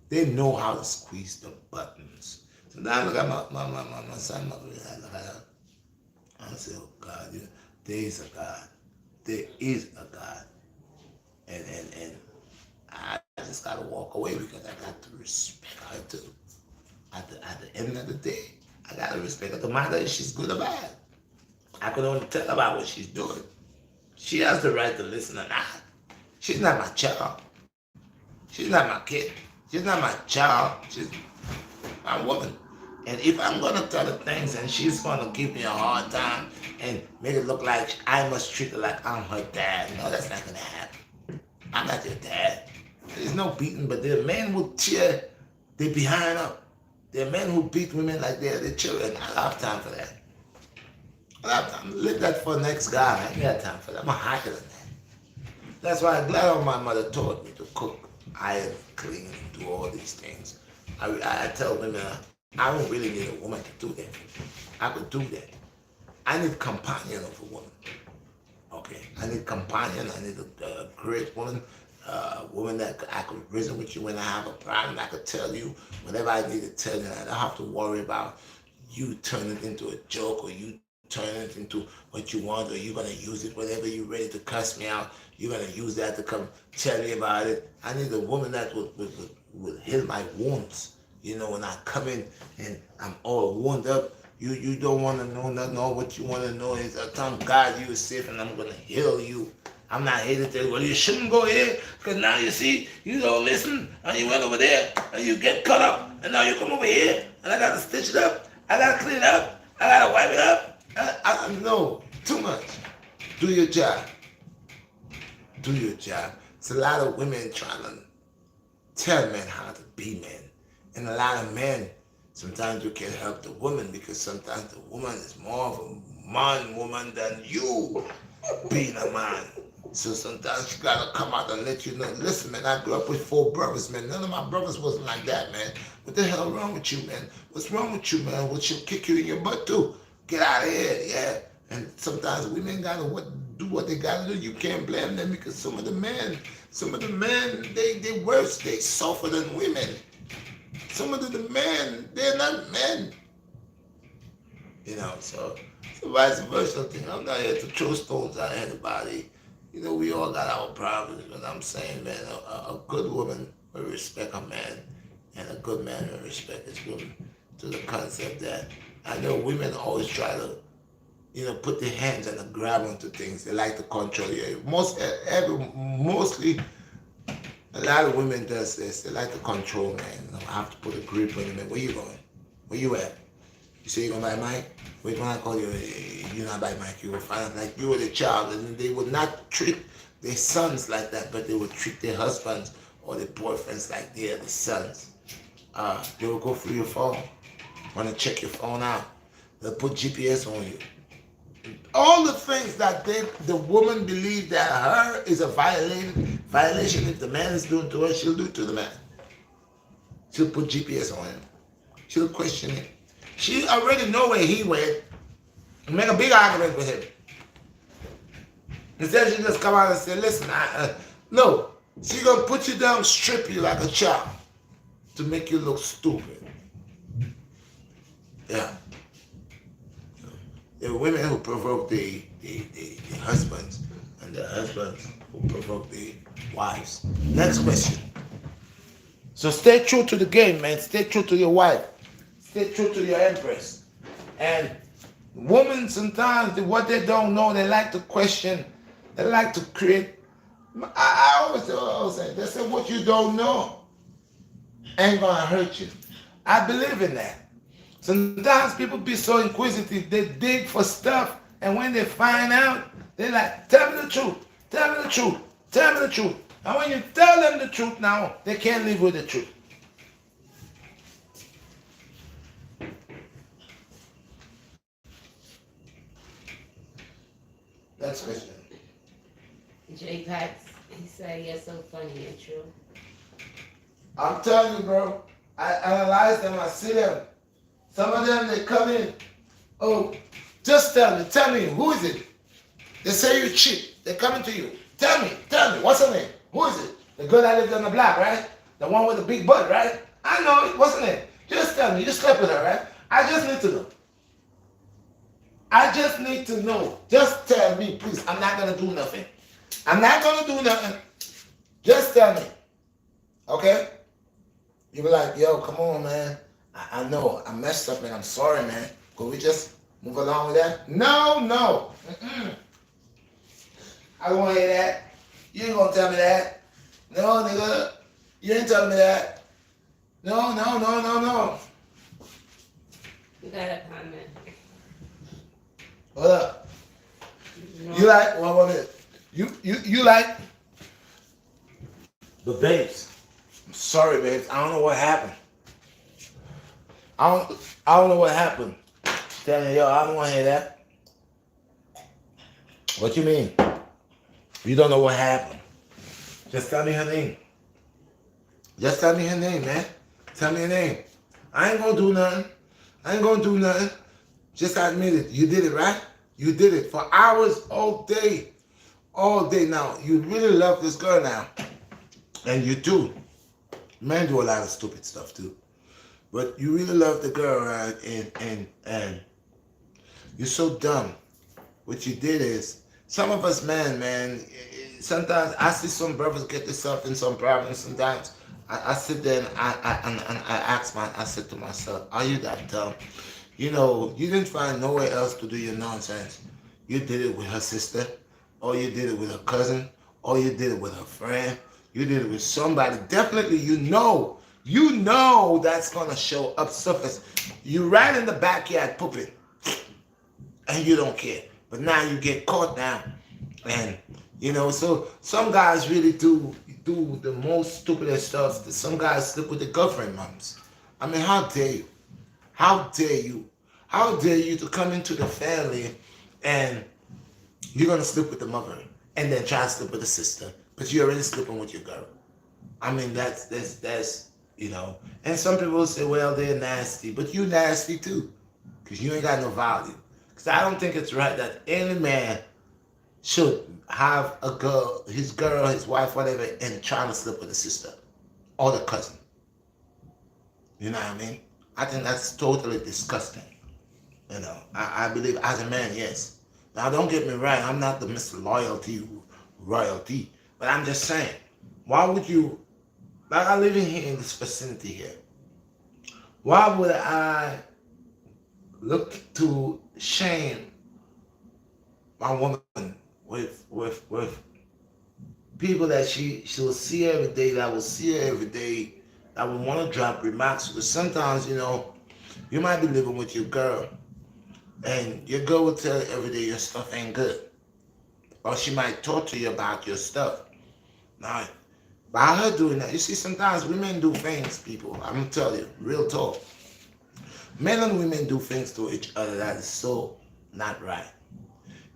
They know how to squeeze the buttons. Sometimes I look at my son, I look at her. I say, oh, God, there is a God. There is a God. And I just got to walk away because I got to respect her, too. At the end of the day, I got to respect her. No matter if she's good or bad. I can only tell about what she's doing. She has the right to listen or not. She's not my child. She's not my kid. She's not my child. She's my woman. And if I'm going to tell her things and she's going to give me a hard time and make it look like I must treat her like I'm her dad, no, that's not going to happen. I'm not your dad. There's no beating, but there are men who cheer they behind up. There are men who beat women like they're their children. I don't have time for that. Leave that for the next guy. I ain't got time for that. I'm higher than that. That's why I'm glad my mother taught me to cook, iron, clean, do all these things. I tell women, I don't really need a woman to do that. I could do that. I need companion of a woman. Okay, I need companion. I need a great woman, woman that I could reason with you when I have a problem. I could tell you whatever I need to tell you. I don't have to worry about you turning it into a joke or you turn it into what you want, or you're going to use it whenever you're ready to cuss me out. You're going to use that to come tell me about it. I need a woman that would heal my wounds. You know, when I come in and I'm all wound up, you don't want to know nothing. All what you want to know is thank God you are safe and I'm going to heal you. I'm not here to tell you, well, you shouldn't go here because now you see, you don't listen and you went over there and you get cut up and now you come over here and I got to stitch it up. I got to clean it up. I got to wipe it up. No, too much. Do your job. Do your job. It's a lot of women trying to tell men how to be men. And a lot of men, sometimes you can't help the woman because sometimes the woman is more of a man woman than you being a man. So sometimes you gotta come out and let you know, listen, man, I grew up with 4 brothers, man. None of my brothers wasn't like that, man. What the hell wrong with you, man? What's wrong with you, man? What she'll kick you in your butt too? Get out of here, yeah. And sometimes women gotta do what they gotta do. You can't blame them because some of the men, they worse, they suffer than women. Some of the men, they're not men. You know, so vice versa thing. I'm not here to throw stones at anybody. You know, we all got our problems, but I'm saying, man, a good woman will respect a man, and a good man will respect his woman. To the concept that I know women always try to, you know, put their hands and grab onto things. They like to control you. Mostly, a lot of women does this. They like to control men. You know, I have to put a grip on them. Where you going? Where you at? You say you're going to buy Mike? Wait, when I call you, you're not buy Mike. You will find out like you were the child. And they would not treat their sons like that, but they would treat their husbands or their boyfriends like they're the sons. They will go through your phone. Want to check your phone out. They'll put GPS on you. All the things that the woman believes that her is a violation if the man is doing to her, she'll do it to the man. She'll put GPS on him. She'll question him. She already know where he went and make a big argument with him. Instead she just come out and say, listen, no. She's going to put you down, strip you like a child to make you look stupid. Yeah. There are women who provoke the husbands, and the husbands who provoke the wives. Next question. So stay true to the game, man. Stay true to your wife. Stay true to your empress. And women sometimes, what they don't know, they like to question. They like to create. I always say, they say what you don't know ain't gonna hurt you. I believe in that. Sometimes people be so inquisitive, they dig for stuff, and when they find out, they like, tell me the truth, tell me the truth, tell me the truth. And when you tell them the truth now, they can't live with the truth. Next question. J Pax, he said, you're so funny and true. I'm telling you, bro, I analyze them, I see them. Some of them, they come in, oh, just tell me, who is it? They say you cheat. They're coming to you. Tell me, what's her name? Who is it? The girl that lives on the block, right? The one with the big butt, right? I know it. What's her name? Just tell me. You slept with her, right? I just need to know. I just need to know. Just tell me, please. I'm not gonna do nothing. I'm not gonna do nothing. Just tell me. Okay? You be like, yo, come on, man. I know I messed up and I'm sorry, man. Could we just move along with that? No, no. Mm-mm. I don't want to hear that. You ain't gonna tell me that. No, nigga. You ain't telling me that. No, no, no, no, no. You got a comment. Hold up. No. You like one minute. You like the babes. I'm sorry, babes. I don't know what happened. I don't know what happened. Telling you, yo, I don't want to hear that. What you mean? You don't know what happened. Just tell me her name. Just tell me her name, man. Tell me her name. I ain't gonna do nothing. I ain't gonna do nothing. Just admit it. You did it, right? You did it for hours, all day. All day now. You really love this girl now. And you do. Men do a lot of stupid stuff too. But you really love the girl, right? And you're so dumb. What you did is, some of us men, man, sometimes I see some brothers get themselves in some problems. Sometimes I sit there and I said to myself, are you that dumb? You know, you didn't find nowhere else to do your nonsense. You did it with her sister, or you did it with her cousin, or you did it with her friend. You did it with somebody. Definitely, you know that's gonna show up surface. You right in the backyard pooping, and you don't care. But now you get caught now, and you know. So some guys really do the most stupidest stuff. Some guys sleep with their girlfriend moms. I mean, how dare you? How dare you? How dare you to come into the family and you're gonna sleep with the mother and then try to sleep with the sister, but you're already sleeping with your girl. I mean, that's you know. And some people say, well, they're nasty, but you nasty too, because you ain't got no value. Because I don't think it's right that any man should have a girl, his wife, whatever, and trying to sleep with the sister or the cousin. You know what I mean? I think that's totally disgusting. You know, I believe as a man, yes. Now, don't get me right. I'm not the Mr. Royalty, but I'm just saying, why would you, like I live in here in this vicinity here, why would I look to shame my woman with people that she'll see every day, that will see her every day, that will want to drop remarks? Because sometimes, you know, you might be living with your girl, and your girl will tell you every day your stuff ain't good. Or she might talk to you about your stuff. Now, by her doing that, you see, sometimes women do things, people. I'm going to tell you, real talk. Men and women do things to each other that is so not right.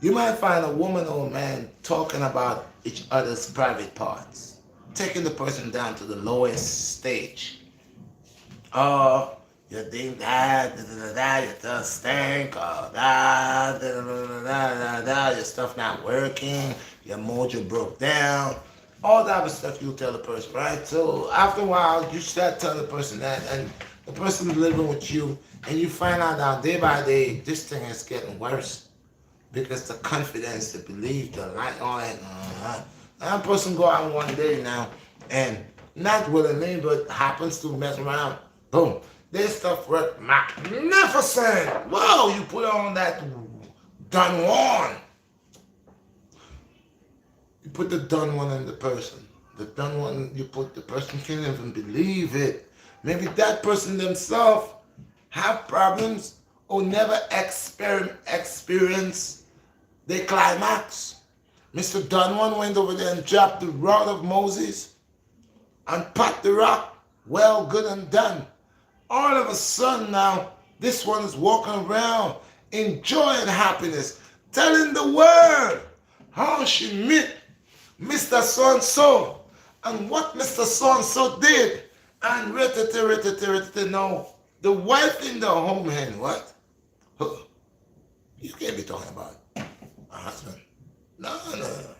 You might find a woman or a man talking about each other's private parts, taking the person down to the lowest stage. Oh, you think that, your stuff stink, or your stuff not working, your mojo broke down, all that of stuff you tell the person, right? So after a while, you start telling the person that, and the person living with you, and you find out that day by day, this thing is getting worse because the confidence, the belief, the like, all that. That person go out one day now, and not willingly, but happens to mess around. Boom. This stuff worked magnificent. Whoa, you put on that done one. You put the done one in the person. The done one, you put, the person can't even believe it. Maybe that person themselves have problems or never experience the climax. Mr. Dunwan went over there and dropped the rod of Moses and pat the rock. Well, good and done. All of a sudden now, this one is walking around enjoying happiness, telling the world how she met Mr. So-and-so and what Mr. So-and-so did. And now, the wife in the home hand, what? Huh. You can't be talking about a husband. No, no, no.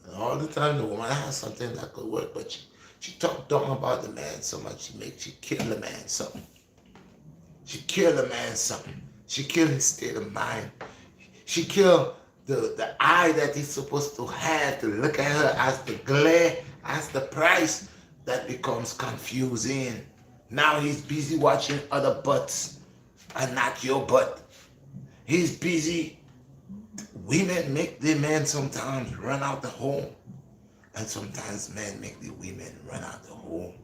And all the time the woman has something that could work, but she talk down about the man so much she kill the man something. She kill the man something. She kill his state of mind. She kill the eye that he's supposed to have to look at her as the glare, as the price that becomes confusing. Now he's busy watching other butts and not your butt. He's busy. Women make the men sometimes run out the home. And sometimes men make the women run out the home.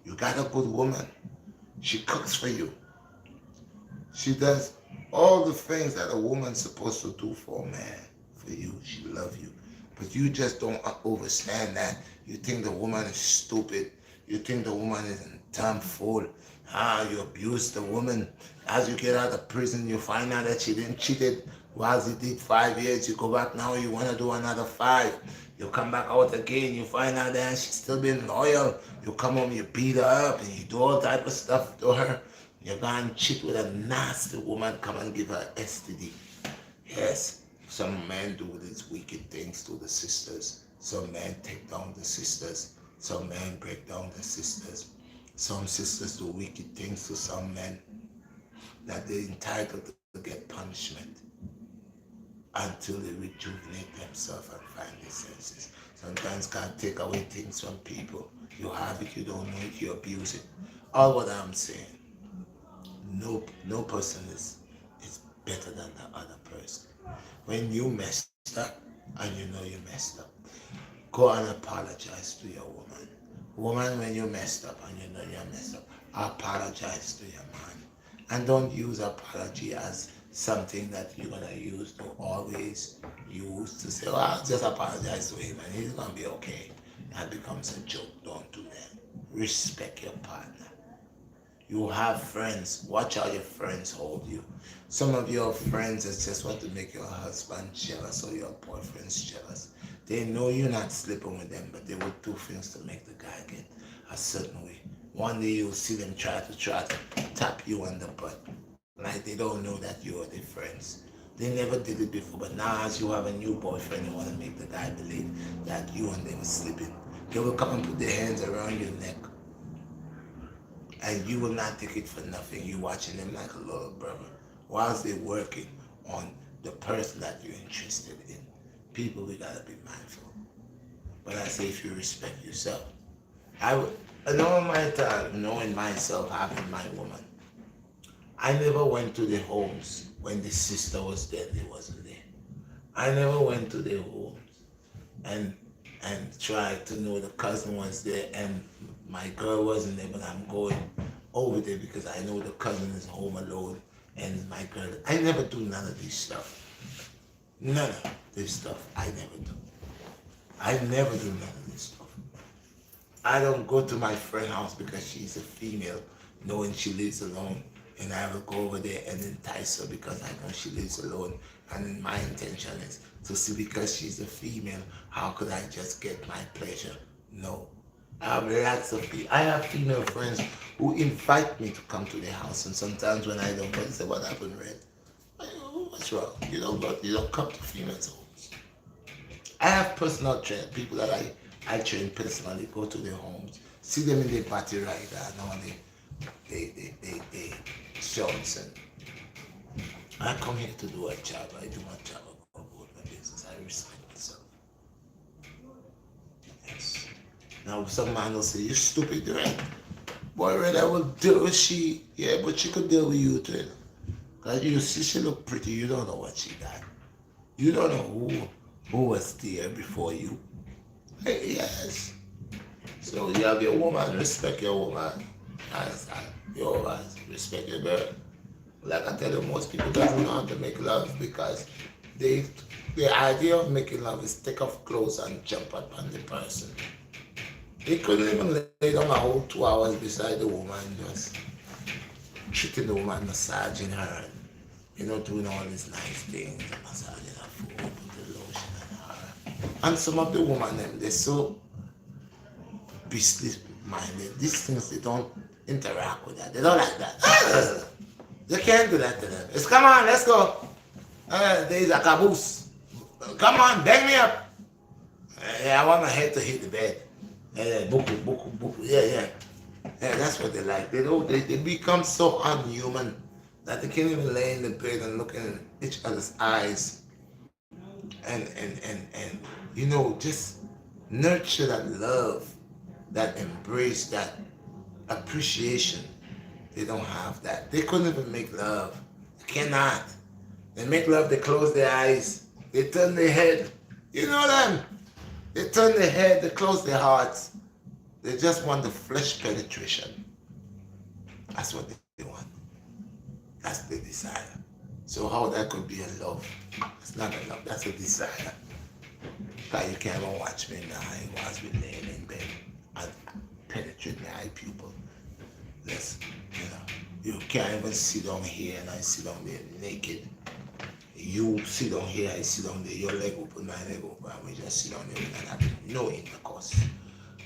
You got a good woman. She cooks for you. She does all the things that a woman's supposed to do for a man. For you, she loves you. But you just don't understand that. You think the woman is stupid. You think the woman is a damn fool. You abuse the woman. As you get out of prison, you find out that she didn't cheated. While you did 5 years, you go back now, you want to do another 5. You come back out again, you find out that she's still been loyal. You come home, you beat her up, and you do all type of stuff to her. You go and cheat with a nasty woman, come and give her STD. Yes, some men do these wicked things to the sisters. Some men take down the sisters. Some men break down the sisters. Some sisters do wicked things to some men that they're entitled to get punishment until they rejuvenate themselves and find their senses. Sometimes God take away things from people. You have it, you don't know it, you abuse it. All what I'm saying, no person is better than the other person. When you messed up and you know you messed up, go and apologize to your woman. Woman, when you messed up and you know you messed up, apologize to your man. And don't use apology as something that you're going to use to always use to say, well, I'll just apologize to him and he's going to be okay. That becomes a joke. Don't do that. Respect your partner. You have friends. Watch how your friends hold you. Some of your friends just want to make your husband jealous or your boyfriend's jealous. They know you're not sleeping with them, but they will do things to make the guy get a certain way. One day you'll see them try to tap you on the butt. Like they don't know that you are their friends. They never did it before, but now as you have a new boyfriend, you want to make the guy believe that you and them are sleeping. They will come and put their hands around your neck. And you will not take it for nothing. You watching them like a little brother. Whilst they're working on the person that you're interested in. People, we gotta be mindful. But I say if you respect yourself. Knowing my time, knowing myself, having my woman. I never went to the homes when the sister was there, they wasn't there. I never went to the homes and tried to know the cousin was there and my girl wasn't there, but I'm going over there because I know the cousin is home alone and my girl. I never do none of this stuff. None of this stuff I never do. I never do none of this stuff. I don't go to my friend's house because she's a female, knowing she lives alone. And I will go over there and entice her because I know she lives alone. And my intention is to see because she's a female, how could I just get my pleasure? No. I have lots of people. I have female friends who invite me to come to their house. And sometimes when I don't go, they say, what happened, Red? What's wrong? You don't come to females' homes. I have personal trainers, people that I train personally, go to their homes, see them in their party rider, and all they shorts and I come here to do a job. I do my job. I go about my business. I respect myself. Yes. Now some man will say, you stupid, right? Boy, Red, I will deal with she. Yeah, but she could deal with you too. Because you see she look pretty, you don't know what she got. You don't know who was there before you. Hey, yes. So you have your woman, respect your woman. Your woman, respect your girl. Like I tell you, most people don't know how to make love because they the idea of making love is take off clothes and jump up on the person. They couldn't even lay down a whole 2 hours beside the woman, just treating the woman, massaging her, and, doing all these nice things, massaging her food, put the lotion on her. And some of the women, them, they're so business minded. These things, they don't interact with that. They don't like that. They can't do that to them. It's come on, let's go. There's a caboose. Come on, bang me up. Yeah, I want my head to hit the bed. Yeah, buku, buku, buku. Yeah. Yeah, that's what they like. They become so unhuman that they can't even lay in the bed and look in each other's eyes and just nurture that love, that embrace, that appreciation. They don't have that. They couldn't even make love. They cannot. They make love, they close their eyes, they turn their head. You know them. They turn their head, they close their hearts. They just want the flesh penetration. That's what they want. That's the desire. So how that could be a love? It's not a love, that's a desire. Because you can't even watch me now. I watch me laying in bed and penetrate my eye pupil. Yes, you can't even sit down here and I sit down there naked. You sit down here, I sit down there, your leg open, my leg open, and we just sit down there and have no intercourse.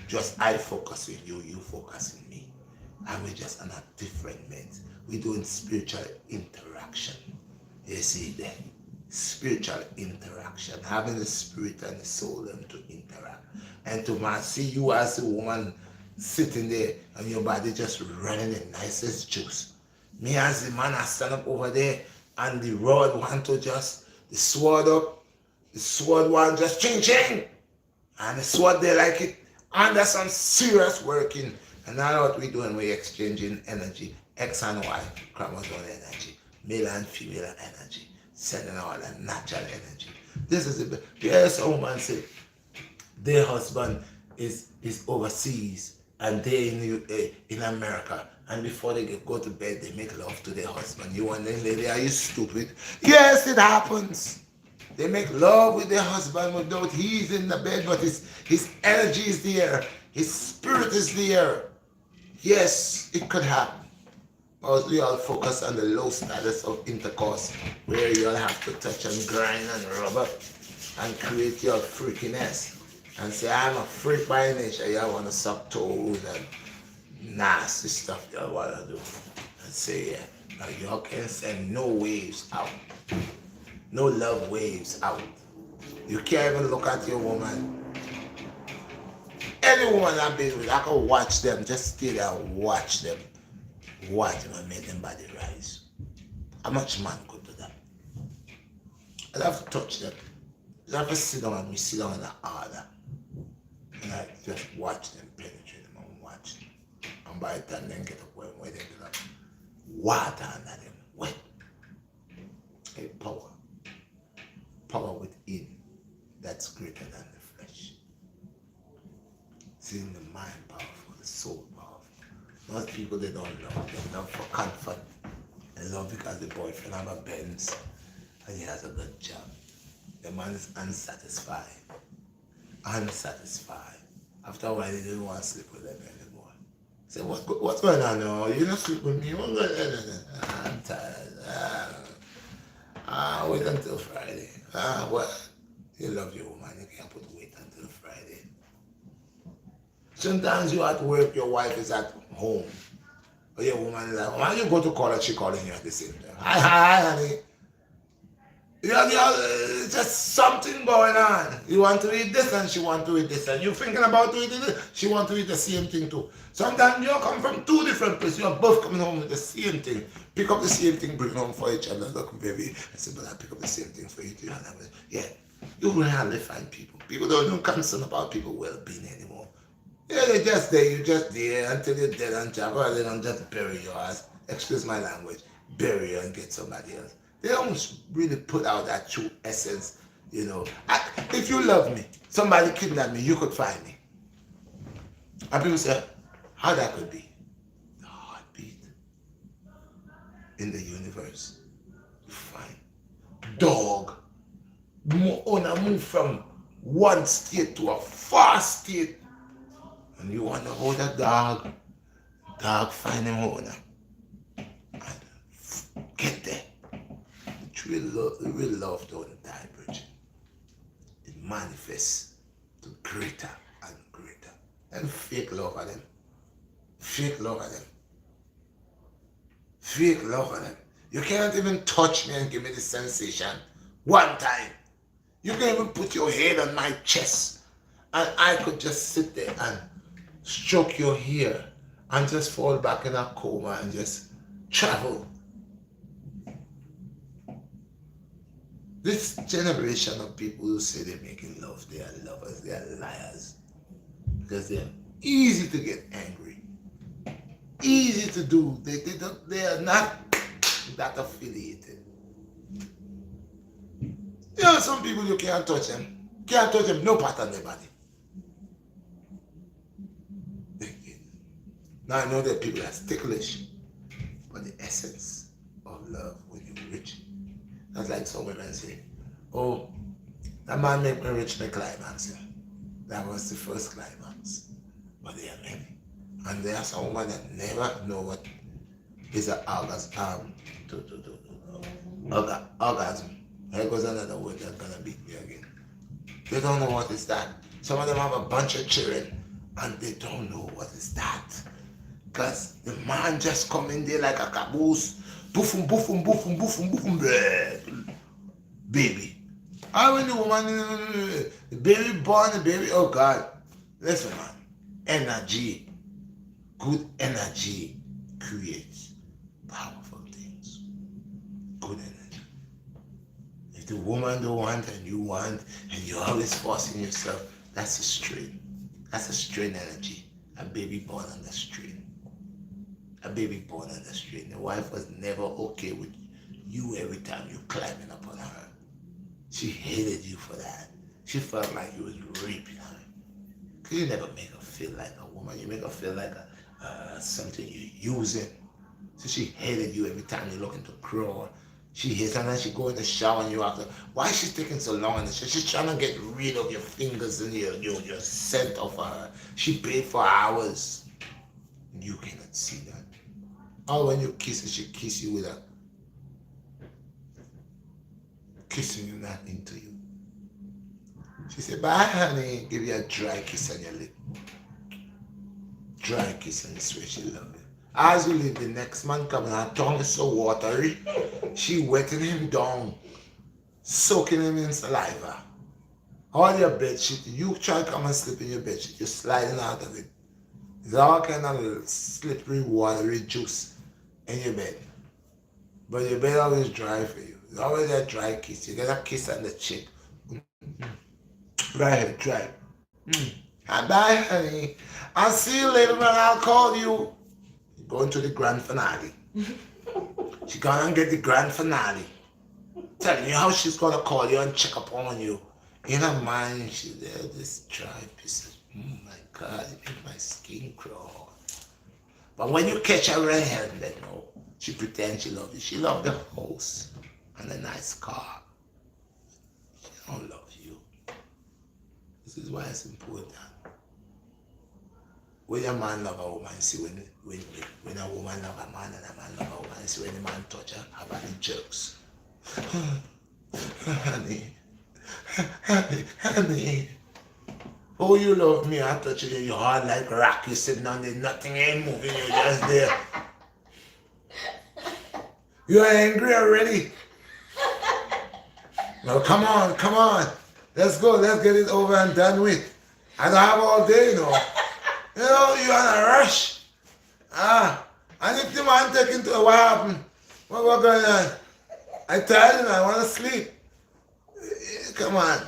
Just I focus on you, you focus on me. And we just on a different meds. We're doing spiritual interaction. You see that? Spiritual interaction. Having the spirit and the soul them to interact. And to see you as a woman sitting there and your body just running the nicest juice. Me as the man, I stand up over there and the rod want to just, the sword up, the sword one just ching ching. And the sword they like it. And that's some serious working. And now what we're doing, we're exchanging energy, X and Y, chromosome energy, male and female energy, sending all that natural energy. This is the yes, a woman say their husband is overseas and they're in America. And before they go to bed, they make love to their husband. You wondering, lady, are you stupid? Yes, it happens. They make love with their husband without he's in the bed, but his energy is there. His spirit is there. Yes, it could happen. But we all focus on the low status of intercourse, where you all have to touch and grind and rub up and create your freakiness. And say, I'm a freak by nature. You all want to suck toes and nasty stuff you all want to do. And say, yeah, now you all can send no waves out. No love waves out. You can't even look at your woman. Any woman I've been with, I can watch them, just stay there and watch them. Watch them and make them body rise. How much man could do that? I have to touch them. I have to sit down and sit down in the order. And I just watch them, penetrate them and watch them. And by the time they get up where they get up, water under them, wet. A power. Power within that's greater than the flesh. Seeing the mind powerful, the soul powerful. Most people, they don't love. They love for comfort. They love because the boyfriend have a Benz and he has a good job. The man is unsatisfied. Unsatisfied. After a while, he didn't want to sleep with them anymore. Say, what's going on now? You don't sleep with me? I'm tired. Wait until Friday. What? You love your woman, you can't put wait until Friday. Sometimes you at work, your wife is at home. Or your woman is like, when you go to college, she calling you at the same time. Hi, honey. Just something going on. You want to eat this and she want to eat this. And you're thinking about eating this, she want to eat the same thing too. Sometimes you come from two different places. You're both coming home with the same thing. Pick up the same thing, bring home for each other. Look, baby. I said, but I pick up the same thing for you too. Yeah. You really find people. People don't concern about people's well-being anymore. Yeah, they're just there. You're just there until you're dead and jack. Or they don't just bury your ass. Excuse my language. Bury you and get somebody else. They don't really put out that true essence, If you love me, somebody kidnapped me, you could find me. And people say, how that could be? The heartbeat in the universe. You find dog owner move from one state to a far state, and you want to hold a dog find him owner and get there. Real love don't die, Bridget. It manifests to greater and greater. And fake love of them. Fake love of them. Fake love of them. You can't even touch me and give me the sensation one time. You can even put your head on my chest and I could just sit there and stroke your hair and just fall back in a coma and just travel. This generation of people who say they're making love, they are lovers, they are liars. Because they're easy to get angry. Easy to do. They are not that affiliated. You know, some people you can't touch them. Can't touch them, no part on their body. Now I know that people are ticklish, but the essence of love when you're rich, that's like some women say, oh, that man make me reach my climax. That was the first climax. But there are many. And there are some women that never know what is an orgasm. Orgasm. Here goes another word that's gonna beat me again. They don't know what is that. Some of them have a bunch of children and they don't know what is that. Because the man just come in there like a caboose. Boofum, boofum, boofum, boofum, boofum, baby. I when the woman, the baby born, the baby, oh God. Listen, man. Energy, good energy creates powerful things. Good energy. If the woman don't want and you want and you're always forcing yourself, that's a strain. That's a strain energy. A baby born on the strain. A baby born on the strain. The wife was never okay with you every time you climbing up on her. She hated you for that. She felt like you was raping her. Because you never make her feel like a woman. You make her feel like something you're using. So she hated you every time you look into crawl. She hates, and then she go in the shower and you ask her, why is she taking so long in the shower? She's trying to get rid of your fingers and your scent of her. She paid for hours. You cannot see that. Or when you kiss her, she kiss you with a kissing you not into you. She said, bye honey, give you a dry kiss on your lip. Dry kiss and swear she love you. As you leave, the next man coming, her tongue is so watery, she wetting him down, soaking him in saliva. All your bed sheet, you try to come and sleep in your bed sheet, you're sliding out of it. There's all kind of slippery, watery juice in your bed. But your bed always dry for you. There's always that dry kiss. You get a kiss on the cheek. Right here, dry. Bye, honey. I'll see you later, man. I'll call you. You're going to the grand finale. She's gonna get the grand finale. Telling you how she's gonna call you and check up on you. In her mind, she's there, this dry piece of, oh my God, it makes my skin crawl. But when you catch her red hand, then no, she pretends she loves you. She loves the house and a nice car. She don't love you. This is why it's important. When a man love a woman, see when a woman love a man and a man love a woman, see when the man touch her, how about the jokes? Honey. Oh, you love me, I touch you, your heart like rock, you sitting on there, nothing ain't moving, you're just there. You're angry already? No, come on. Let's go, let's get it over and done with. I don't have all day, you know. You know, you're in a rush. And if the man taking to what happened? What going on? I tired and I want to sleep. Come on.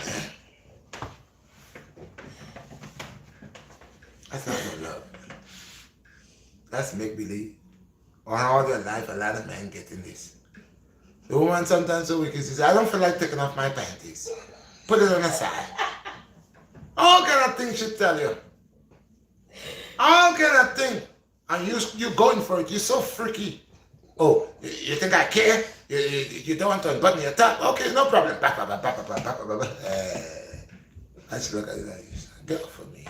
That's not no love. That's make-believe. On all their life, a lot of men get in this. The woman sometimes so wicked, she says, I don't feel like taking off my panties. Put it on the side. All kind of things she tell you. All kind of thing. And you going for it. You're so freaky. Oh, you think I care? You don't want to unbutton your top? Okay, no problem. I should look at it like this. Get off of me.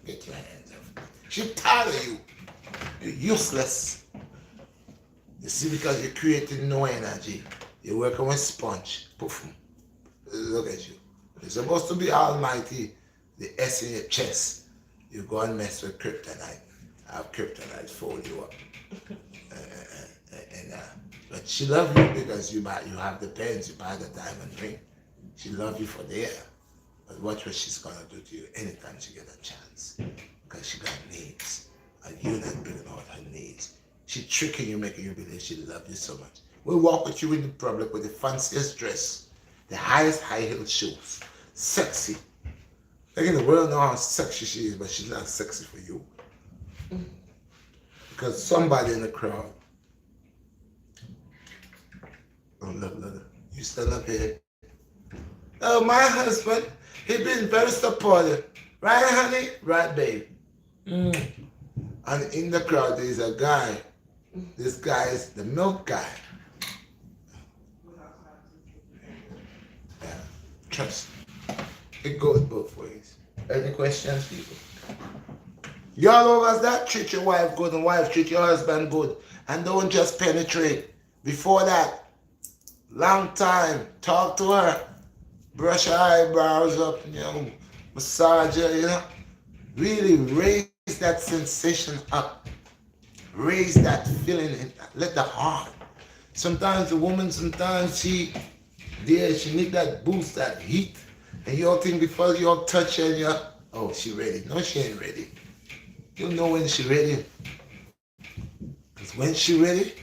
Get your hands off me. She's tired of you. You're useless. You see, because you're creating no energy. You're working with sponge. Poof. Look at you. You're supposed to be almighty. The S in your chest. You go and mess with kryptonite. Have kryptonite fold you up. And but she love you because you have the pens, you buy the diamond ring. She love you for there. But watch what she's gonna do to you anytime she get a chance. Because she got needs. And you're not bringing out her needs. She tricking you, making you believe she love you so much. We walk with you in the public with the fanciest dress, the highest high heel shoes, sexy. Like in the world know how sexy she is, but she's not sexy for you. Because somebody in the crowd, oh look, you stand up here. Oh, my husband, he been very supportive. Right, honey? Right, babe. And in the crowd, there's a guy. This guy is the milk guy. Yeah, trust me. It goes both ways. Any questions, people? Y'all always that treat your wife good and wife treat your husband good. And don't just penetrate. Before that, long time, talk to her. Brush her eyebrows up, massage her, Really raise that sensation up. Raise that feeling and let the heart. Sometimes the woman, she need that boost, that heat. And you all think before you all touch her, oh, she ready. No, she ain't ready. You know when she ready. Because when she ready,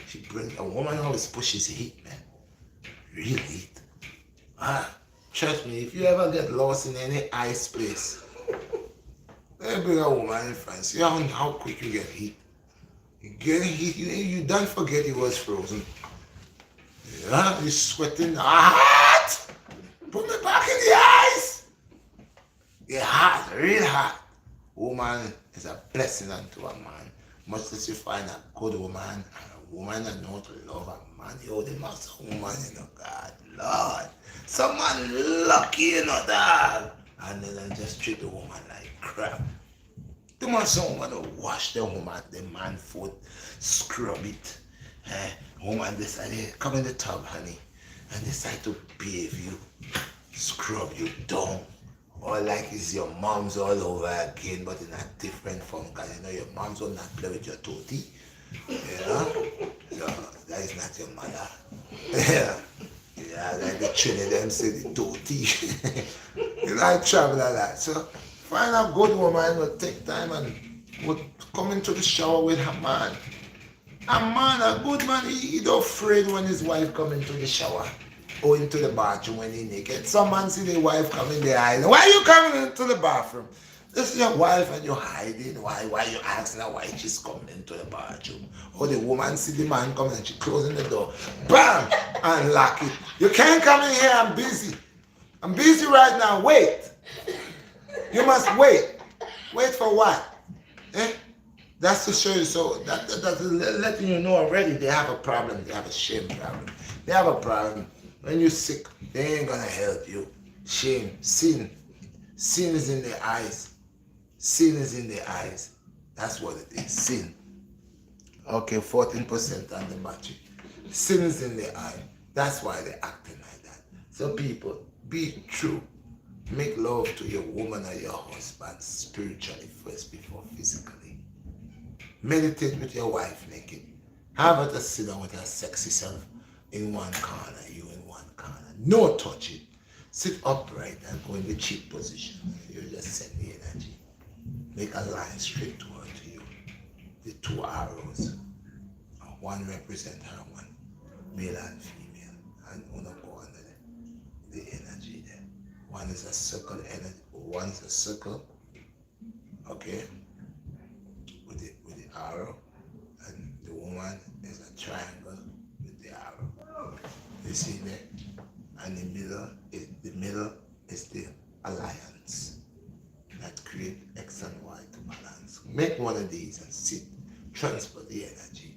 she brings, a woman always pushes heat, man. Real heat. Trust me, if you ever get lost in any ice place, they bring a woman in front. See how quick you get heat. You get heat, you don't forget it was frozen. Yeah, you're sweating hot. Put me back in the ice. You're hot, real hot. Woman is a blessing unto a man. Much as you find a good woman and a woman that knows to love a man. Yo, the master woman, God, Lord. Someone lucky, dog. And then just treat the woman like crap. The man someone to wash the woman, the man foot, scrub it. Woman decide, come in the tub, honey, and decide to bathe you, scrub you down. Or like it's your mom's all over again, but in a different form, because your mom's will not play with your tootie. So that is not your mother. Yeah, like the children them say the tootie. I travel like that. So find a good woman will take time and would come into the shower with her man. A good man, he don't afraid when his wife come into the shower or into the bathroom when he naked. Some man see the wife come in the eyes. Why are you coming into the bathroom? This is your wife and you're hiding. Why you asking her why she's coming into the bathroom? Or the woman see the man coming and she closing the door. Bam! And lock it. You can't come in here, I'm busy. I'm busy right now. Wait. You must wait. Wait for what? That's to show you. So that's letting you know already they have a problem. They have a shame problem. They have a problem. When you're sick, they ain't gonna help you. Shame, sin. Sin is in the eyes. Sin is in the eyes. That's what it is. Sin. Okay, 14% on the battery. Sin is in the eye. That's why they're acting like that. So people, be true. Make love to your woman or your husband spiritually first before physically. Meditate with your wife naked. Have her to sit down with her sexy self in one corner, you in one corner. No touching. Sit upright and go in the cheek position. You just send the energy. Make a line straight toward you. The two arrows. One represent her, one male and female. And one go under the energy there. One is a circle energy. One is a circle. Okay. With the arrow. And the woman is a triangle with the arrow. You see there? And the middle is the alliance that create X and Y to balance. Make one of these and see, transfer the energy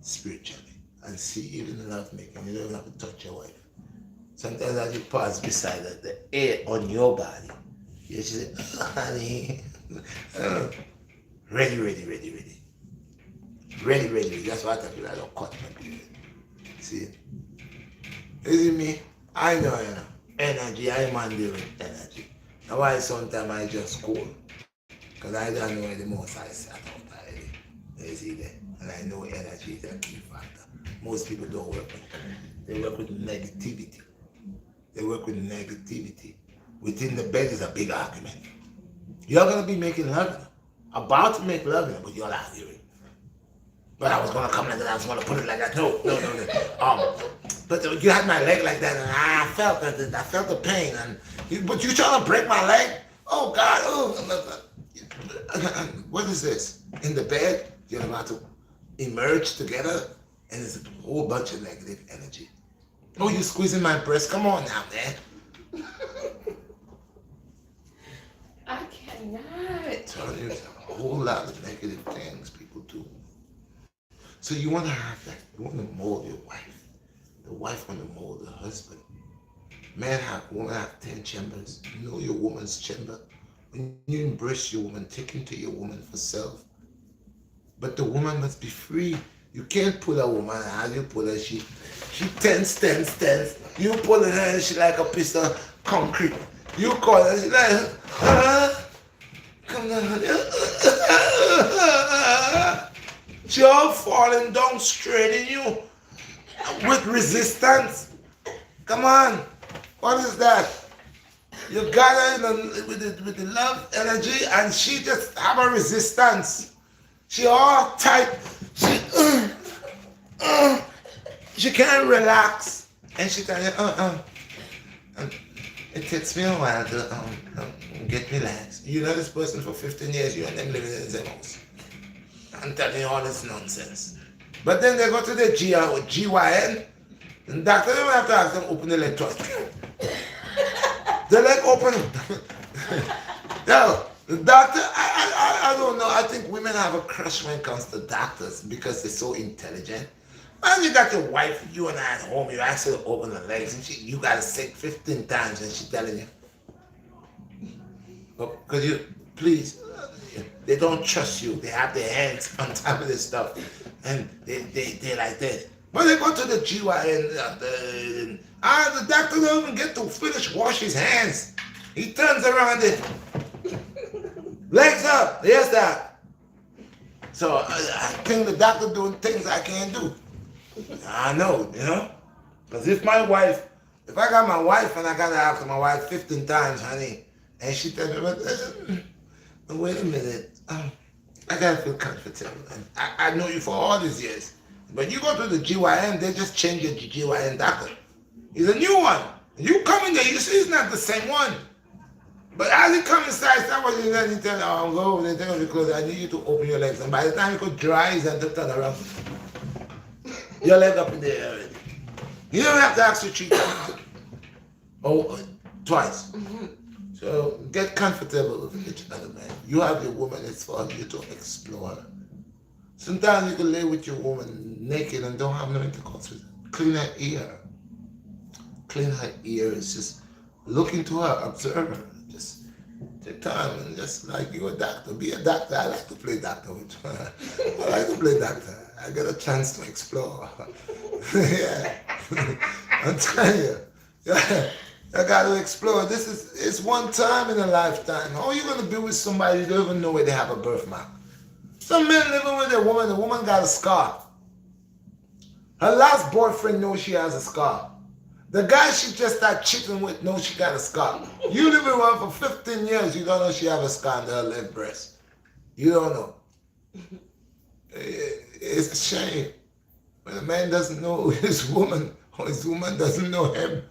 spiritually and see even in love making. You don't even have to touch your wife. Sometimes as you pass beside her, the air on your body, you say, "Oh, honey, uh, ready, ready, ready, ready. Ready, ready, ready." That's why I tell people I don't cut my period. See? You see me? I know, you know. Energy, I man deal with energy. That's why sometimes I just call. Because I don't know where the most I sat out already. You see that? And I know energy is a key factor. Most people don't work with it. They work with negativity. They work with negativity. Within the bed is a big argument. You're going to be making love, about to make love, but you're arguing. But I was going to come like that, I was going to put it like that. No, no, no, no. But you had my leg like that, and I felt that, I felt the pain. But you trying to break my leg? Oh, God. Oh. What is this? In the bed, you're about to emerge together, and there's a whole bunch of negative energy. Oh, you squeezing my breast? Come on now, man. I cannot. Tell you, there's a whole lot of negative things people do. So you want to have that. You want to mold your wife. The wife want to mold the husband. Woman have 10 chambers. You know your woman's chamber. When you embrace your woman, take into your woman for self. But the woman must be free. You can't pull a woman as you pull her. She tense. You pull her and she like a piece of concrete. You call her, she like, come down. She all falling down straight in you with resistance. Come on. What is that? You got her with the love energy and she just have a resistance. She all tight. She can't relax. And she tell you, it takes me a while to get relaxed. You know this person for 15 years, you and them living in the same house. I'm telling you all this nonsense. But then they go to the GYN, and doctor don't have to ask them open the leg twice. The leg open. No, the doctor, I don't know. I think women have a crush when it comes to doctors because they're so intelligent. Man, you got your wife, you and I at home, you ask her to open her legs, and you got to say 15 times, and she's telling you. Because please, they don't trust you. They have their hands on top of this stuff, and they're like that. But they go to the GYN, the doctor don't even get to finish wash his hands. He turns around and legs up. Yes, that. So I think the doctor doing things I can't do. I know, you know. Because if I got my wife and I got to ask my wife 15 times, honey, and she tells me, wait a minute, I got to feel comfortable. And I know you for all these years. But you go to the GYN, they just change your GYN doctor. He's a new one. You come in there, you see he's not the same one. But as he comes inside, start what you then he tell you, oh, go over there, take off your clothes, I need you to open your legs. And by the time you go dry, he's going to turn around. Your leg up in the air already. You don't have to ask you 3 times. Oh, twice. So get comfortable with each other, man. You have your woman, it's for you to explore her. Sometimes you can lay with your woman naked and don't have no intercourse with her. Clean her ear. Clean her ears. Just look into her, observe her. Just take time and just like you're a doctor. Be a doctor. I like to play doctor with her. I like to play doctor. I get a chance to explore. Yeah. I'm telling you. Yeah. I got to explore. It's one time in a lifetime. How are you going to be with somebody you don't even know where they have a birthmark? Some men living with a woman, the woman got a scar. Her last boyfriend knows she has a scar. The guy she just started cheating with knows she got a scar. You live with her for 15 years, you don't know she have a scar on her left breast. You don't know. It's a shame when a man doesn't know his woman or his woman doesn't know him.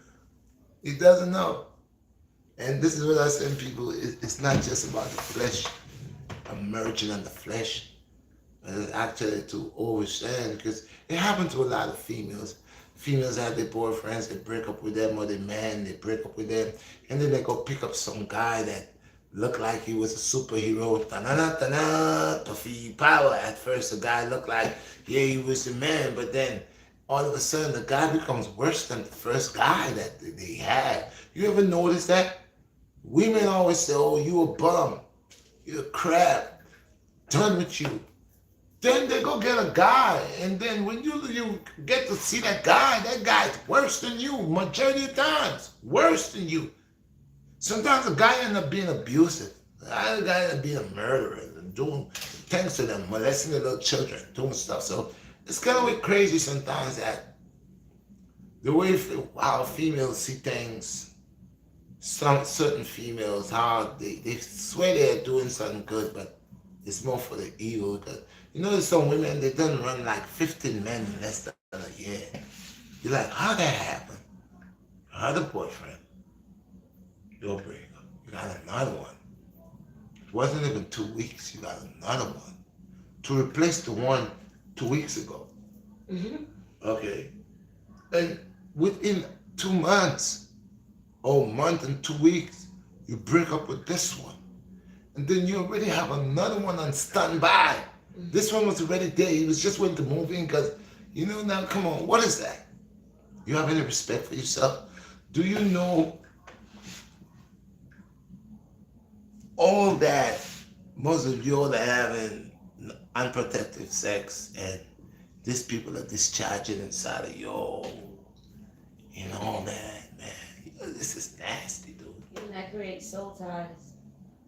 He doesn't know. And this is what I say to people, it's not just about the flesh, emerging on the flesh. But it's actually to overstand, because it happens to a lot of females. Females have their boyfriends, they break up with them, or their man, they break up with them, and then they go pick up some guy that looked like he was a superhero. Ta-na-na-ta-na, to feel power. At first, the guy looked like, yeah, he was the man, but then all of a sudden, the guy becomes worse than the first guy that they had. You ever notice that? Women always say, oh, you a bum. You a crap. Done with you. Then they go get a guy, and then when you get to see that guy's worse than you, majority of times, worse than you. Sometimes a guy end up being abusive. A guy end up being a murderer and doing things to them, molesting the little children, doing stuff. So it's kind of like crazy sometimes that the way how females see things, some certain females, how they swear they're doing something good, but it's more for the evil. Because you know, there's some women they done run like 15 men in less than a year. You're like, how that happen? You had a boyfriend, your breakup, you got another one. It wasn't even 2 weeks, you got another one to replace the one 2 weeks ago. Mm-hmm. Okay, and within 2 months, or month and 2 weeks, you break up with this one. And then you already have another one on standby. This one was already there. He was just waiting to move in because, now come on, what is that? You have any respect for yourself? Do you know all that most of you all are having unprotected sex and these people are discharging inside of you, all that, man. This is nasty, dude. And that creates soul ties.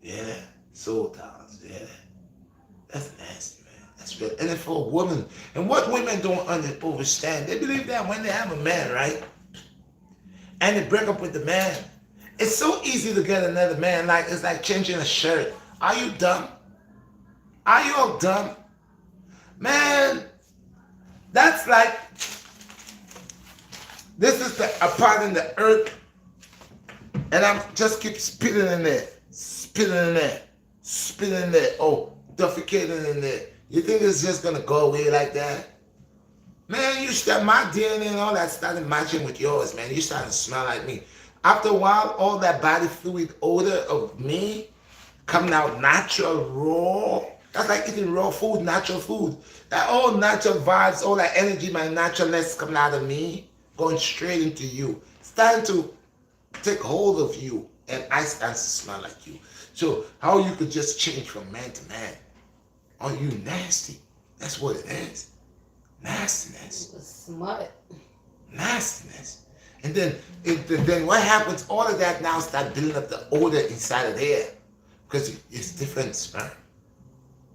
Yeah, soul ties, yeah. That's nasty, man. That's real. And then for a woman, and what women don't understand, they believe that when they have a man, right? And they break up with the man, it's so easy to get another man. Like it's like changing a shirt. Are you dumb? Are you all dumb? Man, that's like this is a part in the earth, and I'm just keep spitting in there, spitting in there, spitting in there. Oh, defecating in there. You think it's just gonna go away like that? Man, you start my DNA and all that started matching with yours, man. You started to smell like me. After a while, all that body fluid odor of me coming out natural, raw. That's like eating raw food, natural food. That all natural vibes, all that energy, my naturalness coming out of me, going straight into you. Starting to take hold of you, and I start to smell like you. So how you could just change from man to man? Are you nasty? That's what it is. Nastiness. It was smut. Nastiness. And then what happens? All of that now start building up the odor inside of there, because it's different sperm,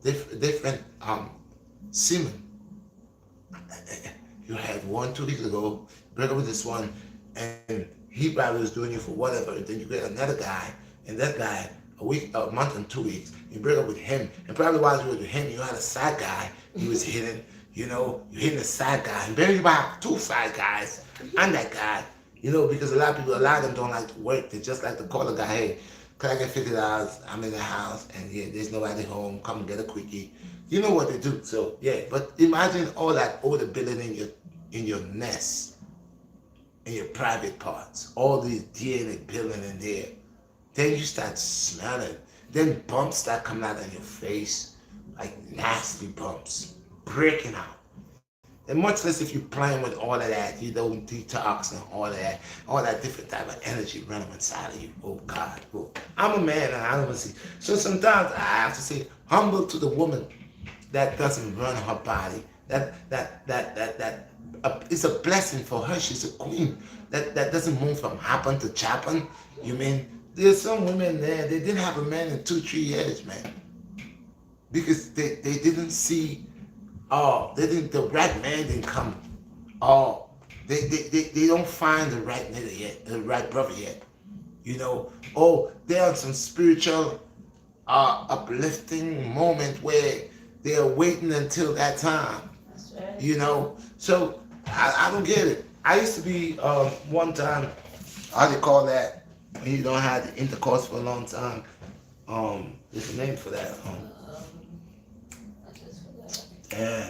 different semen. You had one 2 weeks ago, break up with this one, and he probably was doing you for whatever. And then you get another guy, and that guy a month and 2 weeks, you break up with him, and probably while you were with him, you had a side guy he was hitting. You're hitting a side guy, and maybe you might have two side guys and that guy. Because a lot of them don't like to work. They just like to call a guy, hey, can I get $50? I'm in the house, and yeah, there's nobody home. Come get a quickie. You know what they do. So yeah, but imagine all that odor building in your nest, in your private parts, all these DNA building in there. Then you start smelling. Then bumps start coming out on your face, like nasty bumps, breaking out. And much less if you're playing with all of that, you don't detox and all that different type of energy running inside of you. Oh God, oh. I'm a man and I don't see. So sometimes I have to say, humble to the woman that doesn't run her body. That it's a blessing for her. She's a queen. That doesn't move from happen to chappen. You mean there's some women there, they didn't have a man in 2-3 years, man, because they didn't see. The right man didn't come. They don't find the right nigga yet, the right brother yet. They're on some spiritual, uplifting moment where they are waiting until that time. That's right. So I don't get it. I used to be one time, how do you call that when you don't have the intercourse for a long time? There's a name for that. I just forgot. Yeah.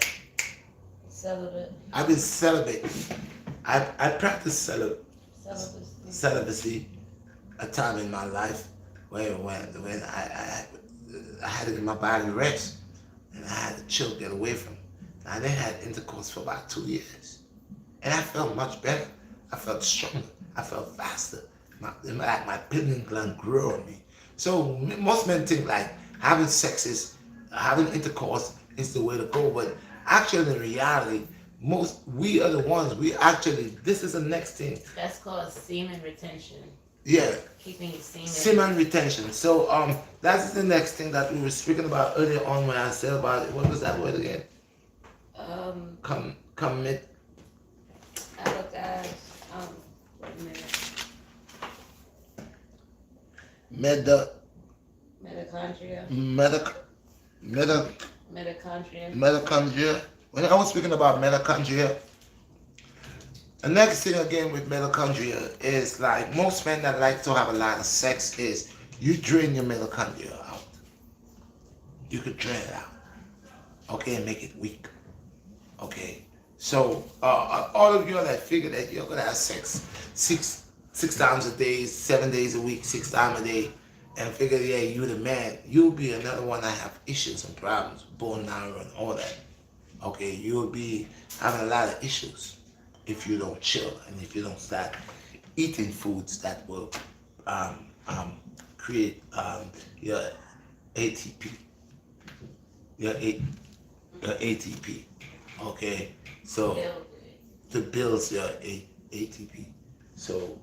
Celibate. I've been celibate. I practiced Celibacy. celibacy a time in my life. when I had to get my body rest, and I had to chill, get away from it. I then had intercourse for about 2 years, and I felt much better. I felt stronger. I felt faster. My pineal gland grew on me. So most men think like having sex is having intercourse is the way to go, but actually in reality, most we are the ones. We actually this is the next thing. That's called semen retention. Yeah, Keeping your semen. semen retention. So that's the next thing that we were speaking about earlier on when I said about what was that word again? Um, Commit oh gosh. Wait a minute. meta Mitochondria. meta meta Mitochondria. mitochondria. When I was speaking about mitochondria, the next thing again with mitochondria is like most men that like to have a lot of sex is you drain your mitochondria out. You could drain it out, okay, and make it weak. Okay, so all of you that figure that you're gonna have sex six times a day, 7 days a week, 6 times a day, and figure yeah you the man, you'll be another one that have issues and problems, bone marrow and all that. Okay, you'll be having a lot of issues if you don't chill and if you don't start eating foods that will um, um, create your ATP, your, A, your ATP. Okay, so Build to build your ATP. So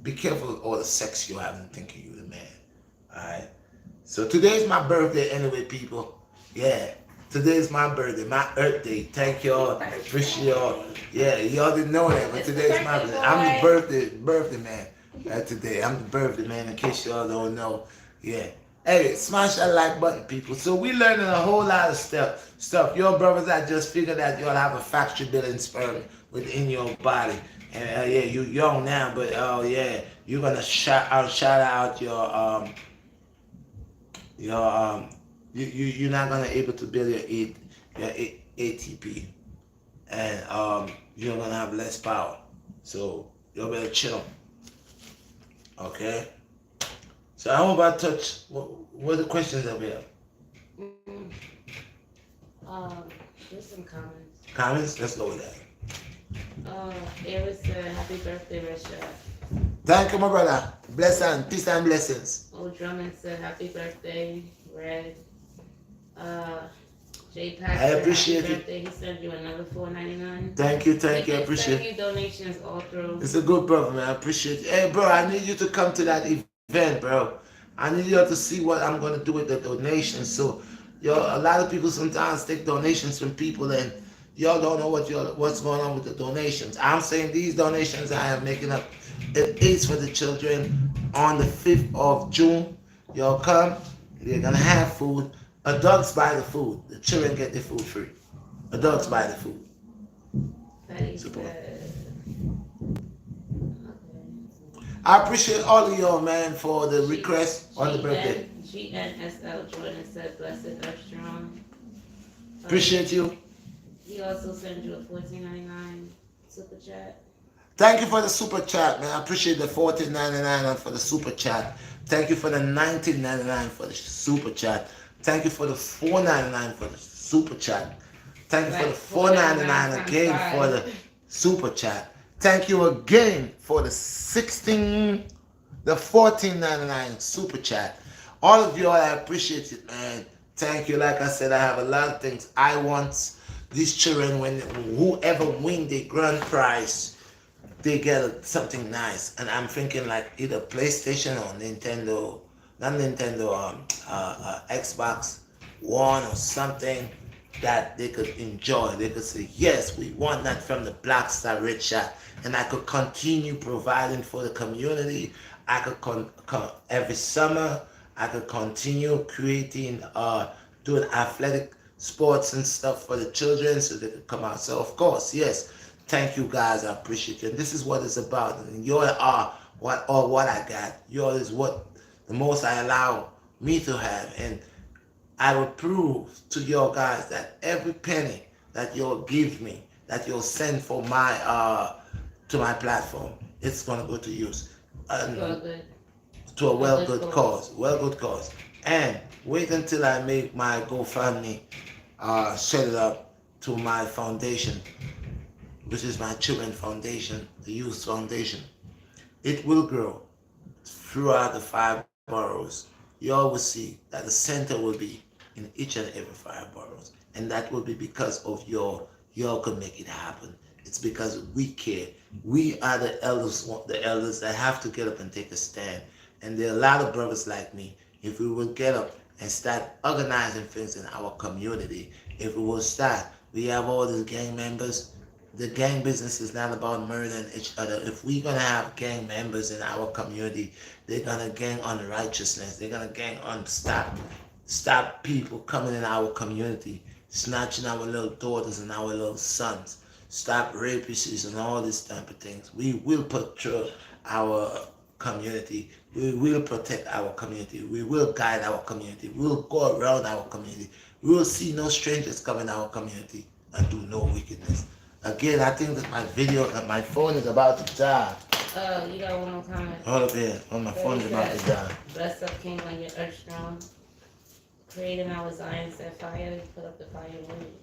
be careful with all the sex you have and thinking you the man. Alright. So today's my birthday anyway, people. Yeah. Today's my birthday, my Earth Day. Thank y'all. Appreciate y'all. Yeah, y'all didn't know that, but today's my birthday. I'm the birthday man. Today. I'm the birthday man in case y'all don't know. Yeah. Hey, smash that like button, people. So we learning a whole lot of stuff. Your brothers, I just figured that y'all have a factory building sperm within your body. And yeah, you young now, but oh yeah, you're gonna shout out your you're not gonna able to build your ATP, and you're gonna have less power. So you better chill. Okay. So I hope I touch what the questions that we have. Mm, there's some comments. Comments? Let's go with that. Eric said, "Happy birthday, Redshot." Thank you, my brother. Bless and peace and blessings. Old Drummond said, "Happy birthday, Red." Uh, J I Pack said, appreciate "Happy it. birthday." He sent you another $4.99. Thank you, I appreciate Send it. you donations all through. It's a good brother, man. I appreciate it. Hey, bro, I need you to come to that event, bro. I need you to see what I'm gonna do with the donations. So, a lot of people sometimes take donations from people, and y'all don't know what's going on with the donations. I'm saying these donations I am making up. It is for the children on the 5th of June. Y'all come. They're gonna have food. Adults buy the food. The children get the food free. Adults buy the food. Patty Support. said, I appreciate all of y'all, man, for the okay. request on the birthday. GNSL Jordan said, "Blessed Earth Strong." Appreciate you. He also sent you a $14.99 super chat. Thank you for the super chat, man. I appreciate the $14.99 for the super chat. Thank you for the $19.99 for the super chat. Thank you for the $4.99 for the super chat. Thank you for the $4.99 again for the super chat. Thank you again for the $14.99 super chat. All of you, I appreciate it, man. Thank you. Like I said, I have a lot of things I want these children when whoever win the grand prize, they get something nice. And I'm thinking like either PlayStation or Nintendo, not Nintendo, Xbox One or something that they could enjoy. They could say, yes, we want that from the BlackStar Redshot. And I could continue providing for the community. I could every summer, I could continue creating, doing athletic sports and stuff for the children so they could come out. So of course, yes, thank you guys. I appreciate you. And this is what it's about. And you are what I got. Yours is what the most I allow me to have. And I will prove to your guys that every penny that you'll give me, that you'll send for my to my platform, it's gonna go to use. Well, good. to a A well good good cause. cause, well good cause. And wait until I make my GoFundMe, set it up to my foundation, which is my children foundation, the youth foundation. It will grow throughout the 5 boroughs. You all will see that the center will be in each and every 5 boroughs, and that will be because of y'all could make it happen. It's because we care. We are the elders that have to get up and take a stand. And there are a lot of brothers like me. If we will get up and start organizing things in our community, if we will start, we have all these gang members. The gang business is not about murdering each other. If we're gonna have gang members in our community, they're gonna gang on righteousness. They're gonna gang on stop people coming in our community, snatching our little daughters and our little sons. Stop rapists and all these type of things. We will patrol our community. We will protect our community. We will guide our community. We will go around our community. We will see no strangers come in our community and do no wickedness. Again, I think that my phone is about to die. Oh, you got one more comment. Hold up here. Oh, my phone is about to die. Bless up King on your earth strong. Creating our Zion set fire. Put up the fire wood.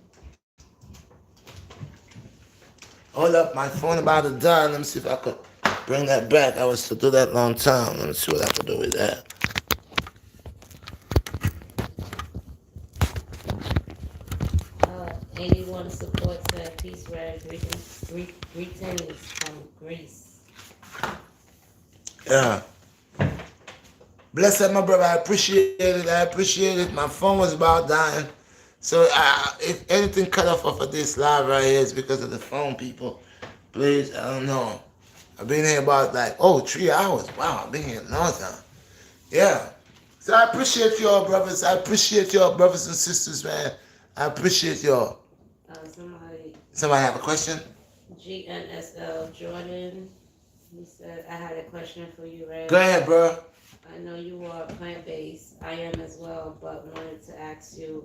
Hold up, my phone about to die. Let me see if I could bring that back. I was to do that long time. Let me see what I could do with that. Anyone support said peace red greetings from Greece. Yeah. Bless up, my brother. I appreciate it. I appreciate it. My phone was about dying. So if anything cut off of this live right here, it's because of the phone, people. Please, I don't know. I've been here about 3 hours. Wow, I've been here a long time. Yeah. So I appreciate y'all, brothers. I appreciate y'all, brothers and sisters, man. I appreciate y'all. Somebody have a question? GNSL Jordan. He said, I had a question for you, Red. Go ahead, bro. I know you are plant-based. I am as well, but wanted to ask you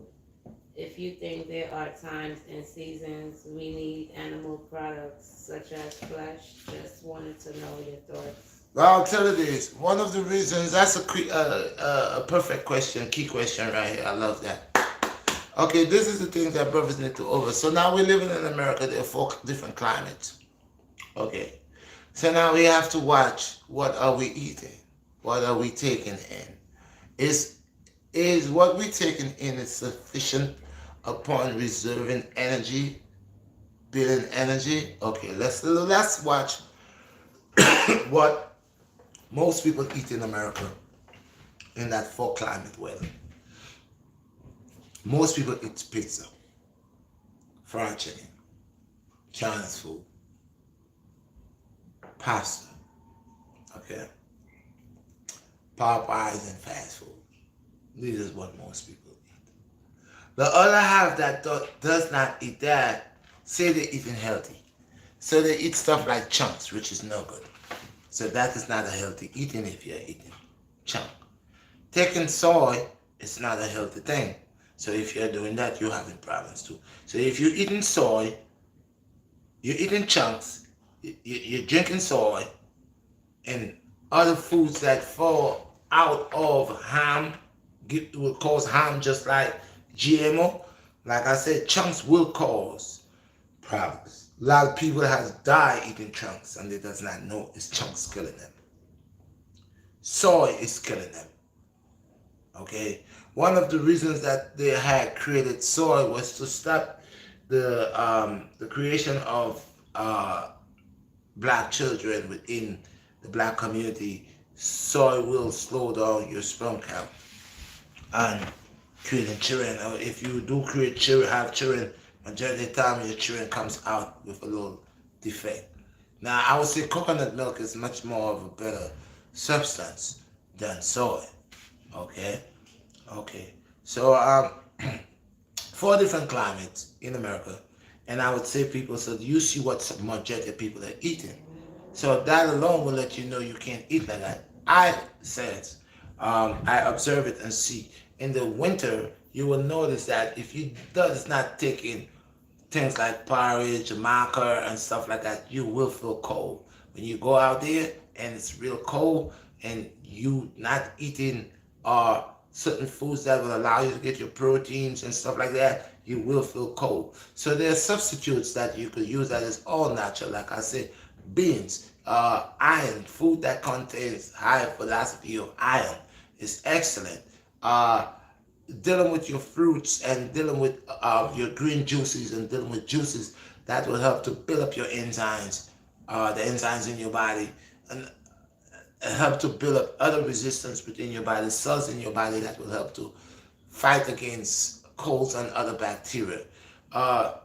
if you think there are times and seasons we need animal products such as flesh. Just wanted to know your thoughts. Well, I'll tell you this. One of the reasons, that's a perfect question, key question right here. I love that. Okay, this is the thing that brothers need to over. So now we're living in America. There are 4 different climates. Okay. So now we have to watch what are we eating? What are we taking in? Is what we're taking in is sufficient upon reserving energy, building energy? Okay, let's watch what most people eat in America in that 4 climate weather. Most people eat pizza, fried chicken, Chinese food, pasta, okay, Popeyes and fast food. This is what most people eat. The other half that does not eat that say they're eating healthy. So they eat stuff like chunks, which is no good. So that is not a healthy eating if you're eating chunk. Taking soy is not a healthy thing. So if you're doing that, you're having problems too. So if you're eating soy, you're eating chunks, you're drinking soy, and other foods that fall out of ham will cause harm, just like GMO. Like I said, chunks will cause problems. A lot of people have died eating chunks and they does not know it's chunks killing them. Soy is killing them. Okay, one of the reasons that they had created soy was to stop the creation of black children within the black community. Soy will slow down your sperm count and creating children. Or if you do create children, have children, majority of the time your children comes out with a little defect. Now I would say coconut milk is much more of a better substance than soy. Okay. So 4 different climates in America, and I would say people. So you see what majority of people are eating. So that alone will let you know you can't eat like that. I observe it and see. In the winter, you will notice that if you does not take in things like porridge, maca, and stuff like that, you will feel cold. When you go out there and it's real cold, and you not eating certain foods that will allow you to get your proteins and stuff like that, you will feel cold. So there are substitutes that you could use that is all natural. Like I said, beans, iron, food that contains high velocity of iron is excellent. Uh, Dealing with your fruits and dealing with your green juices and dealing with juices that will help to build up your enzymes, the enzymes in your body, and help to build up other resistance within your body, cells in your body that will help to fight against colds and other bacteria.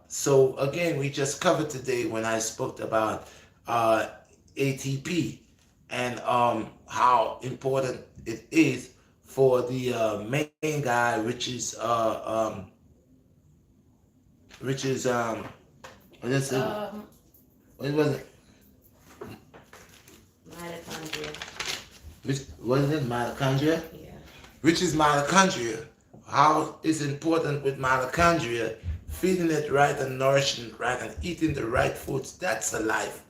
So again, we just covered today when I spoke about ATP and how important it is for the main guy, which is what is it? What was it? Mitochondria. Which was it? Mitochondria. Yeah. Which is mitochondria. How is important with mitochondria? Feeding it right and nourishing it right and eating the right foods. That's the life.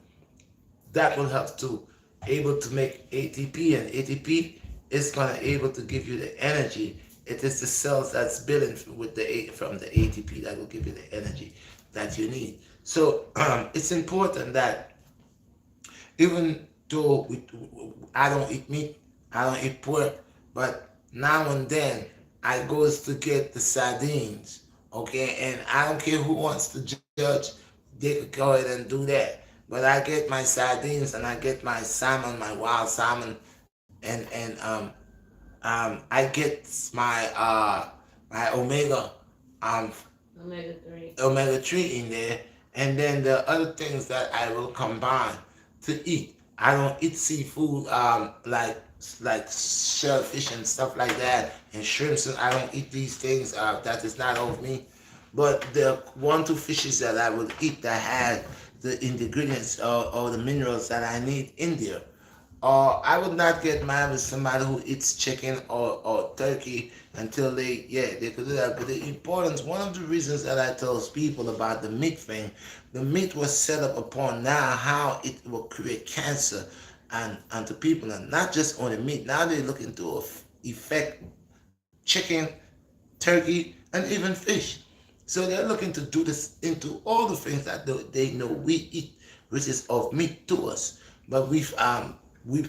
That will help to able to make ATP, and ATP is gonna able to give you the energy. It is the cells that's building with from the ATP that will give you the energy that you need. So it's important that even though I don't eat meat, I don't eat pork, but now and then I goes to get the sardines, okay? And I don't care who wants to judge, they could go ahead and do that. But I get my sardines and I get my salmon, my wild salmon, and I get my um Omega 3. omega 3 in there, and then the other things that I will combine to eat. I don't eat seafood like shellfish and stuff like that and shrimps. And I don't eat these things. That is not of me. But the one two fishes that I will eat that have the ingredients or the minerals that I need in there. I would not get mad with somebody who eats chicken or turkey until they could do that. But the importance, one of the reasons that I tell people about the meat thing, the meat was set up upon now how it will create cancer and to people, and not just on the meat. Now they're looking to affect chicken, turkey, and even fish. So they're looking to do this into all the things that they know we eat, which is of meat to us. But we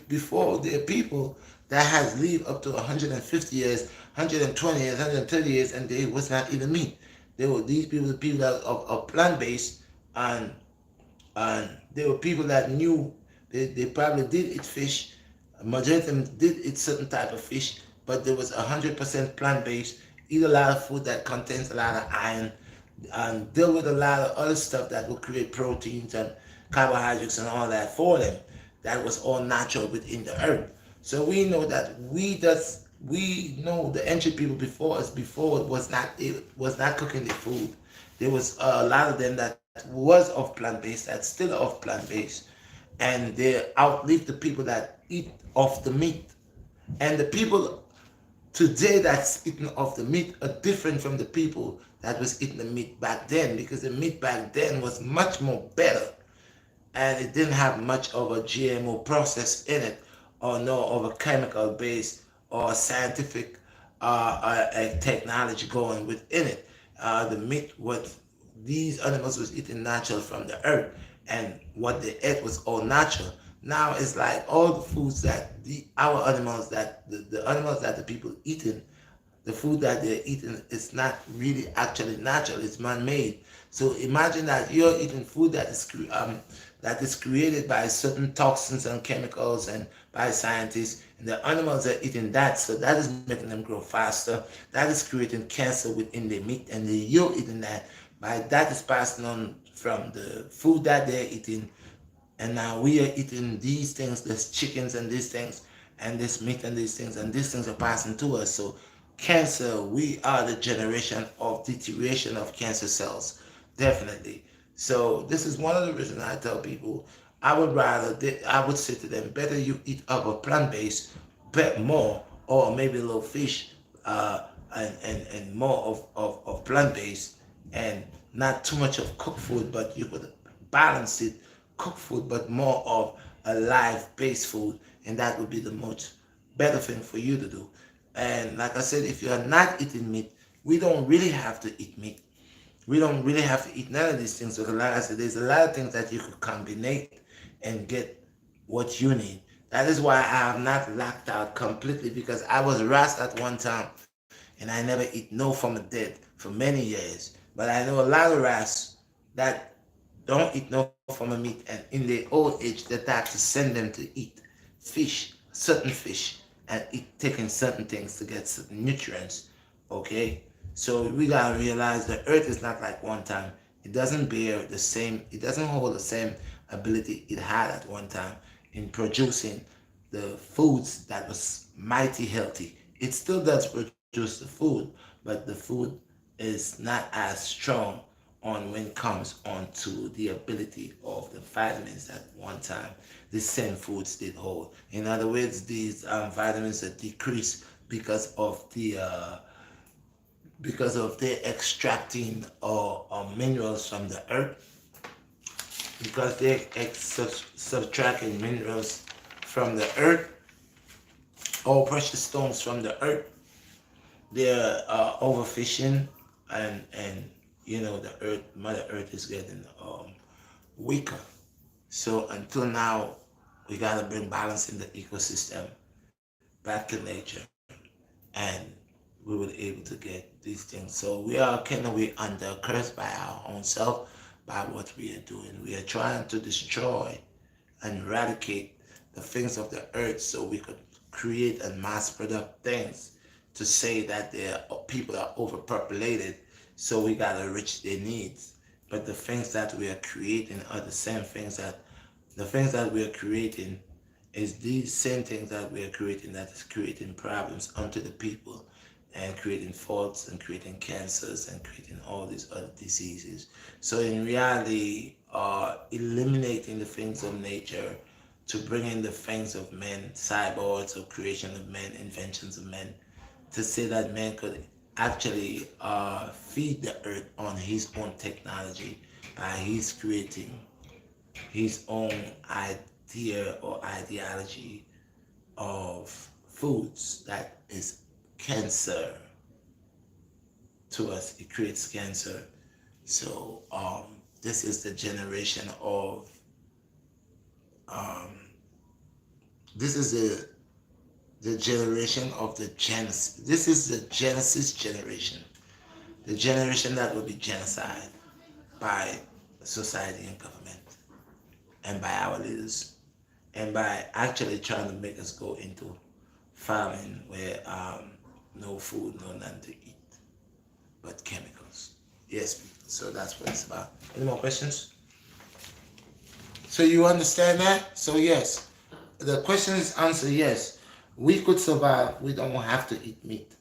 before there are people that has lived up to 150 years, 120 years, 130 years, and they was not eating meat. They were these people, the people that are plant based, and there were people that knew they probably did eat fish. A majority of them did eat certain type of fish, but there was 100% plant based. Eat a lot of food that contains a lot of iron, and deal with a lot of other stuff that will create proteins and carbohydrates and all that for them. That was all natural within the earth. So we know that we know the ancient people before us before it was not cooking the food. There was a lot of them that was of plant based, that's still of plant based, and they outlived the people that eat of the meat. And the people today that's eating of the meat are different from the people that was eating the meat back then, because the meat back then was much more better and it didn't have much of a GMO process in it, or no of a chemical base or scientific technology going within it. The meat, what these animals was eating natural from the earth, and what they ate was all natural. Now it's like all the foods that our animals that the animals that the people eating, the food that they're eating is not really actually natural. It's man-made. So imagine that you're eating food that is created by certain toxins and chemicals and by scientists, and the animals are eating that. So that is making them grow faster. That is creating cancer within the meat, and you're eating that. By that is passing on from the food that they're eating, and now we are eating these things, this chickens and these things, and this meat and these things, and these things are passing to us. So cancer, we are the generation of deterioration of cancer cells, definitely. So this is one of the reasons I tell people I would say to them, better you eat of a plant based, bet more, or maybe a little fish, and more of plant based, and not too much of cooked food, but you could balance it, cook food, but more of a live based food and that would be the much better thing for you to do. And like I said, if you are not eating meat, we don't really have to eat meat. We don't really have to eat none of these things because, like I said, there's a lot of things that you could combine and get what you need. That is why I have not locked out completely because I was ras at one time and I never eat no from a dead for many years. But I know a lot of ras that don't eat no from a meat, and in their old age they have to send them to eat fish, certain fish, and eat taking certain things to get certain nutrients. Okay, so we gotta realize the earth is not like one time. It doesn't bear the same. It doesn't hold the same ability it had at one time in producing the foods that was mighty healthy. It still does produce the food, but the food is not as strong on when it comes on to the ability of the vitamins that one time the same foods did hold. In other words, these vitamins that decrease because of their extracting minerals from the earth, because they're subtracting minerals from the earth or precious stones from the earth. They're overfishing, and the earth, Mother Earth, is getting weaker. So until now, we gotta bring balance in the ecosystem back to nature, and we will able to get these things. So we are kind of we under cursed by our own self by what we are doing. We are trying to destroy and eradicate the things of the earth so we could create and mass product things to say that people are overpopulated, so we gotta reach their needs. But the things that we are creating are the same things that the things that we are creating is these same things that we are creating that is creating problems unto the people and creating faults and creating cancers and creating all these other diseases. So in reality, eliminating the things of nature to bring in the things of men, cyborgs or creation of men, inventions of men, to say that man could actually feed the earth on his own technology by his creating his own idea or ideology of foods that is cancer to us. It creates cancer. So this is the generation of um, this is the generation of the Genesis. This is the Genesis generation, the generation that will be genocide by society and government and by our leaders and by actually trying to make us go into famine where no food, no nothing to eat but chemicals. Yes, so that's what it's about. Any more questions? So you understand that? So yes, the question is answered yes. We could survive. We don't have to eat meat,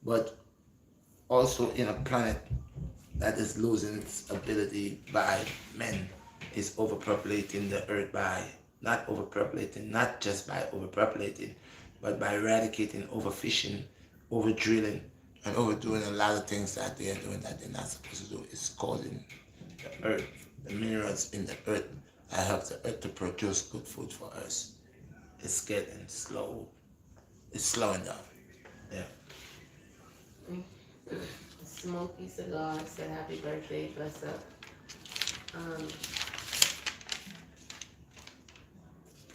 but also in a planet that is losing its ability by men is overpopulating the earth by not overpopulating, not just by overpopulating, but by eradicating overfishing, over drilling, and overdoing a lot of things that they are doing that they're not supposed to do. It's causing the earth, the minerals in the earth that help the earth to produce good food for us. It's getting slow. It's slowing down. Yeah. Smoky Cigar said happy birthday, bless up. Um,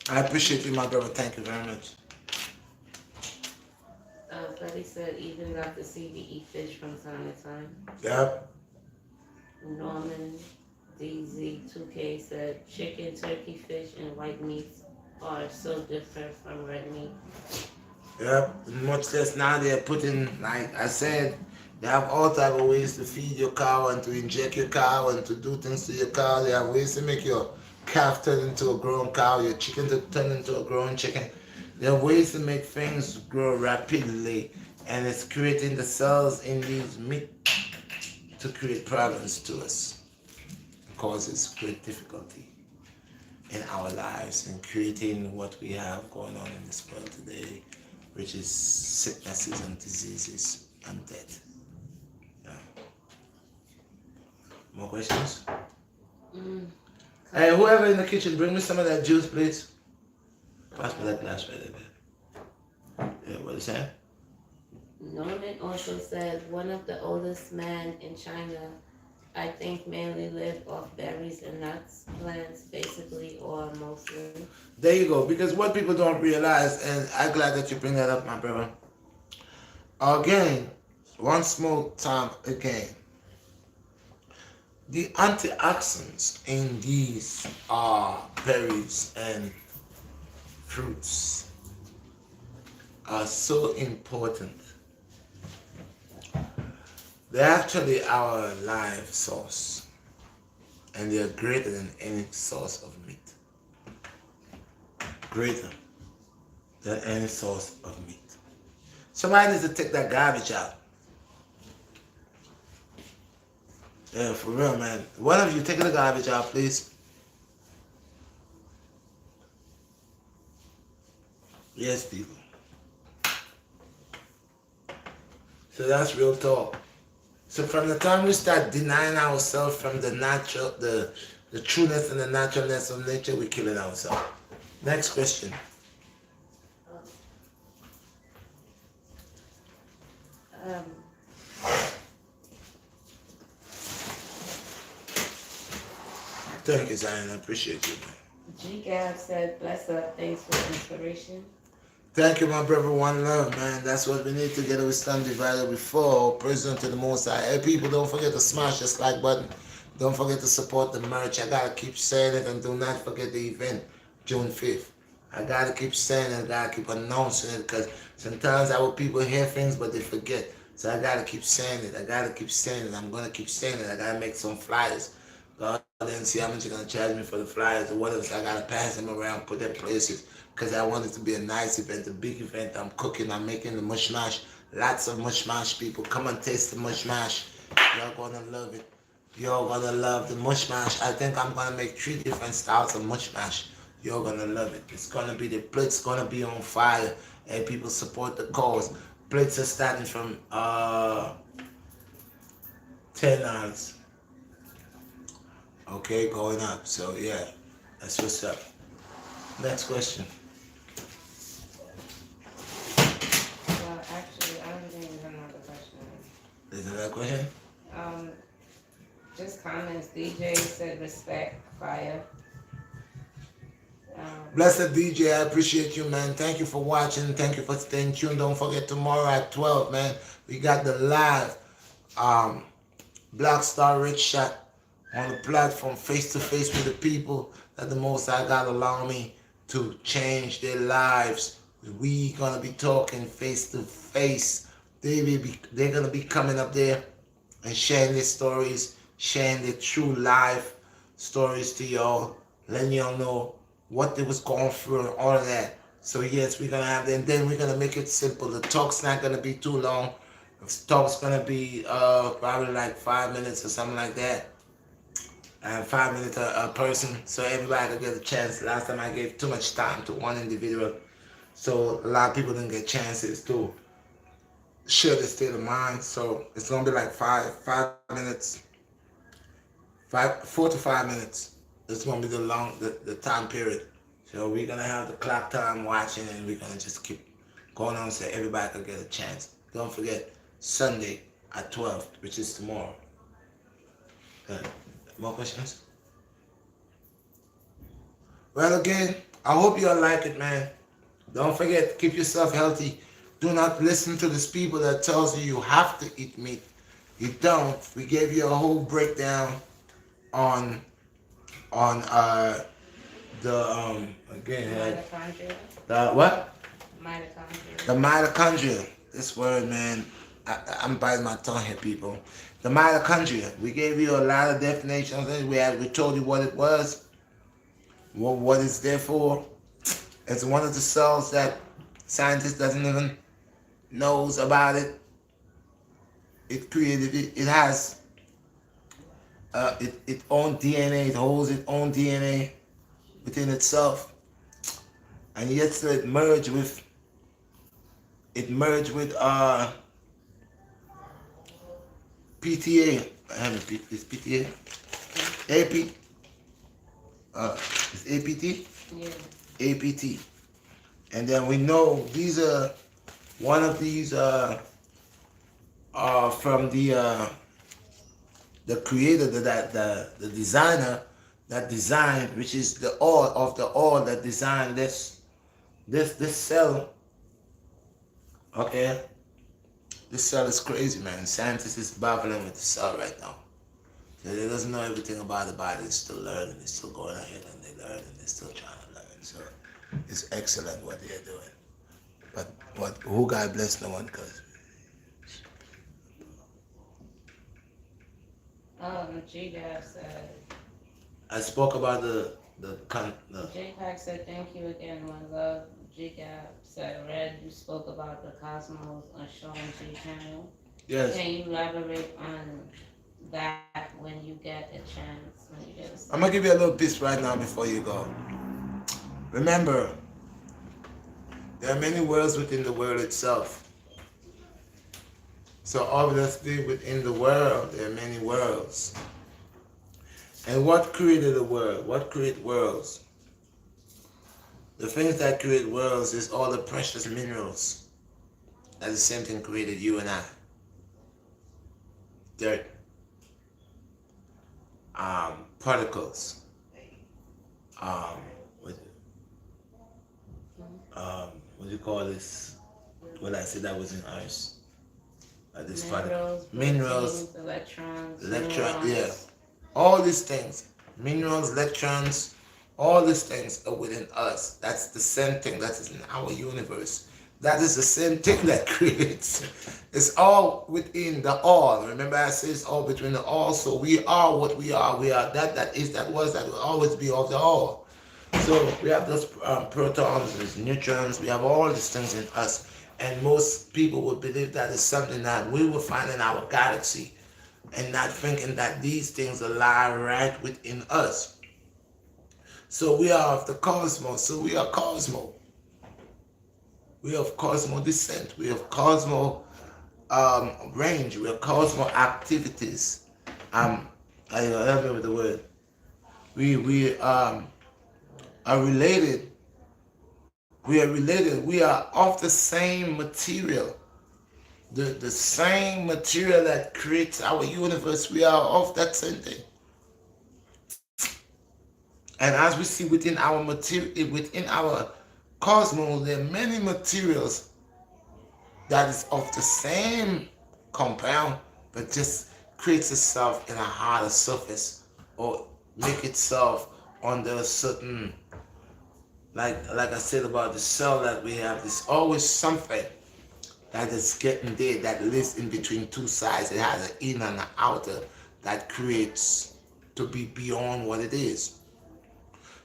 I appreciate you, my brother. Thank you very much. Freddie said even Dr. CB eat fish from time to time. Yep. Norman DZ2K said chicken, turkey, fish, and white meats are so different from red meat. Yep. Much less now they're putting, like I said, they have all type of ways to feed your cow and to inject your cow and to do things to your cow. They have ways to make your calf turn into a grown cow, your chicken to turn into a grown chicken. There are ways to make things grow rapidly, and it's creating the cells in these meat to create problems to us. It causes great difficulty in our lives and creating what we have going on in this world today, which is sicknesses and diseases and death. Yeah. More questions? Mm. Hey, whoever in the kitchen, bring me some of that juice, please. Pass me that glass right there. Yeah, what is that? Norman also said one of the oldest men in China, I think, mainly lived off berries and nuts, plants, basically, or mostly. There you go. Because what people don't realize, and I'm glad that you bring that up, my brother. Again, once more time again, the antioxidants in these berries and fruits are so important. They're actually our life source, and they're greater than any source of meat. Greater than any source of meat. Somebody needs to take that garbage out. Yeah, for real, man. One of you take the garbage out, please. Yes, people. So that's real talk. So from the time we start denying ourselves from the natural, the trueness and the naturalness of nature, we're killing ourselves. Next question. Um, Thank you, Zion. I appreciate you, man. G Gab said, bless up, thanks for inspiration. Thank you, my brother. One love, man. That's what we need together. We stand divided before. Praise to the Most High. Hey, people, don't forget to smash the like button. Don't forget to support the merch. I gotta keep saying it, and do not forget the event, June 5th. I gotta keep saying it. I gotta keep announcing it because sometimes our people hear things but they forget. So I gotta keep saying it. I gotta keep saying it. I'm gonna keep saying it. I gotta make some flyers. God didn't see how much you're gonna charge me for the flyers or whatever. So I gotta pass them around, put them places because I want it to be a nice event, a big event. I'm cooking, I'm making the mush mash. Lots of mush mash people. Come and taste the mush mash. Y'all gonna love it. You're gonna love the mush mash. I think I'm gonna make 3 different styles of mush mash. You're gonna love it. It's gonna be the plates gonna be on fire, and people support the cause. Plates are starting from $10. Okay, going up. So yeah, that's what's up. Next question. Well, actually, I don't think there's another question. Is there that question? Um, just comments. DJ said respect, fire. Blessed DJ, I appreciate you, man. Thank you for watching. Thank you for staying tuned. Don't forget tomorrow at 12, man. We got the live BlackStar Redshot on the platform, face to face with the people that the Most High God allow me to change their lives. We gonna be talking face to face. They're gonna be coming up there and sharing their stories, sharing their true life stories to y'all, letting y'all know what they was going through and all of that. So yes, we're gonna have that, and then we're gonna make it simple. The talk's not gonna be too long. The talk's gonna be probably like 5 minutes or something like that. 5 minutes a person, so everybody can get a chance. Last time I gave too much time to one individual, so a lot of people didn't get chances to share their state of mind. So it's gonna be like 5 minutes, 4 to 5 minutes. It's gonna be the time period. So we're gonna have the clock time watching, and we're gonna just keep going on so everybody can get a chance. Don't forget Sunday at 12, which is tomorrow. Good. More questions? Well, again, I hope you all like it, man. Don't forget, keep yourself healthy. Do not listen to these people that tells you you have to eat meat. You don't. We gave you a whole breakdown on the again Mitochondria. the what? Mitochondria. The mitochondria. This word, man. I'm biting my tongue here, people. The mitochondria. We gave you a lot of definitions. We told you what it was, what it's there for. It's one of the cells that scientists doesn't even knows about it. It created it. It has its own DNA. It holds its own DNA within itself, and yet so it merged with PTA. It's PTA. AP. It's APT. Yeah. APT. And then we know these are one of these are from the creator, the designer that designed, which is the all of the all that designed this cell. Okay, this cell is crazy, man. Scientists is battling with the cell right now. They doesn't know everything about the body. They're still learning. They're still going ahead and they learn and they're still trying to learn. So it's excellent what they're doing. But who God bless no one, cause G-Gab said, I spoke about the J-Pack said, thank you again, my love. G-Gab said, Red, you spoke about the cosmos on Sean G channel. yes. Can you elaborate on that when you get a chance, when you get a I'm second? gonna give you a little piece right now before you go. Remember, there are many worlds within the world itself. So obviously within the world there are many worlds. And what created a world? What create worlds? The things that create worlds is all the precious minerals. That's the same thing created you and I. Dirt, particles, um, what, what do you call this? Well, I said that was in ours. This Minerals, minerals, proteins, electrons, electron, yeah, neurons. all these things, minerals, electrons, all these things are within us. That's the same thing that is in our universe. That is the same thing that creates. It's all within the all. Remember, I said it's all between the all. So we are what we are. We are that is, that was, that will always be of the all. So we have those protons, those neutrons. We have all these things in us. And most people would believe that is something that we will find in our galaxy, and not thinking that these things lie right within us. So we are of the cosmos. So we are cosmo. We have cosmo descent. We have cosmo range. We have cosmo activities. I help me with the word. We are related. We are related. We are of the same material. The same material that creates our universe. We are of that same thing. And as we see within our material, within our cosmos, there are many materials that is of the same compound, but just creates itself in a harder surface, or make itself under a certain, like I said about the cell that we have. There's always something that is getting there that lives in between two sides. It has an inner and an outer that creates to be beyond what it is.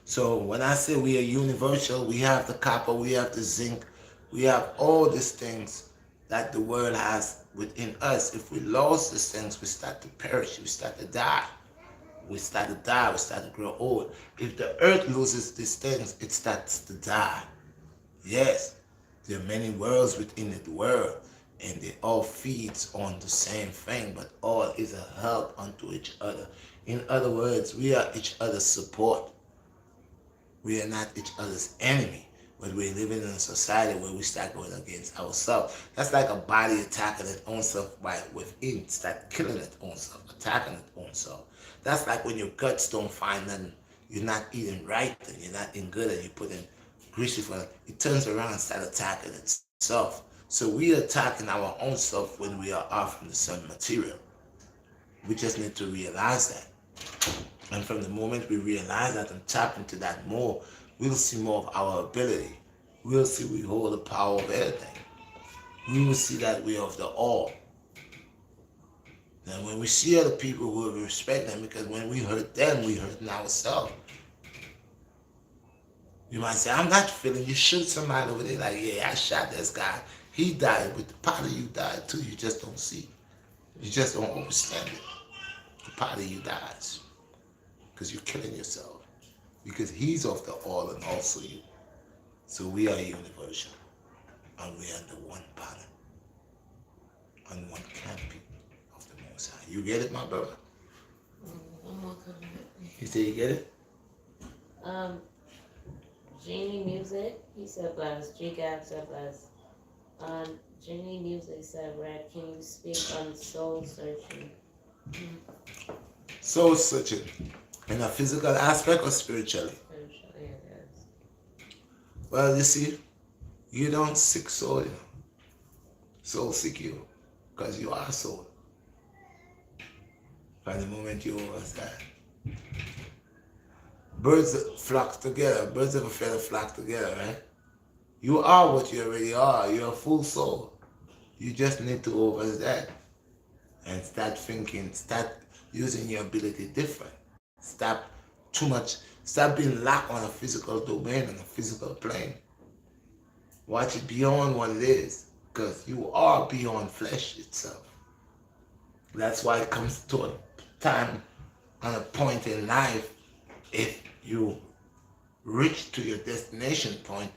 So when I say we are universal, we have the copper, we have the zinc, we have all these things that the world has within us. If we lose these things, we start to perish, we start to die. We start to die, we start to grow old. If the earth loses these things, it starts to die. Yes, there are many worlds within the world, and they all feeds on the same thing, but all is a help unto each other. In other words, we are each other's support. We are not each other's enemy, but we're living in a society where we start going against ourselves. That's like a body attacking its own self by within, start killing its own self, attacking its own self. That's like when your guts don't find nothing, you're not eating right, and you're not eating good, and you put in greasy for it. It turns around and start attacking itself. So we are attacking our own self when we are off from the same material. We just need to realize that. And from the moment we realize that and tap into that more, we'll see more of our ability. We'll see we hold the power of everything. We will see that we are of the all. And when we see other people, we will respect them, because when we hurt them, we hurt ourselves. You might say, I'm not feeling, you shoot somebody over there, like, yeah, I shot this guy. He died, but the part of you died too. You just don't see. You just don't understand it. The part of you dies because you're killing yourself. Because he's of the all and also you. So we are universal. And we are under one banner. On one canopy of the Most High. You get it, my brother? One more comment. You say you get it? Um, Genie Music, he said bless. G Gab said bless. Genie Music said red. Can you speak on soul searching? Mm, Soul searching in a physical aspect or spiritually? spiritually, I guess. Well, you see, you don't seek soul, you know. Soul seek you because you are soul. From the moment you understand. Birds flock together. Birds of a feather flock together, right? You are what you already are. You're a full soul. You just need to understand and start thinking, start using your ability different. Stop too much, stop being locked on a physical domain, on a physical plane. Watch it beyond what it is, because you are beyond flesh itself. That's why it comes to a time and a point in life, if you reach to your destination point,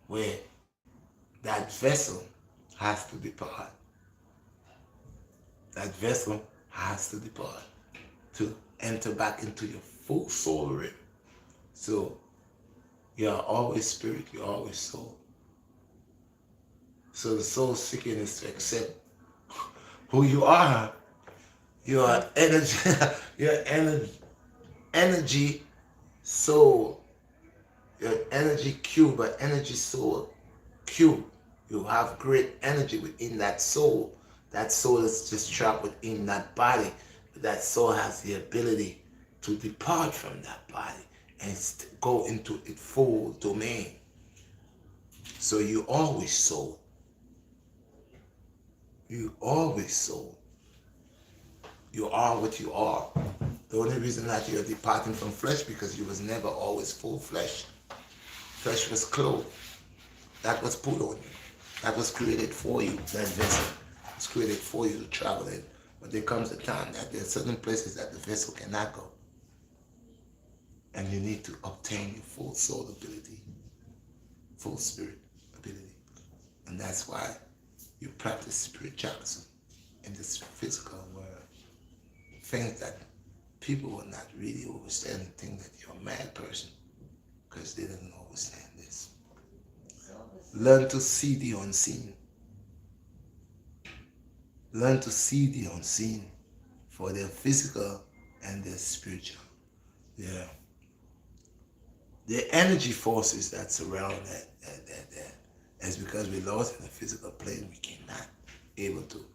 where that vessel has to depart. That vessel has to depart to enter back into your full soul realm. So you're always spirit, you're always soul. So the soul seeking is to accept who you are. Your energy, your energy soul, your energy cube, or energy soul cube. You have great energy within that soul. That soul is just trapped within that body. But that soul has the ability to depart from that body and go into its full domain. So you always soul. You always soul. You are what you are. The only reason that you're departing from flesh because you was never always full flesh. Flesh was clothed. That was put on you. That was created for you. That vessel was created for you to travel in. But there comes a time that there are certain places that the vessel cannot go. And you need to obtain your full soul ability, full spirit ability. And that's why you practice spiritualism in this physical world. Things that people will not really understand and think that you're a mad person because they don't understand this. Learn to see the unseen. Learn to see the unseen for their physical and their spiritual. Yeah. The energy forces that surround that is because we lost in the physical plane, we cannot able to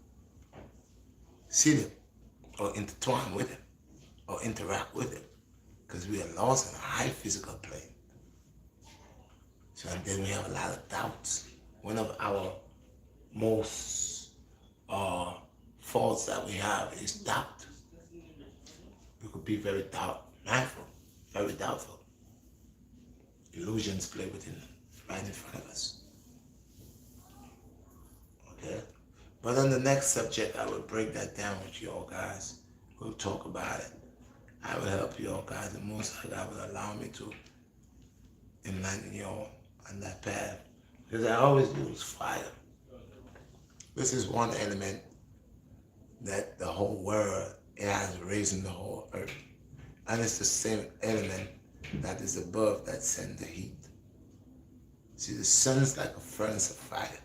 see them or intertwine with them or interact with them because we are lost in a high physical plane. So and then we have a lot of doubts. One of our most faults that we have is doubt. We could be very mindful, very doubtful. Illusions play within, right in front of us. Okay? But on the next subject, I will break that down with you all guys. We'll talk about it. I will help you all guys. The most High God will allow me to enlighten you all on that path. Because I always use fire. This is one element that the whole world has raising the whole earth. And it's the same element that is above that sends the heat. See, the sun is like a furnace of fire.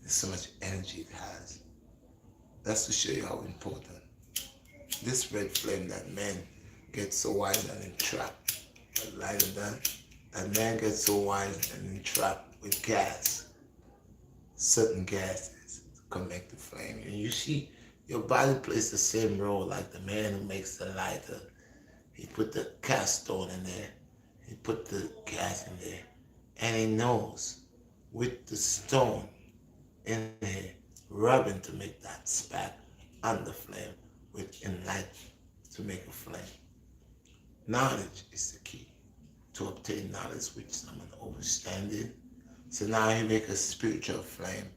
There's so much energy it has. That's to show you how important this red flame that man gets so wise and entrapped. But lighter that man gets so wise and entrapped with gas. Certain gases can make the flame. And you see, your body plays the same role like the man who makes the lighter. He put the cast stone in there. He put the gas in there. And he knows with the stone in there, rubbing to make that spark on the flame with enlighten to make a flame. Knowledge is the key to obtain knowledge which someone understanding. So now he make a spiritual flame,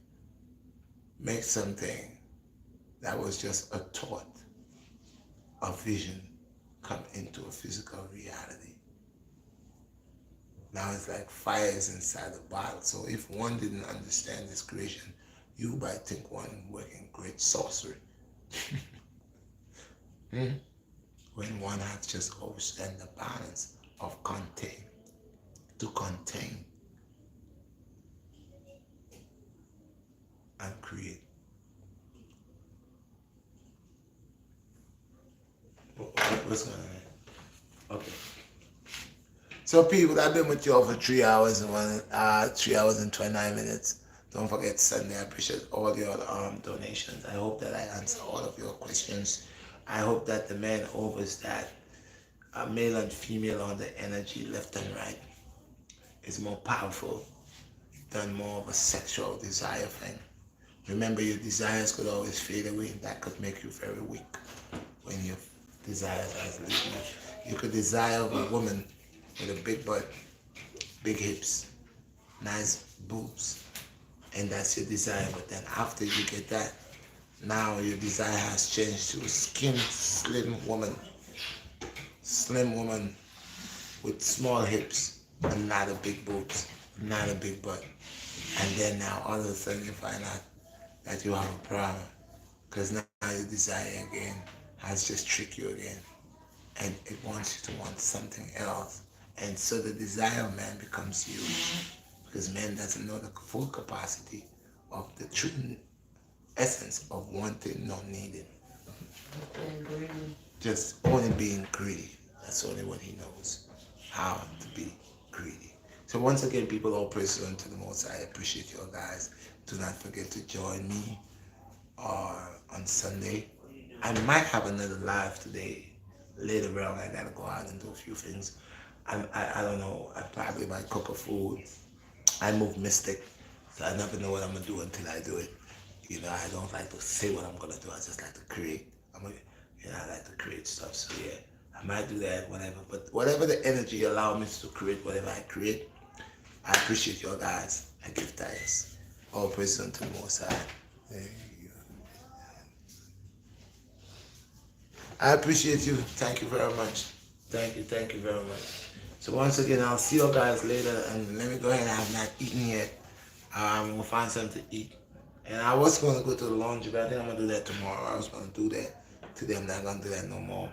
make something that was just a thought, a vision, come into a physical reality. Now it's like fire is inside the bottle. So if one didn't understand this creation, you might think one working great sorcery. When one has just understand the balance of content. to contain and create. What's going on? Okay. So people, I've been with you all for 3 hours and 3 hours and 29 minutes. Don't forget Sunday. I appreciate all your donations. I hope that I answer all of your questions. I hope that the man overs that male and female on the energy left and right is more powerful than more of a sexual desire thing. Remember, your desires could always fade away. That could make you very weak when your desires are leaving you. You could desire of a woman with a big butt, big hips, nice boobs, and that's your desire. But then after you get that, now your desire has changed to a slim woman with small hips and not a big boobs, not a big butt. And then now all of a sudden you find out that you have a problem because now your desire again has just tricked you again, and it wants you to want something else. And so the desire of man becomes you because man doesn't know the full capacity of the true essence of wanting, not needing. Just only being greedy. That's only what he knows, how to be greedy. So once again, people, all praise unto the Most High. I appreciate you all guys. Do not forget to join me on Sunday. I might have another live today. Later on, I gotta go out and do a few things. I don't know. I probably might cook a food. I move mystic, so I never know what I'm gonna do until I do it. You know, I don't like to say what I'm gonna do. I just like to create. I like to create stuff. So yeah, I might do that, whatever. But whatever the energy allow me to create, whatever I create, I appreciate you guys. I give thanks. All praise unto the Most High. There you go. I appreciate you. Thank you very much. Thank you very much. So once again, I'll see you guys later. And let me go ahead. I have not eaten yet. I'm gonna find something to eat. And I was gonna go to the laundry, but I think I'm gonna do that tomorrow. I was gonna do that today. I'm not gonna do that no more.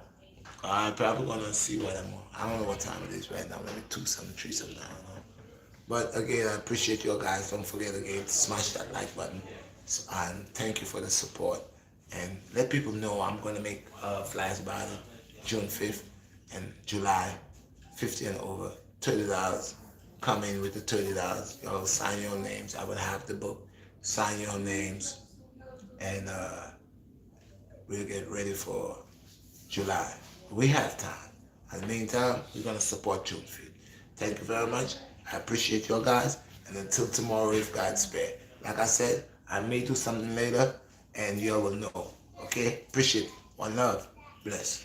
I'm probably gonna see what I don't know what time it is right now. Maybe 2 something, 3 something. I don't know. But again, I appreciate you guys. Don't forget again to smash that like button. And thank you for the support. And let people know I'm going to make flyers about it June 5th and July 50 and over. $30. Come in with the $30. Y'all sign your names. I will have the book. Sign your names. And we'll get ready for July. We have time. In the meantime, we're going to support June 5th. Thank you very much. I appreciate you guys. And until tomorrow, if God spare. Like I said, I may do something later, and you all will know. Okay? Appreciate it. One love. Bless.